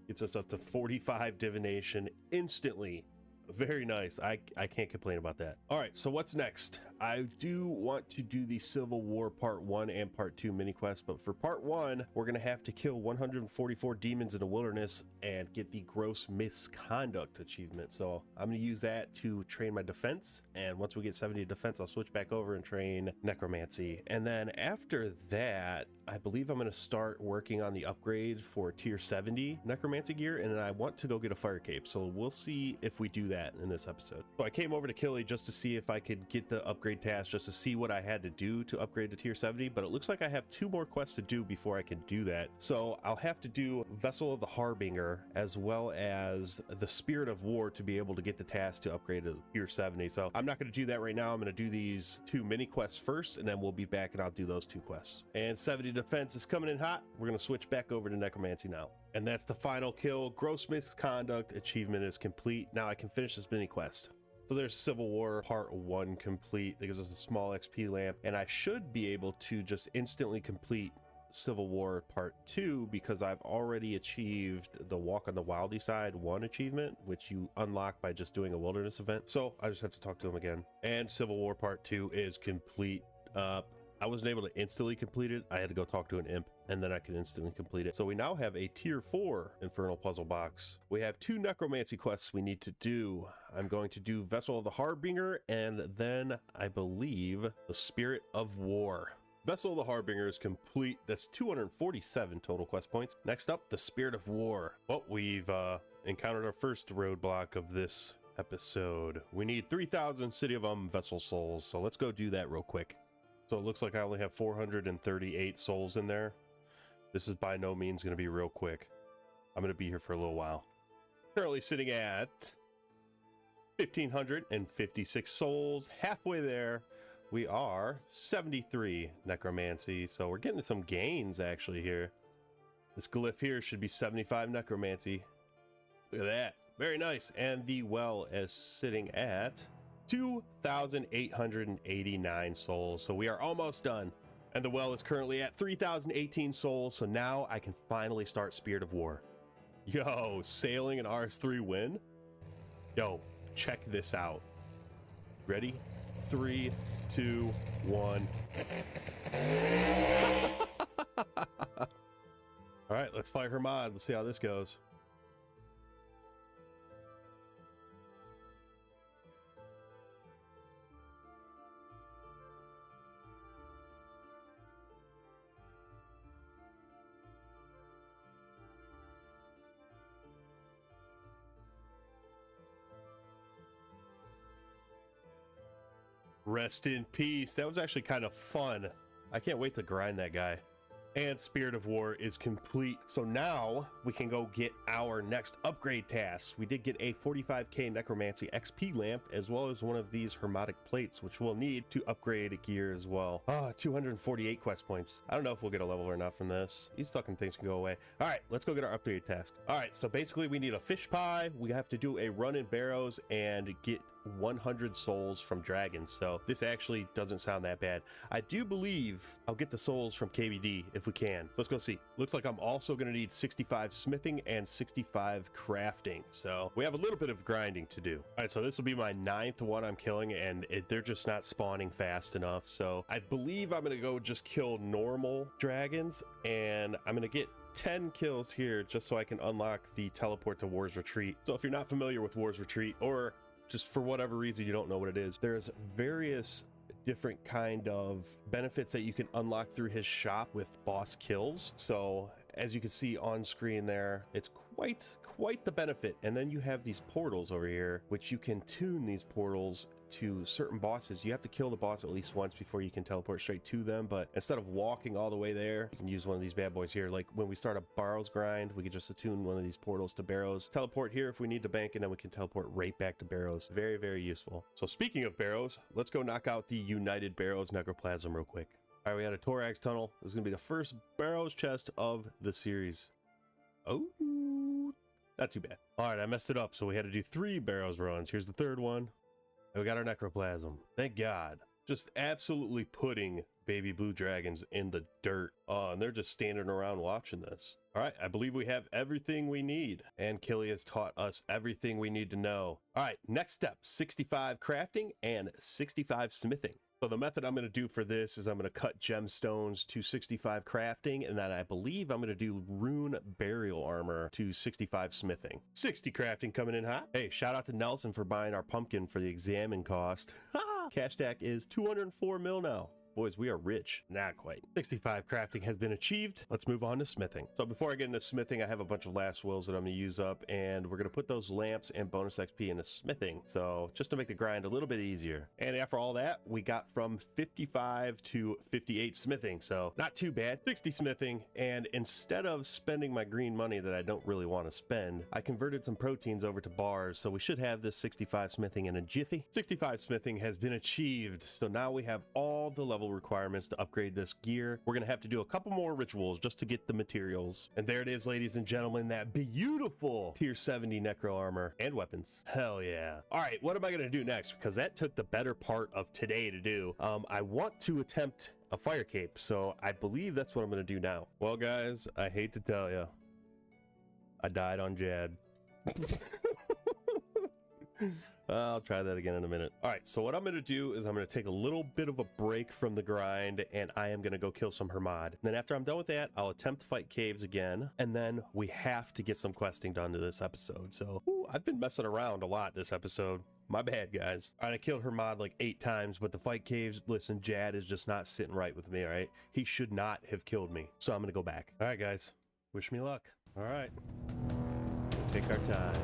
Gets us up to 45 divination instantly. Very nice. I can't complain about that. All right, so what's next? I do want to do the Civil War Part 1 and Part 2 mini quest, but for Part 1, we're going to have to kill 144 demons in the wilderness and get the Gross Misconduct achievement. So I'm going to use that to train my defense, and once we get 70 defense, I'll switch back over and train Necromancy. And then after that, I believe I'm going to start working on the upgrade for tier 70 Necromancy gear, and then I want to go get a fire cape. So we'll see if we do that in this episode. So I came over to Killy just to see if I could get the upgrade task, just to see what I had to do to upgrade to tier 70, but it looks like I have 2 more quests to do before I can do that. So I'll have to do Vessel of the Harbinger as well as the Spirit of War to be able to get the task to upgrade to tier 70. So I'm not going to do that right now. I'm going to do these 2 mini quests first, and then we'll be back and I'll do those 2 quests. And 70 defense is coming in hot. We're going to switch back over to Necromancy now. And that's the final kill. Gross Misconduct achievement is complete. Now I can finish this mini quest. So there's Civil War Part 1 complete. That gives us a small XP lamp, and I should be able to just instantly complete Civil War Part 2 because I've already achieved the Walk on the Wildy Side 1 achievement, which you unlock by just doing a wilderness event. So I just have to talk to him again. And Civil War Part 2 is complete. I wasn't able to instantly complete it. I had to go talk to an imp, and then I could instantly complete it. So we now have a tier 4 infernal puzzle box. We have 2 necromancy quests we need to do. I'm going to do Vessel of the Harbinger, and then I believe the Spirit of War. Vessel of the Harbinger is complete. That's 247 total quest points. Next up, the Spirit of War. Well, we've encountered our first roadblock of this episode. We need 3,000 City of Vessel souls, so let's go do that real quick. So it looks like I only have 438 souls in there. This is by no means going to be real quick. I'm going to be here for a little while. Currently sitting at 1,556 souls. Halfway there, we are 73 necromancy. So we're getting some gains actually here. This glyph here should be 75 necromancy. Look at that. Very nice. And the well is sitting at 2,889 souls. So we are almost done. And the well is currently at 3,018 souls. So now I can finally start Spirit of War. Yo, sailing an RS3 win? Yo, check this out. Ready? 3, 2, 1. All right, let's fight her mod. Let's see how this goes. Rest in peace. That was actually kind of fun. I can't wait to grind that guy. And Spirit of War is complete. So now we can go get our next upgrade tasks. We did get a 45k Necromancy XP lamp, as well as one of these Hermetic plates, which we'll need to upgrade gear as well. 248 quest points. I don't know if we'll get a level or not from this. These fucking things can go away. All right, let's go get our upgrade task. All right, so basically we need a fish pie. We have to do a run in barrows and get 100 souls from dragons. So this actually doesn't sound that bad. I do believe I'll get the souls from KBD if we can. Let's go see. Looks like I'm also going to need 65 smithing and 65 crafting. So we have a little bit of grinding to do. All right, so this will be my 9th one I'm killing, and they're just not spawning fast enough. So I believe I'm going to go just kill normal dragons, and I'm going to get 10 kills here just so I can unlock the teleport to War's Retreat. So if you're not familiar with War's Retreat, or just for whatever reason you don't know what it is. There's various different kind of benefits that you can unlock through his shop with boss kills. So as you can see on screen there, it's quite the benefit. And then you have these portals over here, which you can tune these portals to certain bosses. You have to kill the boss at least once before you can teleport straight to them, but instead of walking all the way there, you can use one of these bad boys here. Like when we start a Barrows grind, we can just attune one of these portals to Barrows, teleport here if we need to bank, and then we can teleport right back to Barrows. Very, very useful. So speaking of Barrows, let's go knock out the United Barrows Necroplasm real quick. All right, we had a Thorax tunnel. This is gonna be the first Barrows chest of the series. Oh, not too bad. All right, I messed it up, so we had to do 3 Barrows runs. Here's the 3rd one. We got our Necroplasm. Thank God. Just absolutely putting baby blue dragons in the dirt. Oh, and they're just standing around watching this. All right, I believe we have everything we need. And Killy has taught us everything we need to know. All right, next step, 65 crafting and 65 smithing. So the method I'm going to do for this is I'm going to cut gemstones to 65 crafting, and then I believe I'm going to do rune burial armor to 65 smithing. 60 crafting coming in hot. Hey, shout out to Nelson for buying our pumpkin for the examine cost. Cash stack is 204 mil now. Boys, we are rich. Not quite. 65 crafting has been achieved. Let's move on to smithing. So before I get into smithing, I have a bunch of last wills that I'm going to use up, and we're going to put those lamps and bonus XP into smithing. So just to make the grind a little bit easier. And after all that, we got from 55 to 58 smithing. So not too bad. 60 smithing. And instead of spending my green money that I don't really want to spend, I converted some proteins over to bars. So we should have this 65 smithing in a jiffy. 65 smithing has been achieved. So now we have all the level requirements to upgrade this gear. We're gonna have to do a couple more rituals just to get the materials. And there it is, ladies and gentlemen, that beautiful tier 70 necro armor and weapons. Hell yeah. All right, what am I gonna do next? Because that took the better part of today to do. I want to attempt a fire cape, so I believe that's what I'm gonna do now. Well, guys, I hate to tell you, I died on Jad. I'll try that again in a minute. All right, so what I'm going to do is I'm going to take a little bit of a break from the grind, and I am going to go kill some Hermod. And then after I'm done with that, I'll attempt to fight caves again, and then we have to get some questing done to this episode. So I've been messing around a lot this episode. My bad, guys. All right, I killed Hermod like 8 times, but the fight caves, listen, Jad is just not sitting right with me, all right? He should not have killed me, so I'm going to go back. All right, guys, wish me luck. All right, take our time.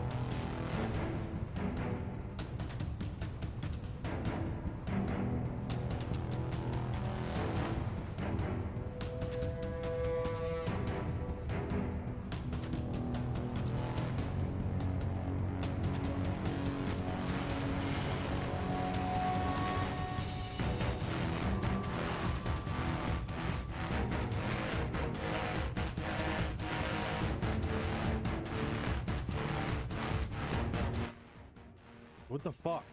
What the fuck?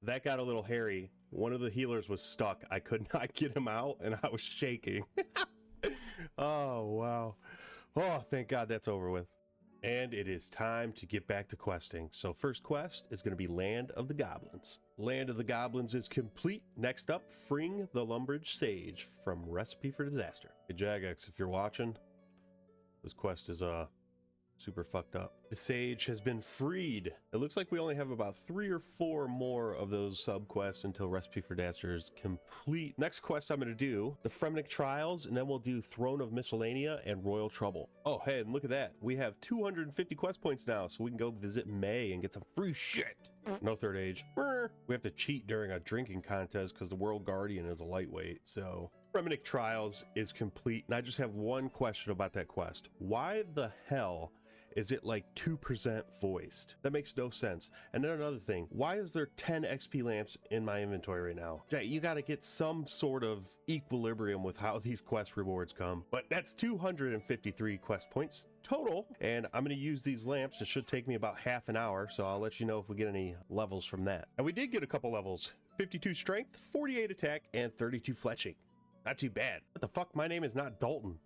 That got a little hairy. One of the healers was stuck. I could not get him out, and I was shaking. Oh, wow. Oh, thank God that's over with. And it is time to get back to questing. So first quest is going to be Land of the Goblins. Land of the Goblins is complete. Next up, freeing the Lumbridge Sage from Recipe for Disaster. Hey Jagex, if you're watching, this quest is super fucked up. The Sage has been freed. It looks like we only have about 3 or 4 more of those sub-quests until Recipe for Disaster is complete. Next quest I'm going to do, the Fremenic Trials, and then we'll do Throne of Miscellanea and Royal Trouble. Oh, hey, and look at that. We have 250 quest points now, so we can go visit May and get some free shit. No third age. We have to cheat during a drinking contest because the World Guardian is a lightweight, so... Fremenic Trials is complete, and I just have one question about that quest. Why the hell is it like 2% voiced? That makes no sense. And then another thing, why is there 10 XP lamps in my inventory right now? Jay, you got to get some sort of equilibrium with how these quest rewards come. But that's 253 quest points total, and I'm going to use these lamps. It should take me about half an hour, so I'll let you know if we get any levels from that. And we did get a couple levels. 52 strength, 48 attack, and 32 fletching. Not too bad. What the fuck? My name is not Dalton.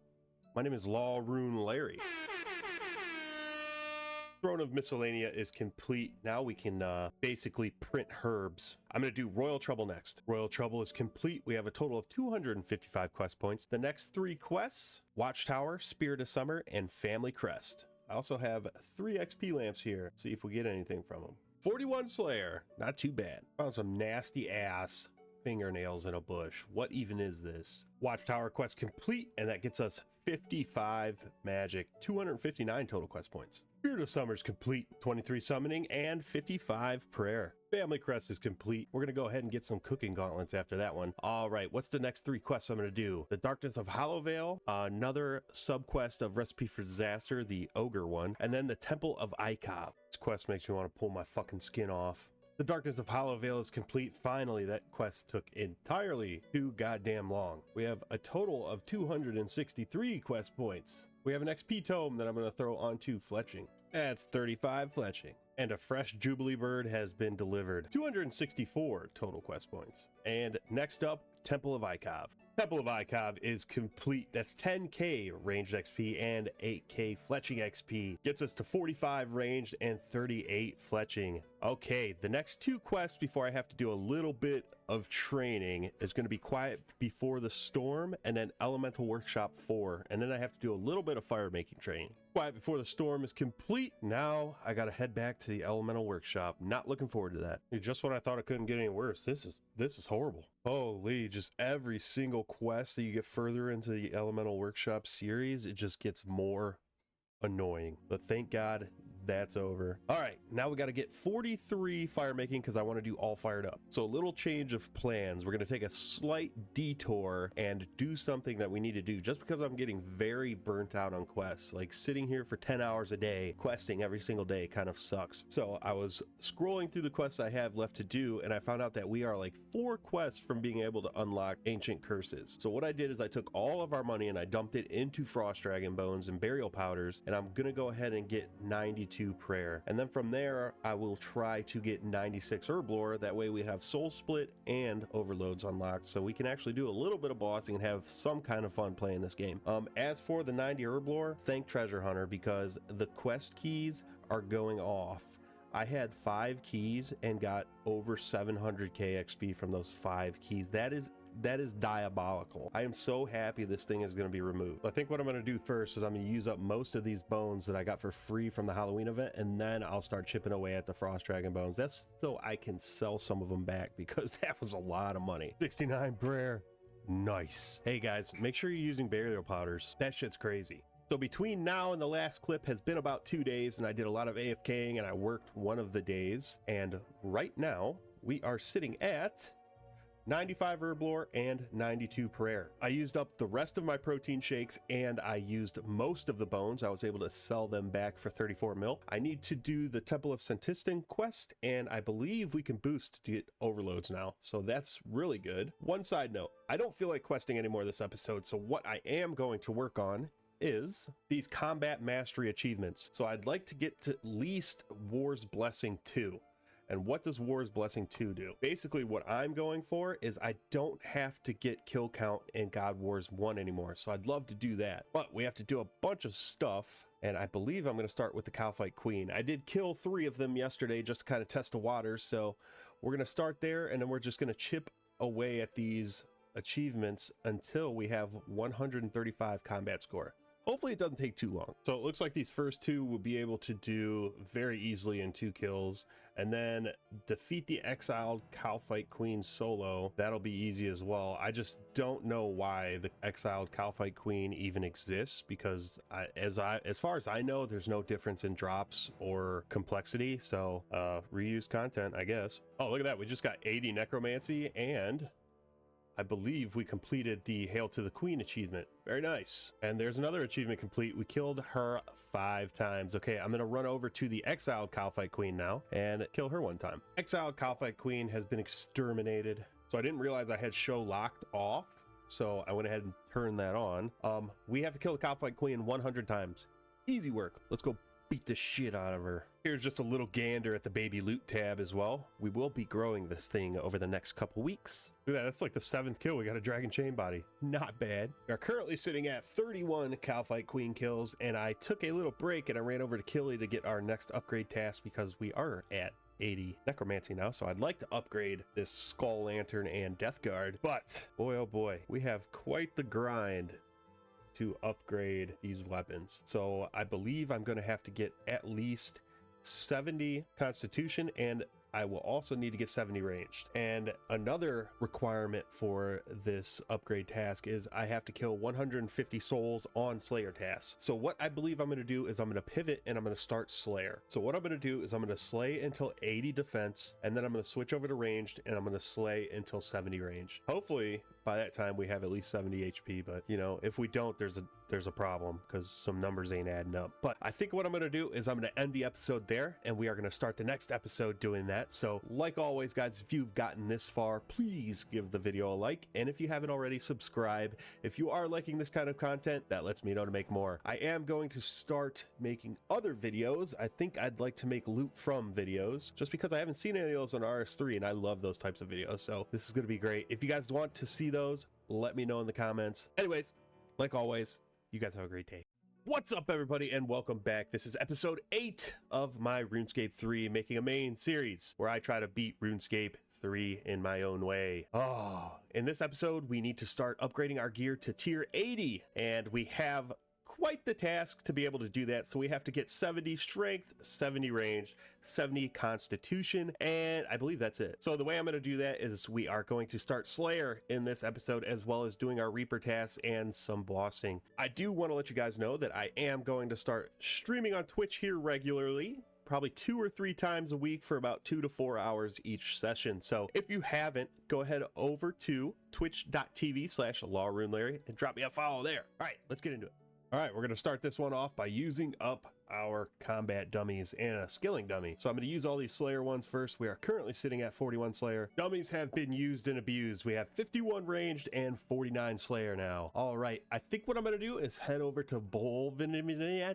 My name is LawRuneLarry. Throne of Miscellanea is complete. Now we can basically print herbs. I'm going to do Royal Trouble next. Royal Trouble is complete. We have a total of 255 quest points. The next 3 quests, Watchtower, Spirit of Summer, and Family Crest. I also have 3 XP lamps here. See if we get anything from them. 41 Slayer, not too bad. Found some nasty ass fingernails in a bush. What even is this? Watchtower quest complete, and that gets us 55 magic, 259 total quest points. Spirit of Summer is complete, 23 summoning and 55 prayer. Family Crest is complete. We're gonna go ahead and get some cooking gauntlets after that one. All right, what's the next 3 quests I'm gonna do? The Darkness of Hollowvale, another sub-quest of Recipe for Disaster, the Ogre one, and then the Temple of Ikov. This quest makes me want to pull my fucking skin off. The Darkness of Hollowvale is complete. Finally, that quest took entirely too goddamn long. We have a total of 263 quest points. We have an XP tome that I'm going to throw onto fletching. That's 35 fletching. And a fresh Jubilee bird has been delivered. 264 total quest points. And next up, Temple of Ikov. Temple of Ikov is complete. That's 10k ranged XP and 8k fletching XP. Gets us to 45 ranged and 38 fletching. Okay, the next 2 quests before I have to do a little bit of training is going to be Quiet Before the Storm and then Elemental Workshop 4. And then I have to do a little bit of fire making training. Quiet Before the Storm is complete. Now I got to head back to the Elemental Workshop. Not looking forward to that. Just when I thought it couldn't get any worse, this is horrible. Holy, just every single quest that you get further into the Elemental Workshop series, it just gets more annoying. But thank God that's over. All right, now we got to get 43 fire making because I want to do all fired up. So a little change of plans. We're going to take a slight detour and do something that we need to do just because I'm getting very burnt out on quests. Like sitting here for 10 hours a day questing every single day kind of sucks. So I was scrolling through the quests I have left to do, and I found out that we are like 4 quests from being able to unlock ancient curses. So what I did is I took all of our money and I dumped it into frost dragon bones and burial powders, and I'm gonna go ahead and get 92 prayer, and then from there I will try to get 96 herb lore. That way we have soul split and overloads unlocked, so we can actually do a little bit of bossing and have some kind of fun playing this game. As for the 90 herb lore, thank Treasure Hunter because the quest keys are going off. I had 5 keys and got over 700k XP from those 5 keys. That is diabolical. I am so happy this thing is going to be removed. I think what I'm going to do first is I'm going to use up most of these bones that I got for free from the Halloween event, and then I'll start chipping away at the frost dragon bones. That's so I can sell some of them back because that was a lot of money. 69 prayer. Nice. Hey guys, make sure you're using burial powders. That shit's crazy. So between now and the last clip has been about 2 days, and I did a lot of AFKing and I worked one of the days, and right now we are sitting at 95 herb lore and 92 prayer. I used up the rest of my protein shakes and I used most of the bones. I was able to sell them back for 34 mil. I need to do the Temple of Sentistan quest, and I believe we can boost to get overloads now, so that's really good. One side note, I don't feel like questing anymore this episode, so what I am going to work on is these combat mastery achievements. So I'd like to get to at least War's Blessing 2. And what does War's Blessing 2 do? Basically what I'm going for is I don't have to get kill count in God Wars 1 anymore. So I'd love to do that. But we have to do a bunch of stuff. And I believe I'm going to start with the Cowfight Queen. I did kill 3 of them yesterday just to kind of test the waters. So we're going to start there, and then we're just going to chip away at these achievements until we have 135 combat score. Hopefully it doesn't take too long. So it looks like these first 2 will be able to do very easily in 2 kills, and then defeat the exiled Cowfight Queen solo. That'll be easy as well. I just don't know why the exiled Cowfight Queen even exists, because as far as I know, there's no difference in drops or complexity. So reuse content, I guess. Oh, look at that. We just got 80 necromancy, and I believe we completed the Hail to the Queen achievement. Very nice. And there's another achievement complete. We killed her 5 times. Okay, I'm gonna run over to the exiled Cowfight Queen now and kill her 1 time. Exiled Cowfight Queen has been exterminated. So I didn't realize I had show locked off, so I went ahead and turned that on. We have to kill the Cowfight Queen 100 times. Easy work. Let's go beat the shit out of her. Here's just a little gander at the baby loot tab as well. We will be growing this thing over the next couple weeks. Look at that, that's like the 7th kill. We got a dragon chain body. Not bad. We are currently sitting at 31 Cowfight Queen kills, and I took a little break and I ran over to Killy to get our next upgrade task because we are at 80 Necromancy now, so I'd like to upgrade this Skull Lantern and Death Guard, but boy oh boy, we have quite the grind to upgrade these weapons. So I believe I'm going to have to get at least 70 Constitution, and I will also need to get 70 ranged. And another requirement for this upgrade task is I have to kill 150 souls on Slayer tasks. So what I believe I'm going to do is I'm going to pivot and I'm going to start Slayer. So what I'm going to do is I'm going to slay until 80 defense, and then I'm going to switch over to ranged and I'm going to slay until 70 ranged. Hopefully by that time we have at least 70 HP, but you know, if we don't, there's a problem because some numbers ain't adding up. But I think what I'm going to do is I'm going to end the episode there, and we are going to start the next episode doing that. So like always, guys, if you've gotten this far, please give the video a like, and if you haven't already, subscribe. If you are liking this kind of content, that lets me know to make more. I am going to start making other videos. I think I'd like to make loot from videos, just because I haven't seen any of those on RS3 and I love those types of videos. So this is going to be great. If you guys want to see those, let me know in the comments. Anyways, like always, you guys have a great day. What's up, everybody, and welcome back. This is episode 8 of my RuneScape 3 Making a Main series, where I try to beat RuneScape 3 in my own way. In this episode, we need to start upgrading our gear to tier 80, and we have quite the task to be able to do that. So we have to get 70 strength, 70 range, 70 constitution, and I believe that's it. So the way I'm going to do that is we are going to start Slayer in this episode, as well as doing our Reaper tasks and some bossing. I do want to let you guys know that I am going to start streaming on Twitch here regularly, probably 2 or 3 times a week for about 2 to 4 hours each session. So if you haven't, go ahead over to twitch.tv/LawRuneLarry and drop me a follow there. All right, let's get into it. All right, we're going to start this one off by using up our combat dummies and a skilling dummy. So I'm going to use all these Slayer ones first. We are currently sitting at 41 Slayer. Dummies have been used and abused. We have 51 ranged and 49 Slayer now. All right, I think what I'm going to do is head over to Polvinach,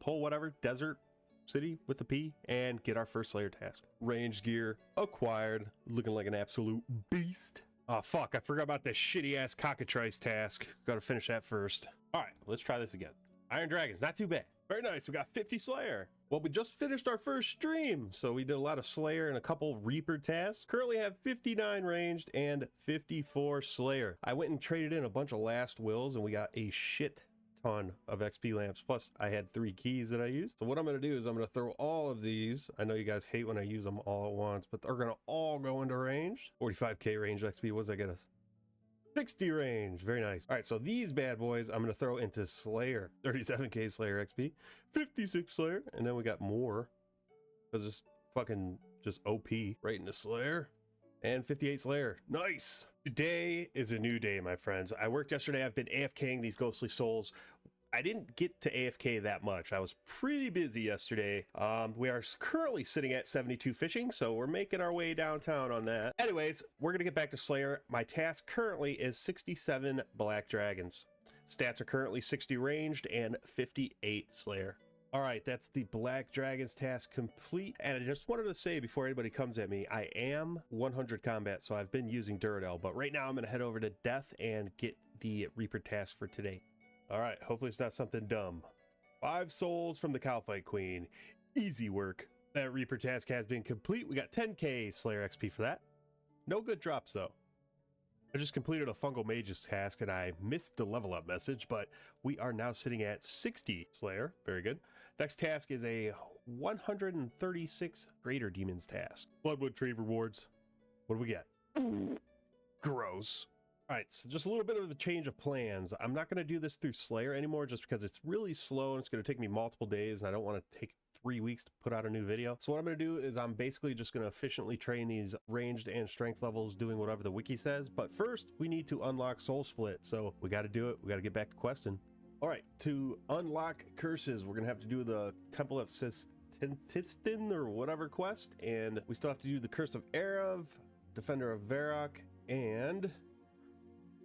whatever, Desert City with a P, and get our first Slayer task. Range gear acquired, looking like an absolute beast. Oh, fuck, I forgot about this shitty-ass cockatrice task. Gotta finish that first. All right, let's try this again. Iron Dragons, not too bad. Very nice, we got 50 Slayer. Well, we just finished our first stream, so we did a lot of Slayer and a couple Reaper tasks. Currently have 59 ranged and 54 Slayer. I went and traded in a bunch of last wills, and we got a shit ton of XP lamps. Plus, I had 3 keys that I used. So what I'm going to do is I'm going to throw all of these. I know you guys hate when I use them all at once, but they're going to all go into range. 45k range XP. What does that get us? 60 range. Very nice. All right, so these bad boys I'm going to throw into Slayer. 37k Slayer XP, 56 Slayer, and then we got more because it's fucking just OP right into Slayer. And 58 Slayer. Nice. Today is a new day, my friends. I worked yesterday. I've been AFKing these ghostly souls. I didn't get to AFK that much. I was pretty busy yesterday. We are currently sitting at 72 fishing, so we're making our way downtown on that. Anyways, we're going to get back to Slayer. My task currently is 67 Black Dragons. Stats are currently 60 ranged and 58 Slayer. All right, that's the Black Dragons task complete. And I just wanted to say before anybody comes at me, I am 100 combat, so I've been using Duradel. But right now I'm going to head over to Death and get the Reaper task for today. All right, hopefully it's not something dumb. 5 souls from the Cowfight Queen. Easy work. That Reaper task has been complete. We got 10k Slayer XP for that. No good drops, though. I just completed a Fungal Mage's task, and I missed the level up message, but we are now sitting at 60 Slayer. Very good. Next task is a 136 Greater Demons task. Bloodwood trade rewards. What do we get? Gross. All right, so just a little bit of a change of plans. I'm not going to do this through Slayer anymore just because it's really slow and it's going to take me multiple days, and I don't want to take 3 weeks to put out a new video. So what I'm going to do is I'm basically just going to efficiently train these ranged and strength levels doing whatever the wiki says. But first, we need to unlock Soul Split. So we got to do it. We got to get back to questing. All right, to unlock curses, we're going to have to do the Temple of Tistin or whatever quest. And we still have to do the Curse of Erev, Defender of Varrock, and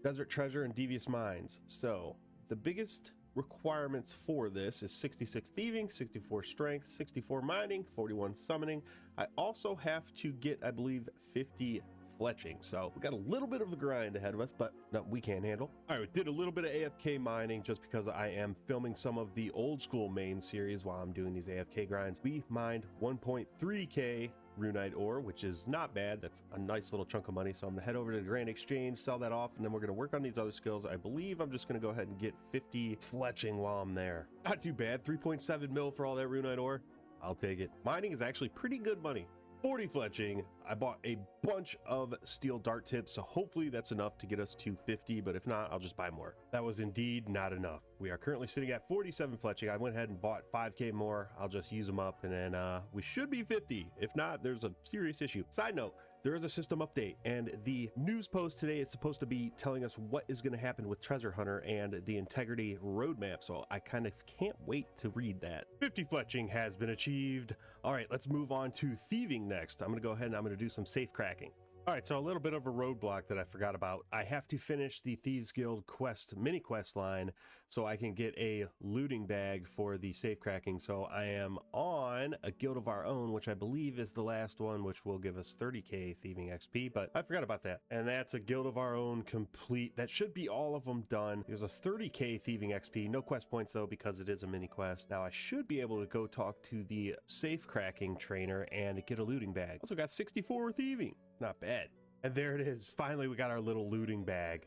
Desert Treasure and Devious Mines. So the biggest requirements for this is 66 thieving, 64 strength, 64 mining, 41 summoning. I also have to get, I believe, 50 fletching. So we got a little bit of a grind ahead of us, but no, we can't handle. All right, we did a little bit of AFK mining just because I am filming some of the old school main series while I'm doing these AFK grinds. We mined 1.3k runite ore, which is not bad. That's a nice little chunk of money. So I'm gonna head over to the Grand Exchange, sell that off, and then we're gonna work on these other skills. I believe I'm just gonna go ahead and get 50 fletching while I'm there. Not too bad. 3.7 mil for all that runite ore. I'll take it. Mining is actually pretty good money. 40 fletching. I bought a bunch of steel dart tips, so hopefully that's enough to get us to 50, but if not, I'll just buy more. That was indeed not enough. We are currently sitting at 47 fletching. I went ahead and bought 5k more. I'll just use them up, and then we should be 50. If not, there's a serious issue. Side note, there is a system update, and the news post today is supposed to be telling us what is going to happen with Treasure Hunter and the integrity roadmap, so I kind of can't wait to read that. 50 fletching has been achieved. All right, let's move on to thieving next. I'm going to go ahead and I'm going to do some safe cracking. All right, so a little bit of a roadblock that I forgot about. I have to finish the Thieves Guild quest, mini quest line, so I can get a looting bag for the safe cracking. So I am on a Guild of Our Own, which I believe is the last one, which will give us 30k thieving XP, but I forgot about that. And that's a Guild of Our Own complete. That should be all of them done. There's a 30k thieving XP, no quest points though, because it is a mini quest. Now I should be able to go talk to the safe cracking trainer and get a looting bag. Also got 64 thieving. Not bad. And there it is. Finally, we got our little looting bag.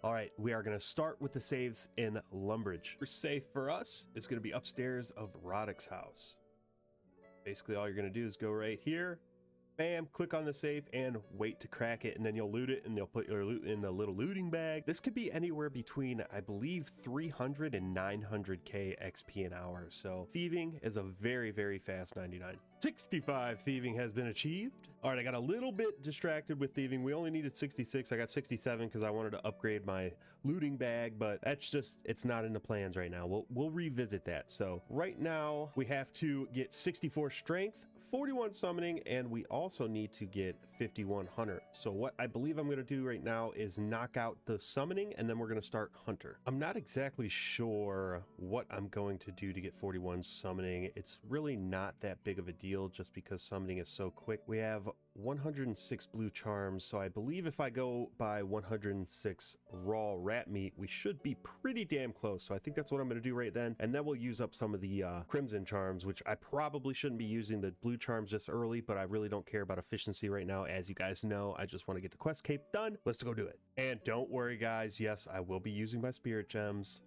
All right, we are going to start with the saves in Lumbridge. First safe for us is going to be upstairs of Roddick's house. Basically, all you're going to do is go right here, bam, click on the safe and wait to crack it, and then you'll loot it and you'll put your loot in the little looting bag. This could be anywhere between, I believe, 300 and 900k XP an hour. So thieving is a very, very fast 99. 65 thieving has been achieved. All right, I got a little bit distracted with thieving. We only needed 66. I got 67 because I wanted to upgrade my looting bag, but that's just, it's not in the plans right now. We'll revisit that. So right now we have to get 64 strength, 41 summoning, and we also need to get 51 hunter. So what I believe I'm going to do right now is knock out the summoning, and then we're going to start hunter. I'm not exactly sure what I'm going to do to get 41 summoning. It's really not that big of a deal just because summoning is so quick. We have 106 blue charms, so I believe if I go by 106 raw rat meat, we should be pretty damn close. So I think that's what I'm going to do right then, and then we'll use up some of the crimson charms, which I probably shouldn't be using the blue charms this early, but I really don't care about efficiency right now. As you guys know, I just want to get the quest cape done. Let's go do it. And don't worry guys, yes, I will be using my spirit gems.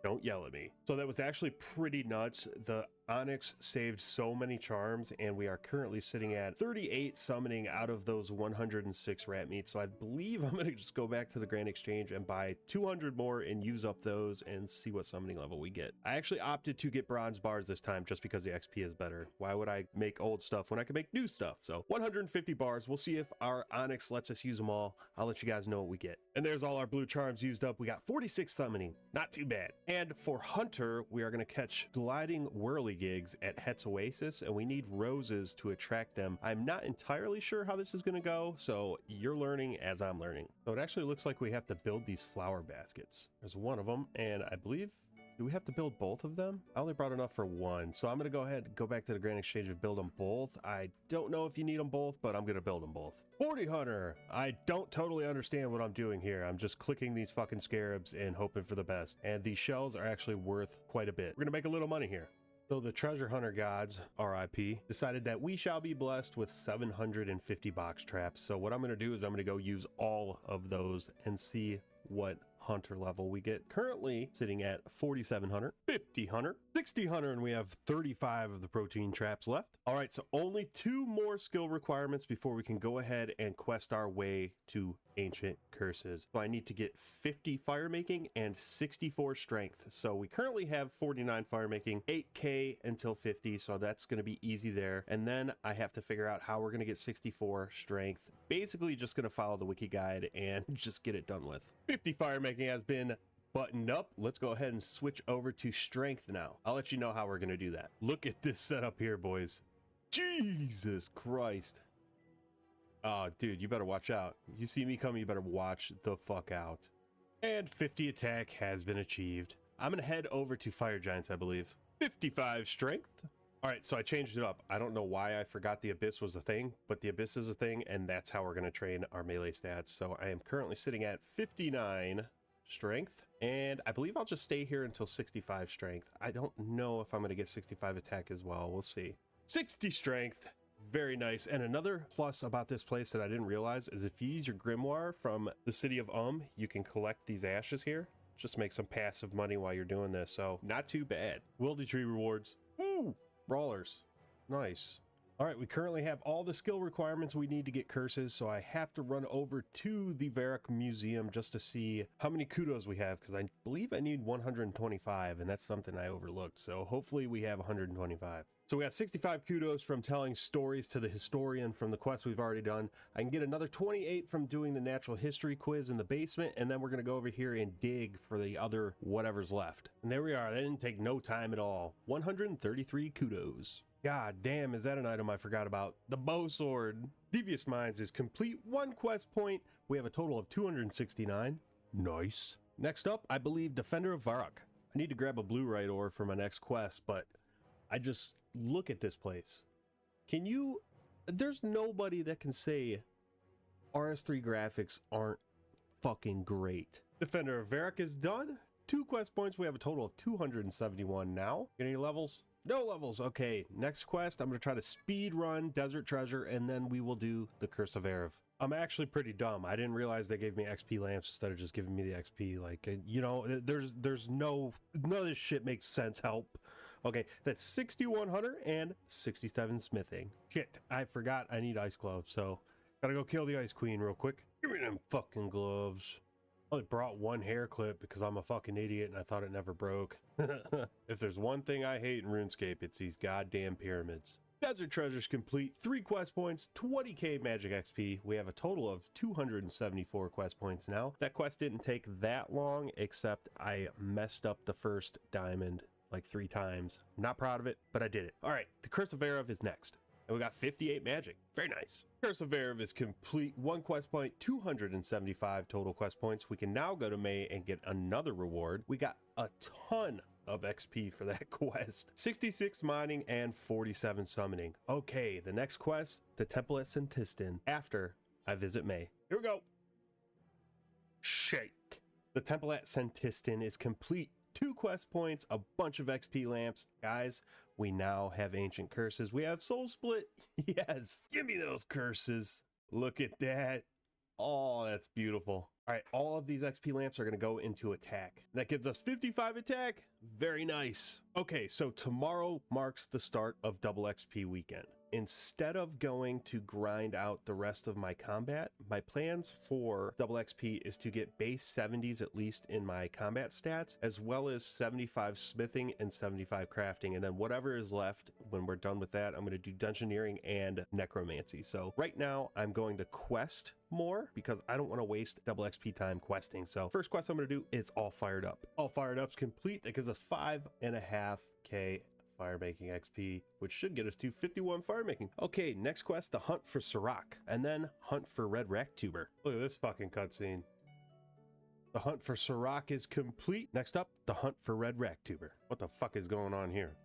Don't yell at me. So that was actually pretty nuts. The Onyx saved so many charms, and we are currently sitting at 38 summoning out of those 106 rat meats. So I believe I'm going to just go back to the Grand Exchange and buy 200 more and use up those and see what summoning level we get. I actually opted to get bronze bars this time just because the XP is better. Why would I make old stuff when I can make new stuff? So 150 bars. We'll see if our Onyx lets us use them all. I'll let you guys know what we get. And there's all our blue charms used up. We got 46 summoning. Not too bad. And for Hunter, we are going to catch gliding whirly gigs at Het's Oasis, and we need roses to attract them. I'm not entirely sure how this is going to go, so you're learning as I'm learning. So it actually looks like we have to build these flower baskets. There's one of them, and I believe, do we have to build both of them? I only brought enough for one, so I'm going to go ahead and go back to the Grand Exchange and build them both. I don't know if you need them both, but I'm going to build them both. 40 Hunter! I don't totally understand what I'm doing here. I'm just clicking these fucking scarabs and hoping for the best. And these shells are actually worth quite a bit. We're going to make a little money here. So the treasure hunter gods, RIP, decided that we shall be blessed with 750 box traps. So what I'm going to do is I'm going to go use all of those and see what hunter level we get. Currently sitting at 47 hunter, 50 hunter, 60 hunter, and we have 35 of the protein traps left. All right, so only 2 more skill requirements before we can go ahead and quest our way to ancient curses. So I need to get 50 fire making and 64 strength. So we currently have 49 fire making, 8k until 50, so that's going to be easy there. And then I have to figure out how we're going to get 64 strength. Basically just going to follow the wiki guide and just get it done with. 50 fire making has been buttoned up. Let's go ahead and switch over to strength now. I'll let you know how we're going to do that. Look at this setup here, boys. Jesus Christ. Oh, dude, you better watch out. You see me coming, you better watch the fuck out. And 50 attack has been achieved. I'm going to head over to Fire Giants, I believe. 55 strength. All right, so I changed it up. I don't know why I forgot the Abyss was a thing, but the Abyss is a thing, and that's how we're going to train our melee stats. So I am currently sitting at 59 strength, and I believe I'll just stay here until 65 strength. I don't know if I'm going to get 65 attack as well. We'll see. 60 strength. Very nice. And another plus about this place that I didn't realize is if you use your grimoire from the city of you can collect these ashes here. Just make some passive money while you're doing this. So not too bad. Wildy Tree rewards. Woo! Brawlers. Nice. All right, we currently have all the skill requirements we need to get curses, so I have to run over to the Varrock Museum just to see how many kudos we have, because I believe I need 125, and that's something I overlooked. So hopefully we have 125. So we got 65 kudos from telling stories to the historian from the quests we've already done. I can get another 28 from doing the natural history quiz in the basement, and then we're going to go over here and dig for the other whatever's left. And there we are. That didn't take no time at all. 133 kudos. God damn, is that an item I forgot about? The bow sword. Devious Minds is complete 1 quest point. We have a total of 269. Nice. Next up, I believe Defender of Varrock. I need to grab a blue right ore for my next quest, but I just look at this place. Can you... There's nobody that can say RS3 graphics aren't fucking great. Defender of Varrock is done. 2 quest points. We have a total of 271 now. Get any levels? No levels. Okay, next quest, I'm going to try to speed run Desert Treasure, and then we will do the Curse of Erev. I'm actually pretty dumb. I didn't realize they gave me XP lamps instead of just giving me the XP. Like, you know, there's none of this shit makes sense. Help. Okay, that's 6100 and 67 smithing. Shit, I forgot I need ice gloves, so gotta go kill the Ice Queen real quick. Give me them fucking gloves. I only brought 1 hair clip because I'm a fucking idiot and I thought it never broke. If there's one thing I hate in RuneScape, it's these goddamn pyramids. Desert Treasures complete, 3 quest points, 20k magic XP. We have a total of 274 quest points now. That quest didn't take that long, except I messed up the first diamond like 3 times. I'm not proud of it, but I did it. All right, the Curse of Erev is next. And we got 58 magic. Very nice. Curse of Erev is complete. 1 quest point, 275 total quest points. We can now go to May and get another reward. We got a ton of XP for that quest. 66 mining and 47 summoning. Okay, the next quest, the Temple at Sentistan, after I visit May. Here we go. Shit. The Temple at Sentistan is complete. 2 quest points, a bunch of XP lamps. Guys, we now have ancient curses. We have soul split. Yes, give me those curses. Look at that. Oh, that's beautiful. All right, all of these XP lamps are going to go into attack. That gives us 55 attack. Very nice. Okay, so tomorrow marks the start of double XP weekend. Instead of going to grind out the rest of my combat, my plans for double XP is to get base 70s at least in my combat stats, as well as 75 smithing and 75 crafting. And then whatever is left when we're done with that, I'm going to do dungeoneering and necromancy. So right now I'm going to quest more because I don't want to waste double XP time questing. So first quest I'm going to do is All Fired Up. All Fired Up's complete. That gives us 5.5k fire making XP, which should get us to 51 fire making. Okay, next quest, the Hunt for Sirach, and then Hunt for Red Rack Tuber. Look at this fucking cutscene. The Hunt for Sirach is complete. Next up, the Hunt for Red Rack Tuber. What the fuck is going on here?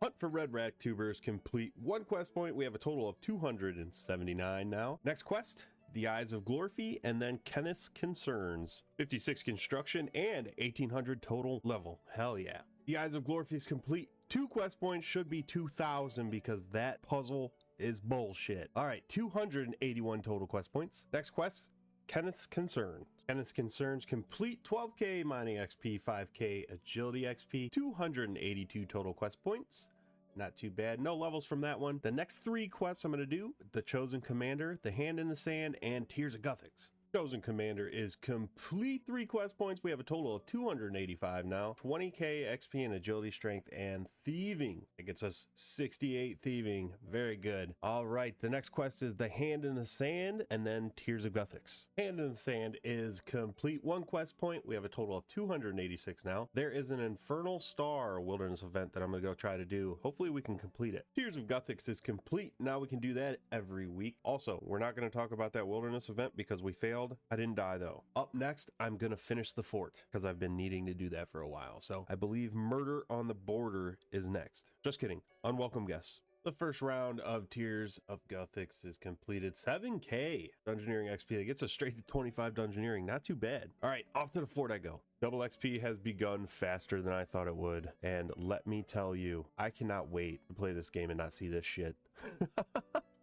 Hunt for Red Rack Tuber is complete. 1 quest point. We have a total of 279 now. Next quest, the Eyes of Glorfy, and then Kenneth's Concerns. 56 construction and 1800 total level. Hell yeah. The Eyes of Glorfy is complete. 2 quest points should be 2,000 because that puzzle is bullshit. All right, 281 total quest points. Next quest, Kenneth's Concern. Kenneth's Concerns complete. 12k mining XP, 5k agility XP, 282 total quest points. Not too bad. No levels from that one. The next 3 quests I'm going to do, the Chosen Commander, the Hand in the Sand, and Tears of Guthix. Chosen Commander is complete. 3 quest points. We have a total of 285 now. 20k XP and agility, strength, and thieving. It gets us 68 thieving. Very good. All right, the next quest is the Hand in the Sand, and then Tears of Guthix. Hand in the Sand is complete. 1 quest point. We have a total of 286 now. There is an Infernal Star wilderness event that I'm going to go try to do. Hopefully we can complete it. Tears of Guthix is complete. Now we can do that every week. Also, we're not going to talk about that wilderness event because we failed failed. I didn't die though. Up next, I'm gonna finish the fort because I've been needing to do that for a while. So I believe Murder on the Border is next. Just kidding. Unwelcome guests. The first round of Tears of Guthix is completed. 7K Dungeoneering XP. That gets us straight to 25 Dungeoneering. Not too bad. All right, off to the fort I go. Double XP has begun faster than I thought it would. And let me tell you, I cannot wait to play this game and not see this shit.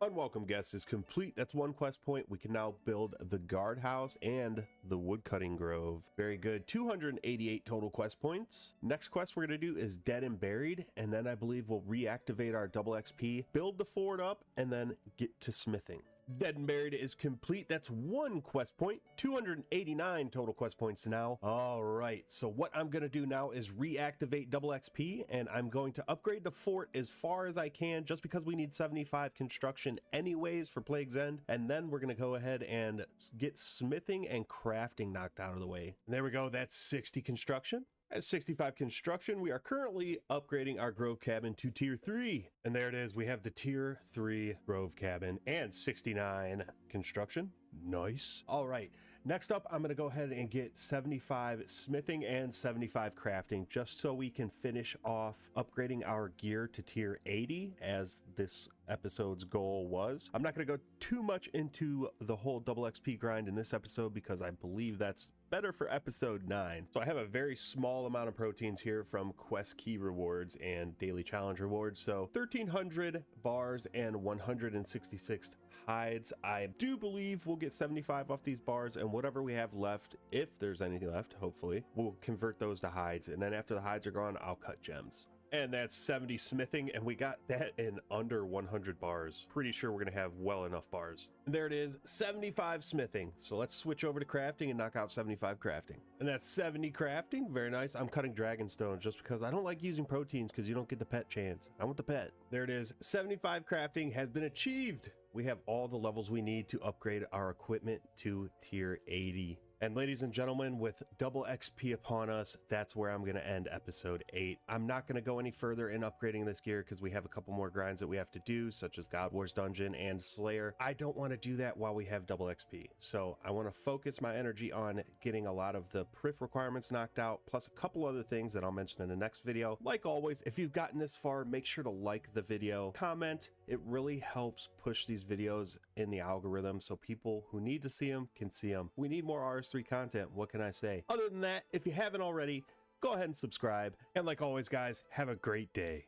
Unwelcome Guest is complete. That's one quest point. We can now build the guardhouse and the woodcutting grove. Very good. 288 total quest points. Next quest we're going to do is Dead and Buried, and then I believe we'll reactivate our double XP, build the fort up, and then get to smithing. Dead and Buried is complete. That's one quest point. 289 total quest points now. All right, so what I'm going to do now is reactivate double XP, and I'm going to upgrade the fort as far as I can just because we need 75 construction anyways for Plague's End, and then we're going to go ahead and get smithing and crafting knocked out of the way. And there we go. That's 60 construction. At 65 construction, we are currently upgrading our Grove Cabin to Tier 3. And there it is. We have the Tier 3 Grove Cabin and 69 construction. Nice. All right. Next up, I'm going to go ahead and get 75 smithing and 75 crafting just so we can finish off upgrading our gear to Tier 80 as this episode's goal was. I'm not going to go too much into the whole double XP grind in this episode because I believe that's better for episode 9. So I have a very small amount of proteins here from quest key rewards and daily challenge rewards. So 1300 bars and 166 hides. I do believe we'll get 75 off these bars, and whatever we have left, if there's anything left, hopefully, we'll convert those to hides. And then after the hides are gone, I'll cut gems. And that's 70 smithing, and we got that in under 100 bars. Pretty sure we're gonna have well enough bars. And there it is, 75 smithing. So let's switch over to crafting and knock out 75 crafting. And that's 70 crafting, very nice. I'm cutting dragonstone just because I don't like using proteins because you don't get the pet chance. I want the pet. There it is, 75 crafting has been achieved. We have all the levels we need to upgrade our equipment to Tier 80. And ladies and gentlemen, with double XP upon us, that's where I'm going to end episode 8. I'm not going to go any further in upgrading this gear because we have a couple more grinds that we have to do, such as God Wars Dungeon and Slayer. I don't want to do that while we have double XP. So I want to focus my energy on getting a lot of the prif requirements knocked out, plus a couple other things that I'll mention in the next video. Like always, if you've gotten this far, make sure to like the video, comment. It really helps push these videos in the algorithm so people who need to see them can see them. We need more RS3 content. What can I say? Other than that, if you haven't already, go ahead and subscribe. And like always, guys, have a great day.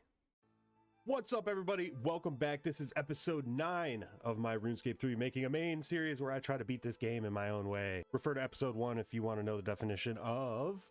What's up, everybody? Welcome back. This is episode 9 of my RuneScape 3 Making a Main series where I try to beat this game in my own way. Refer to episode 1 if you want to know the definition of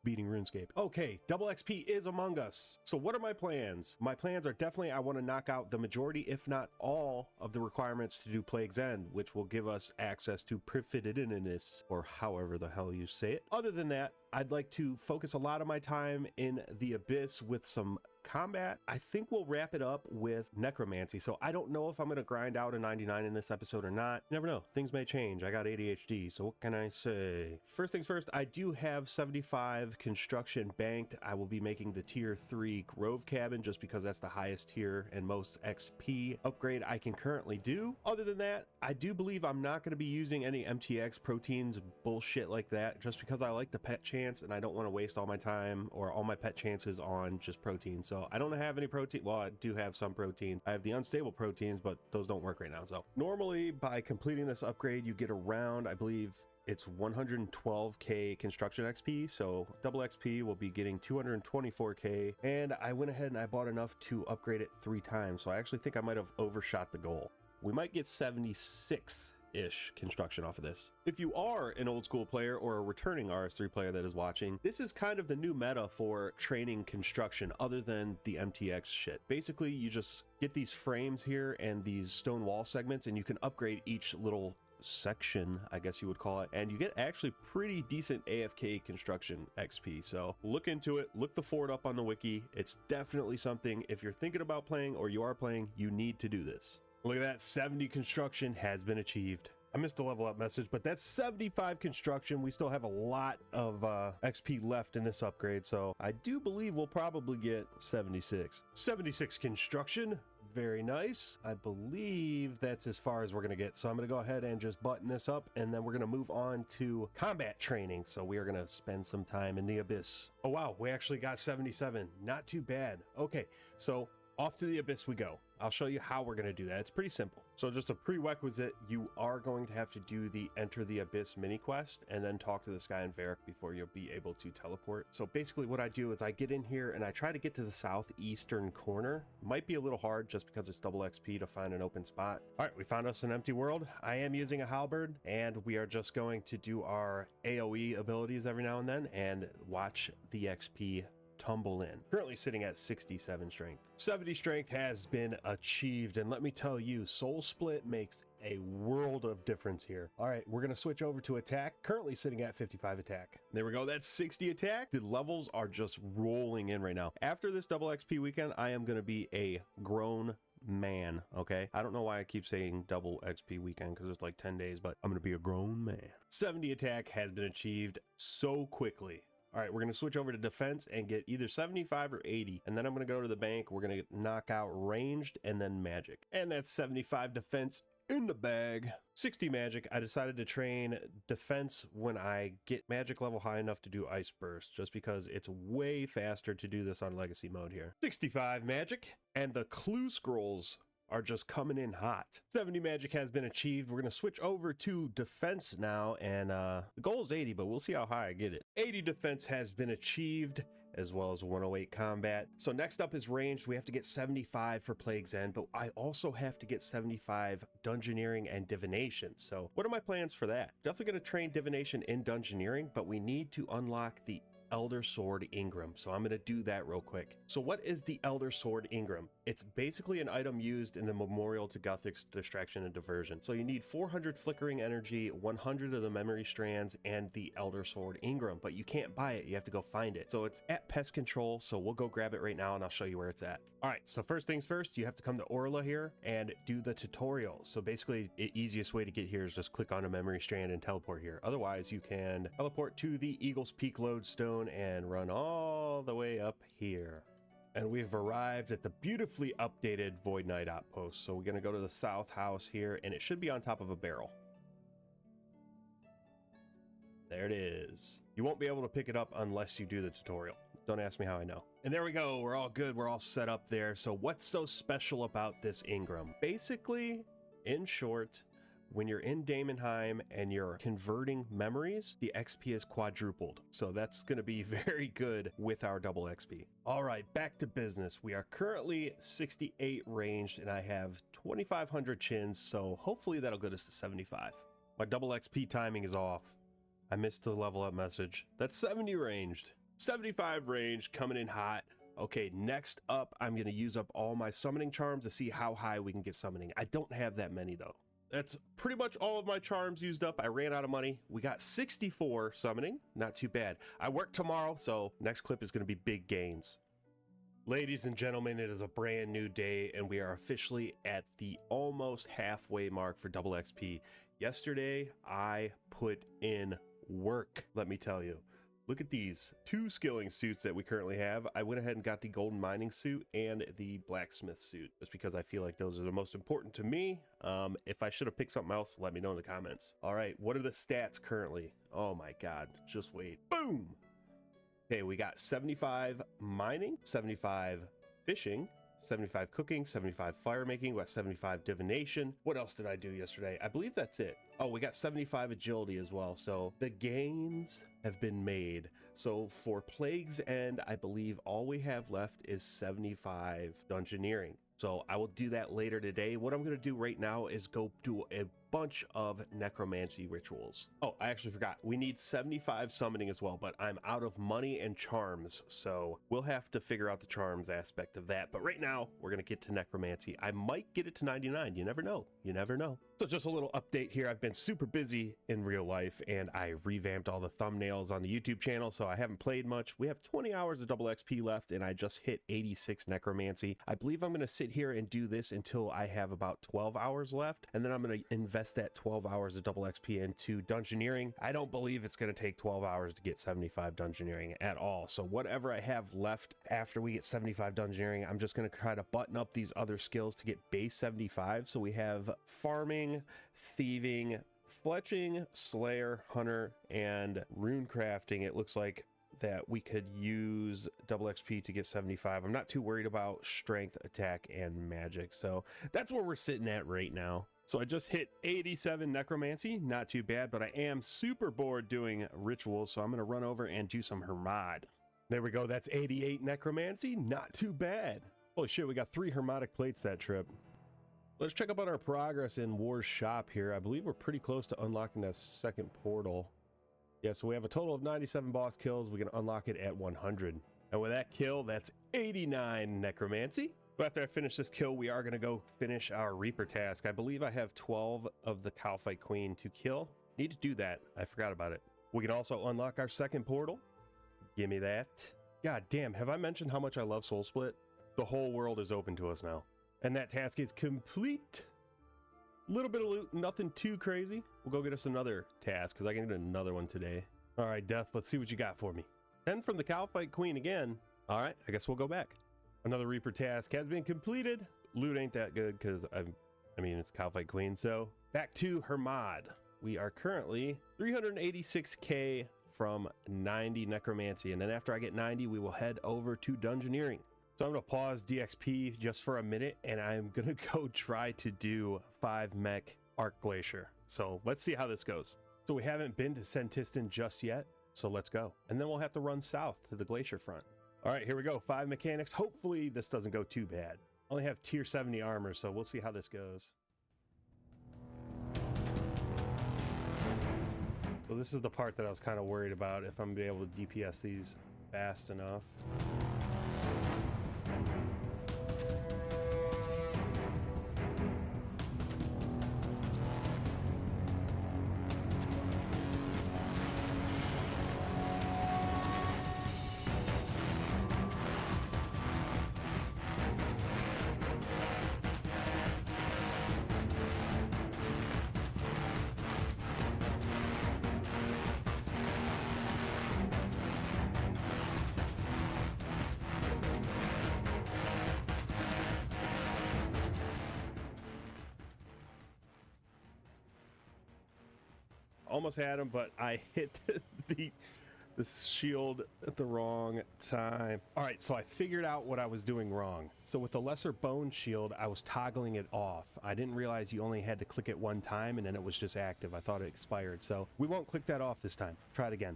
beating RuneScape. Okay, double XP is among us. So what are my plans? My plans are definitely I want to knock out the majority, if not all, of the requirements to do Plague's End, which will give us access to Prifidiness, or however the hell you say it. Other than that, I'd like to focus a lot of my time in the Abyss with some combat. I think we'll wrap it up with Necromancy. So I don't know if I'm going to grind out a 99 in this episode or not. You never know. Things may change. I got ADHD. So what can I say? First things first, I do have 75 construction banked. I will be making the Tier 3 Grove Cabin just because that's the highest tier and most XP upgrade I can currently do. Other than that, I do believe I'm not going to be using any MTX proteins bullshit like that just because I like the pet chance and I don't want to waste all my time or all my pet chances on just protein. So I don't have any protein. Well, I do have some protein. I have the unstable proteins, but those don't work right now. So normally by completing this upgrade, you get around, I believe it's 112k construction XP. So double XP will be getting 224k. And I went ahead and I bought enough to upgrade it 3 times. So I actually think I might have overshot the goal. We might get 76-ish construction off of this. If you are an old school player or a returning RS3 player that is watching, this is kind of the new meta for training construction other than the MTX shit. Basically, you just get these frames here and these stone wall segments and you can upgrade each little section, I guess you would call it, and you get actually pretty decent AFK construction XP. So look into it, look the fort up on the wiki. It's definitely something, if you're thinking about playing or you are playing, you need to do this. Look at that, 70 construction has been achieved. I missed a level up message, but that's 75 construction. We still have a lot of XP left in this upgrade, so I do believe we'll probably get 76. 76 construction, Very nice. I believe that's as far as we're going to get. So I'm going to go ahead and just button this up, and then we're going to move on to combat training. So we are going to spend some time in the Abyss. Oh, wow. We actually got 77. Not too bad. Okay. So off to the Abyss we go. I'll show you how we're going to do that. It's pretty simple. So just a prerequisite, you are going to have to do the Enter the Abyss mini quest and then talk to this guy in Varric before you'll be able to teleport. So basically what I do is I get in here and I try to get to the southeastern corner. Might be a little hard just because it's double XP to find an open spot. All right, we found us an empty world. I am using a halberd, and we are just going to do our AoE abilities every now and then and watch the XP tumble in. Currently sitting at 67 strength. 70 strength has been achieved, and let me tell you, Soul Split makes a world of difference here. All right, we're going to switch over to attack. Currently sitting at 55 attack. There we go. That's 60 attack. The levels are just rolling in right now. After this double XP weekend, I am going to be a grown man. Okay, I don't know why I keep saying double XP weekend because it's like 10 days, but I'm going to be a grown man. 70 attack has been achieved so quickly. All right, we're going to switch over to defense and get either 75 or 80. And then I'm going to go to the bank. We're going to knock out ranged and then magic. And that's 75 defense in the bag. 60 magic. I decided to train defense when I get magic level high enough to do ice burst, just because it's way faster to do this on legacy mode here. 65 magic, and the clue scrolls are just coming in hot. 70 magic has been achieved. We're going to switch over to defense now, and the goal is 80, but we'll see how high I get it. 80 defense has been achieved, as well as 108 combat. So next up is ranged. We have to get 75 for Plague's End, but I also have to get 75 dungeoneering and divination. So what are my plans for that? Definitely going to train divination in dungeoneering, but we need to unlock the Elder Sword Ingram. So I'm going to do that real quick. So what is the Elder Sword Ingram? It's basically an item used in the Memorial to Guthix Distraction and Diversion. So you need 400 flickering energy, 100 of the memory strands, and the Elder Sword Ingram, but you can't buy it. You have to go find it. So it's at pest control. So we'll go grab it right now and I'll show you where it's at. All right. So first things first, you have to come to Orla here and do the tutorial. So basically the easiest way to get here is just click on a memory strand and teleport here. Otherwise you can teleport to the Eagle's Peak Lodestone and run all the way up here. And we've arrived at the beautifully updated Void Knight outpost. So we're going to go to the south house here, and it should be on top of a barrel. There it is. You won't be able to pick it up unless you do the tutorial. Don't ask me how I know. And there we go. We're all good. We're all set up there. So what's so special about this Ingram? Basically, in short, when you're in Daemonheim and you're converting memories, the XP is quadrupled. So that's going to be very good with our double XP. All right, back to business. We are currently 68 ranged and I have 2,500 chins. So hopefully that'll get us to 75. My double XP timing is off. I missed the level up message. That's 70 ranged. 75 ranged, coming in hot. Okay, next up, I'm going to use up all my summoning charms to see how high we can get summoning. I don't have that many though. That's pretty much all of my charms used up. I ran out of money. We got 64 summoning. Not too bad. I work tomorrow, so next clip is going to be big gains. Ladies and gentlemen, it is a brand new day, and we are officially at the almost halfway mark for double XP. Yesterday, I put in work, let me tell you. Look at these 2 skilling suits that we currently have. I went ahead and got the golden mining suit and the blacksmith suit just because I feel like those are the most important to me. If I should have picked something else, let me know in the comments. All right, what are the stats currently? Oh my God, just wait. Boom. Okay, we got 75 mining, 75 fishing, 75 cooking, 75 fire making, we got 75 divination. What else did I do yesterday? I believe that's it. Oh, we got 75 agility as well. So the gains have been made. So for Plague's End, I believe all we have left is 75 dungeoneering. So I will do that later today. What I'm going to do right now is go do a bunch of necromancy rituals. Oh, I actually forgot. We need 75 summoning as well, but I'm out of money and charms. So we'll have to figure out the charms aspect of that. But right now we're going to get to necromancy. I might get it to 99. You never know. You never know. So just a little update here. I've been super busy in real life and I revamped all the thumbnails on the YouTube channel. So I haven't played much. We have 20 hours of double XP left and I just hit 86 necromancy. I believe I'm going to sit here and do this until I have about 12 hours left. And then I'm going to invest invest that 12 hours of double XP into dungeoneering. I don't believe it's going to take 12 hours to get 75 dungeoneering at all. So whatever I have left after we get 75 dungeoneering, I'm just going to try to button up these other skills to get base 75. So we have farming, thieving, fletching, slayer, hunter, and rune crafting. It looks like that we could use double XP to get 75. I'm not too worried about strength, attack, and magic. So that's where we're sitting at right now. So I just hit 87 necromancy, not too bad, but I am super bored doing rituals. So I'm going to run over and do some hermod. There we go. That's 88 necromancy. Not too bad. Holy shit, we got 3 hermetic plates that trip. Let's check out our progress in War's shop here. I believe we're pretty close to unlocking that second portal. Yeah, so we have a total of 97 boss kills. We can unlock it at 100. And with that kill, that's 89 necromancy. So after I finish this kill, we are going to go finish our Reaper task. I believe I have 12 of the Cowfight Queen to kill. Need to do that. I forgot about it. We can also unlock our second portal. Give me that. God damn, have I mentioned how much I love Soul Split? The whole world is open to us now. And that task is complete. Little bit of loot, nothing too crazy. We'll go get us another task because I can do another one today. All right, Death, let's see what you got for me. 10 from the Cowfight Queen again. All right, I guess we'll go back. Another Reaper task has been completed. Loot ain't that good because I mean, it's Cowfight Queen. So back to Hermod. We are currently 386k from 90 necromancy. And then after I get 90, we will head over to dungeoneering. So I'm going to pause DXP just for a minute, and I'm going to go try to do 5 mech Arc Glacier. So let's see how this goes. So we haven't been to Sentistan just yet, so let's go. And then we'll have to run south to the glacier front. All right, here we go. 5 mechanics. Hopefully this doesn't go too bad. I only have tier 70 armor, so we'll see how this goes. So this is the part that I was kind of worried about, if I'm going to be able to DPS these fast enough. Almost had him, but I hit the shield at the wrong time. All right, so I figured out what I was doing wrong. So with the lesser bone shield, I was toggling it off. I didn't realize you only had to click it one time and then it was just active. I thought it expired. So we won't click that off this time. Try it again.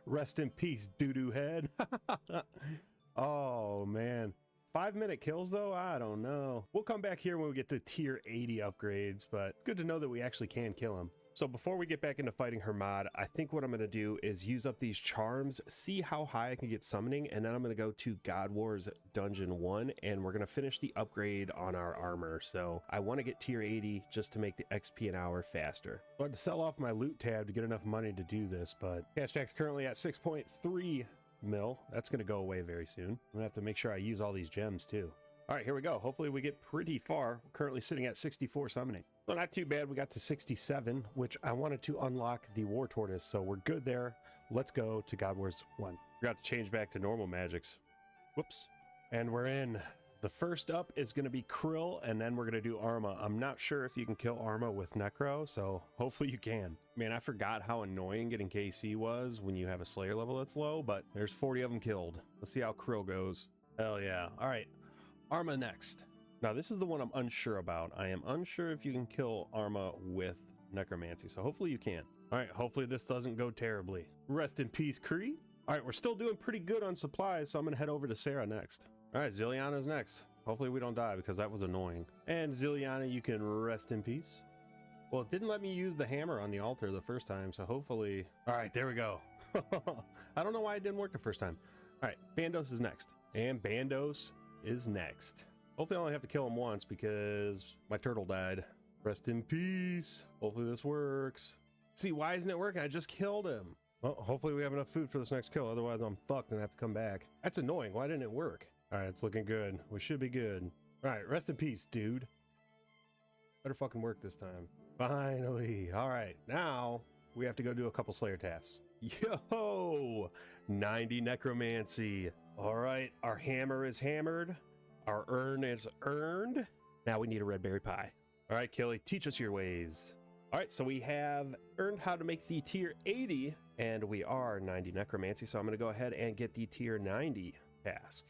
Rest in peace, doo-doo head. Oh, man. 5-minute kills, though? I don't know. We'll come back here when we get to tier 80 upgrades, but good to know that we actually can kill him. So before we get back into fighting Hermod, I think what I'm going to do is use up these charms, see how high I can get summoning, and then I'm going to go to God Wars Dungeon 1, and we're going to finish the upgrade on our armor. So I want to get tier 80 just to make the XP an hour faster. So I had to sell off my loot tab to get enough money to do this, but cash stack's currently at 6.3 mil. That's going to go away very soon. I'm going to have to make sure I use all these gems too. All right, here we go. Hopefully we get pretty far. We're currently sitting at 64 summoning. So not too bad. We got to 67, which I wanted to unlock the War Tortoise. So we're good there. Let's go to God Wars 1. Forgot to change back to normal magics. Whoops. And we're in. The first up is going to be Krill, and then we're going to do Arma. I'm not sure if you can kill Arma with Necro, so hopefully you can. Man, I forgot how annoying getting KC was when you have a Slayer level that's low, but there's 40 of them killed. Let's see how Krill goes. Hell yeah. All right. Arma next. Now, this is the one I'm unsure about. I am unsure if you can kill Arma with necromancy, so hopefully you can. All right, hopefully this doesn't go terribly. Rest in peace, Kree. All right, we're still doing pretty good on supplies, so I'm gonna head over to Sarah next. All right, Zilliana's next. Hopefully we don't die because that was annoying. And Zilliana, you can rest in peace. Well, it didn't let me use the hammer on the altar the first time, so hopefully... All right, there we go. I don't know why it didn't work the first time. All right, Bandos is next. And Bandos is next. Hopefully I only have to kill him once because my turtle died. Rest in peace. Hopefully this works. See, why isn't it working? I just killed him. Well, hopefully we have enough food for this next kill. Otherwise I'm fucked and I have to come back. That's annoying. Why didn't it work? All right, it's looking good. We should be good. All right, rest in peace, dude. Better fucking work this time. Finally. All right, now we have to go do a couple Slayer tasks. Yo, 90 necromancy. All right, our hammer is hammered. Our urn is earned. Now we need a red berry pie. All right, Kelly, teach us your ways. All right, so we have earned how to make the tier 80, and we are 90 necromancy. So I'm going to go ahead and get the tier 90 task.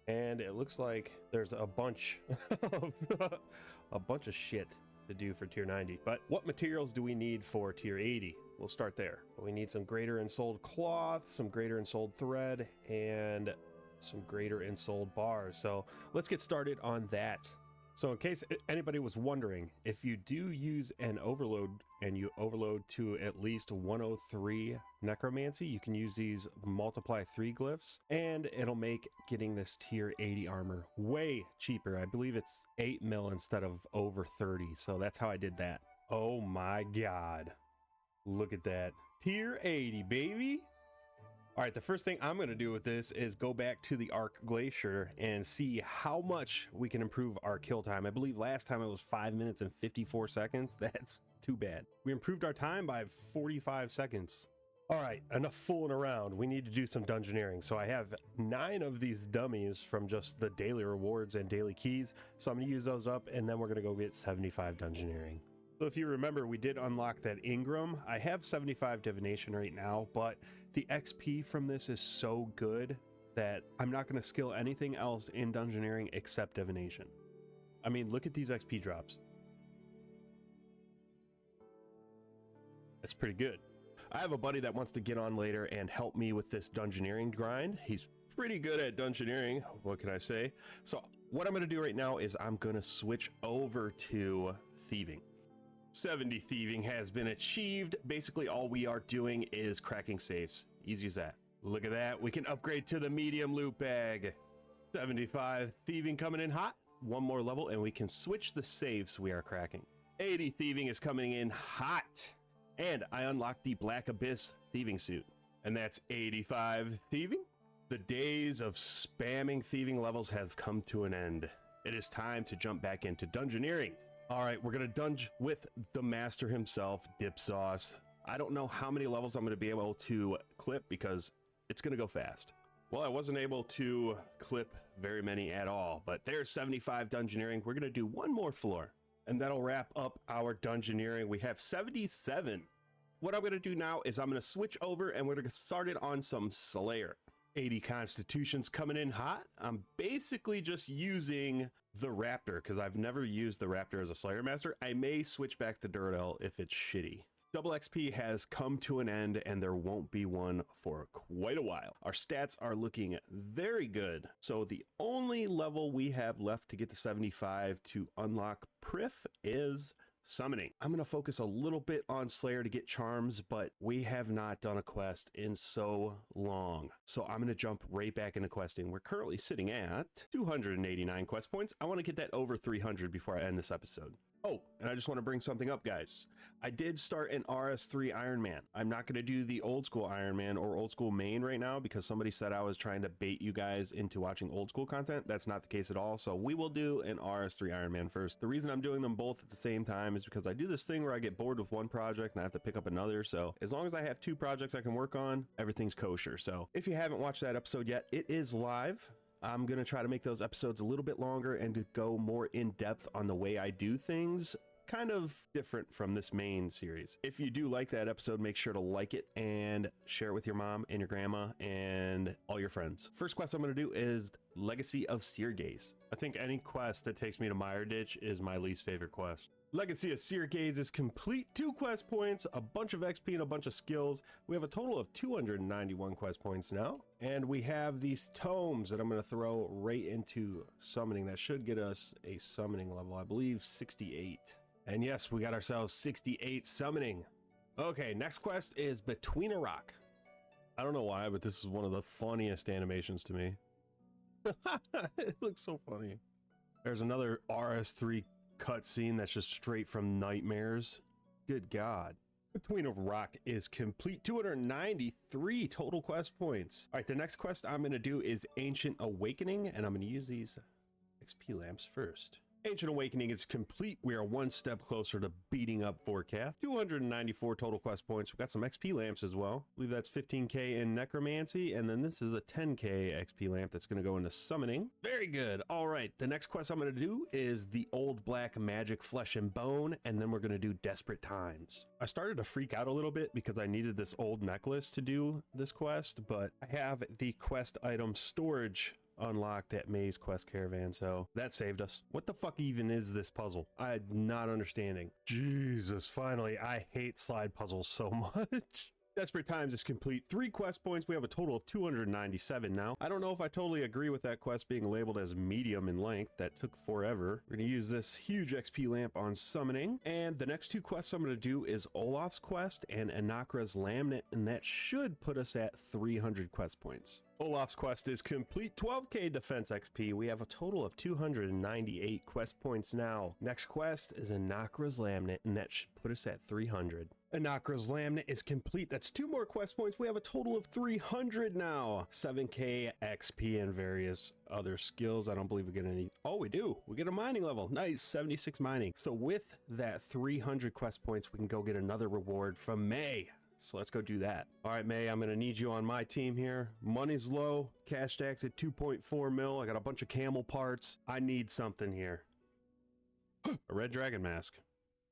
And it looks like there's a bunch of shit to do for tier 90. But what materials do we need for tier 80? We'll start there. We need some greater ensouled cloth, some greater ensouled thread, and some greater ensouled bars. So let's get started on that. So in case anybody was wondering, if you do use an overload and you overload to at least 103 necromancy, you can use these multiply 3 glyphs and it'll make getting this tier 80 armor way cheaper. I believe it's 8 mil instead of over 30. So that's how I did that. Oh my God. Look at that. Tier 80, baby. All right, the first thing I'm going to do with this is go back to the Arc Glacier and see how much we can improve our kill time. I believe last time it was 5 minutes and 54 seconds. That's too bad. We improved our time by 45 seconds. All right, enough fooling around. We need to do some dungeoneering. So I have 9 of these dummies from just the daily rewards and daily keys. So I'm going to use those up and then we're going to go get 75 dungeoneering. So if you remember, we did unlock that Ingram. I have 75 divination right now, but the XP from this is so good that I'm not going to skill anything else in dungeoneering except divination. I mean, look at these XP drops. That's pretty good. I have a buddy that wants to get on later and help me with this dungeoneering grind. He's pretty good at dungeoneering. What can I say? So what I'm going to do right now is I'm going to switch over to Thieving. 70 Thieving has been achieved. Basically, all we are doing is cracking safes. Easy as that. Look at that. We can upgrade to the medium loot bag. 75 Thieving coming in hot. One more level and we can switch the safes we are cracking. 80 Thieving is coming in hot. And I unlocked the Black Abyss Thieving suit. And that's 85 Thieving. The days of spamming thieving levels have come to an end. It is time to jump back into dungeoneering. All right, we're going to dunge with the master himself, Dip Sauce. I don't know how many levels I'm going to be able to clip because it's going to go fast. Well, I wasn't able to clip very many at all, but there's 75 dungeoneering. We're going to do one more floor, and that'll wrap up our dungeoneering. We have 77. What I'm going to do now is I'm going to switch over, and we're going to get started on some Slayer. 80 Constitutions coming in hot. I'm basically just using the Raptor because I've never used the Raptor as a Slayer Master. I may switch back to Duradel if it's shitty. Double XP has come to an end and there won't be one for quite a while. Our stats are looking very good. So the only level we have left to get to 75 to unlock Prif is Summoning. I'm going to focus a little bit on Slayer to get charms, but we have not done a quest in so long. So I'm going to jump right back into questing. We're currently sitting at 289 quest points. I want to get that over 300 before I end this episode. Oh, and I just want to bring something up, guys. I did start an RS3 Iron Man. I'm not going to do the old school Iron Man or old school main right now because somebody said I was trying to bait you guys into watching old school content. That's not the case at all. So we will do an RS3 Iron Man first. The reason I'm doing them both at the same time is because I do this thing where I get bored with one project and I have to pick up another. So as long as I have 2 projects I can work on, everything's kosher. So if you haven't watched that episode yet, it is live. I'm going to try to make those episodes a little bit longer and to go more in depth on the way I do things, kind of different from this main series. If you do like that episode, make sure to like it and share it with your mom and your grandma and all your friends. First quest I'm going to do is Legacy of Seergaze. I think any quest that takes me to Mire Ditch is my least favorite quest. Legacy of Seer Gaze is complete. 2 quest points, a bunch of XP, and a bunch of skills. We have a total of 291 quest points now. And we have these tomes that I'm going to throw right into summoning. That should get us a summoning level, I believe 68. And yes, we got ourselves 68 summoning. Okay, next quest is Between a Rock. I don't know why, but this is one of the funniest animations to me. It looks so funny. There's another RS3 cutscene that's just straight from nightmares. Good God. Between a Rock is complete. 293 total quest points. All right, the next quest I'm going to do is Ancient Awakening, and I'm going to use these XP lamps first. Ancient Awakening is complete. We are one step closer to beating up Vorkath. 294 total quest points. We've got some XP lamps as well. I believe that's 15k in Necromancy, and then this is a 10k XP lamp that's going to go into Summoning. Very good. All right, the next quest I'm going to do is the Old Black Magic Flesh and Bone, and then we're going to do Desperate Times. I started to freak out a little bit because I needed this old necklace to do this quest, but I have the quest item storage unlocked at May's Quest Caravan, so that saved us. What the fuck even is this puzzle? I'm not understanding. Jesus, finally. I hate slide puzzles so much. Desperate Times is complete. 3 quest points. We have a total of 297 now. I don't know if I totally agree with that quest being labeled as medium in length. That took forever. We're going to use this huge XP lamp on Summoning. And the next 2 quests I'm going to do is Olaf's Quest and Anakra's Laminate, and that should put us at 300 quest points. Olaf's Quest is complete. 12k defense XP. We have a total of 298 quest points now. Next quest is Anakra's Laminate, and that should put us at 300. Anakra's Laminate is complete. That's 2 more quest points. We have a total of 300 now. 7k XP and various other skills. I don't believe we get any. Oh, we do. We get a mining level. Nice. 76 mining. So with that 300 quest points, we can go get another reward from May. So let's go do that. All right, May, I'm going to need you on my team here. Money's low. Cash stacks at 2.4 mil. I got a bunch of camel parts. I need something here. A red dragon mask.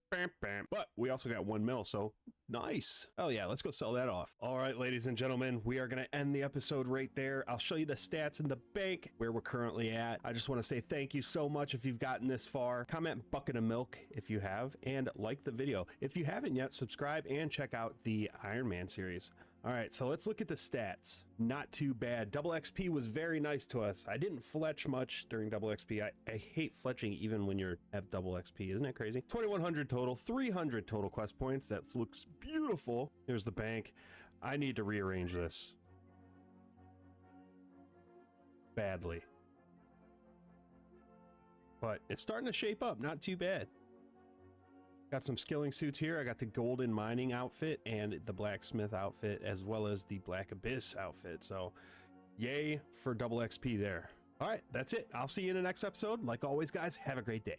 Bam, bam. But we also got 1 mil, so nice. Oh yeah, let's go sell that off. All right, ladies and gentlemen, we are going to end the episode right there. I'll show you the stats in the bank where we're currently at. I just want to say thank you so much if you've gotten this far. Comment bucket of milk if you have, and like the video. If you haven't yet, subscribe and check out the Iron Man series. All right, so let's look at the stats. Not too bad. Double XP was very nice to us. I didn't fletch much during double XP. I hate fletching even when you have double XP. Isn't that crazy? 2,100 total, 300 total quest points. That looks beautiful. Here's the bank. I need to rearrange this badly. But it's starting to shape up. Not too bad. Got some skilling suits here. I got the golden mining outfit and the blacksmith outfit, as well as the black abyss outfit. So yay for double XP there. All right, that's it. I'll see you in the next episode. Like always, guys, have a great day.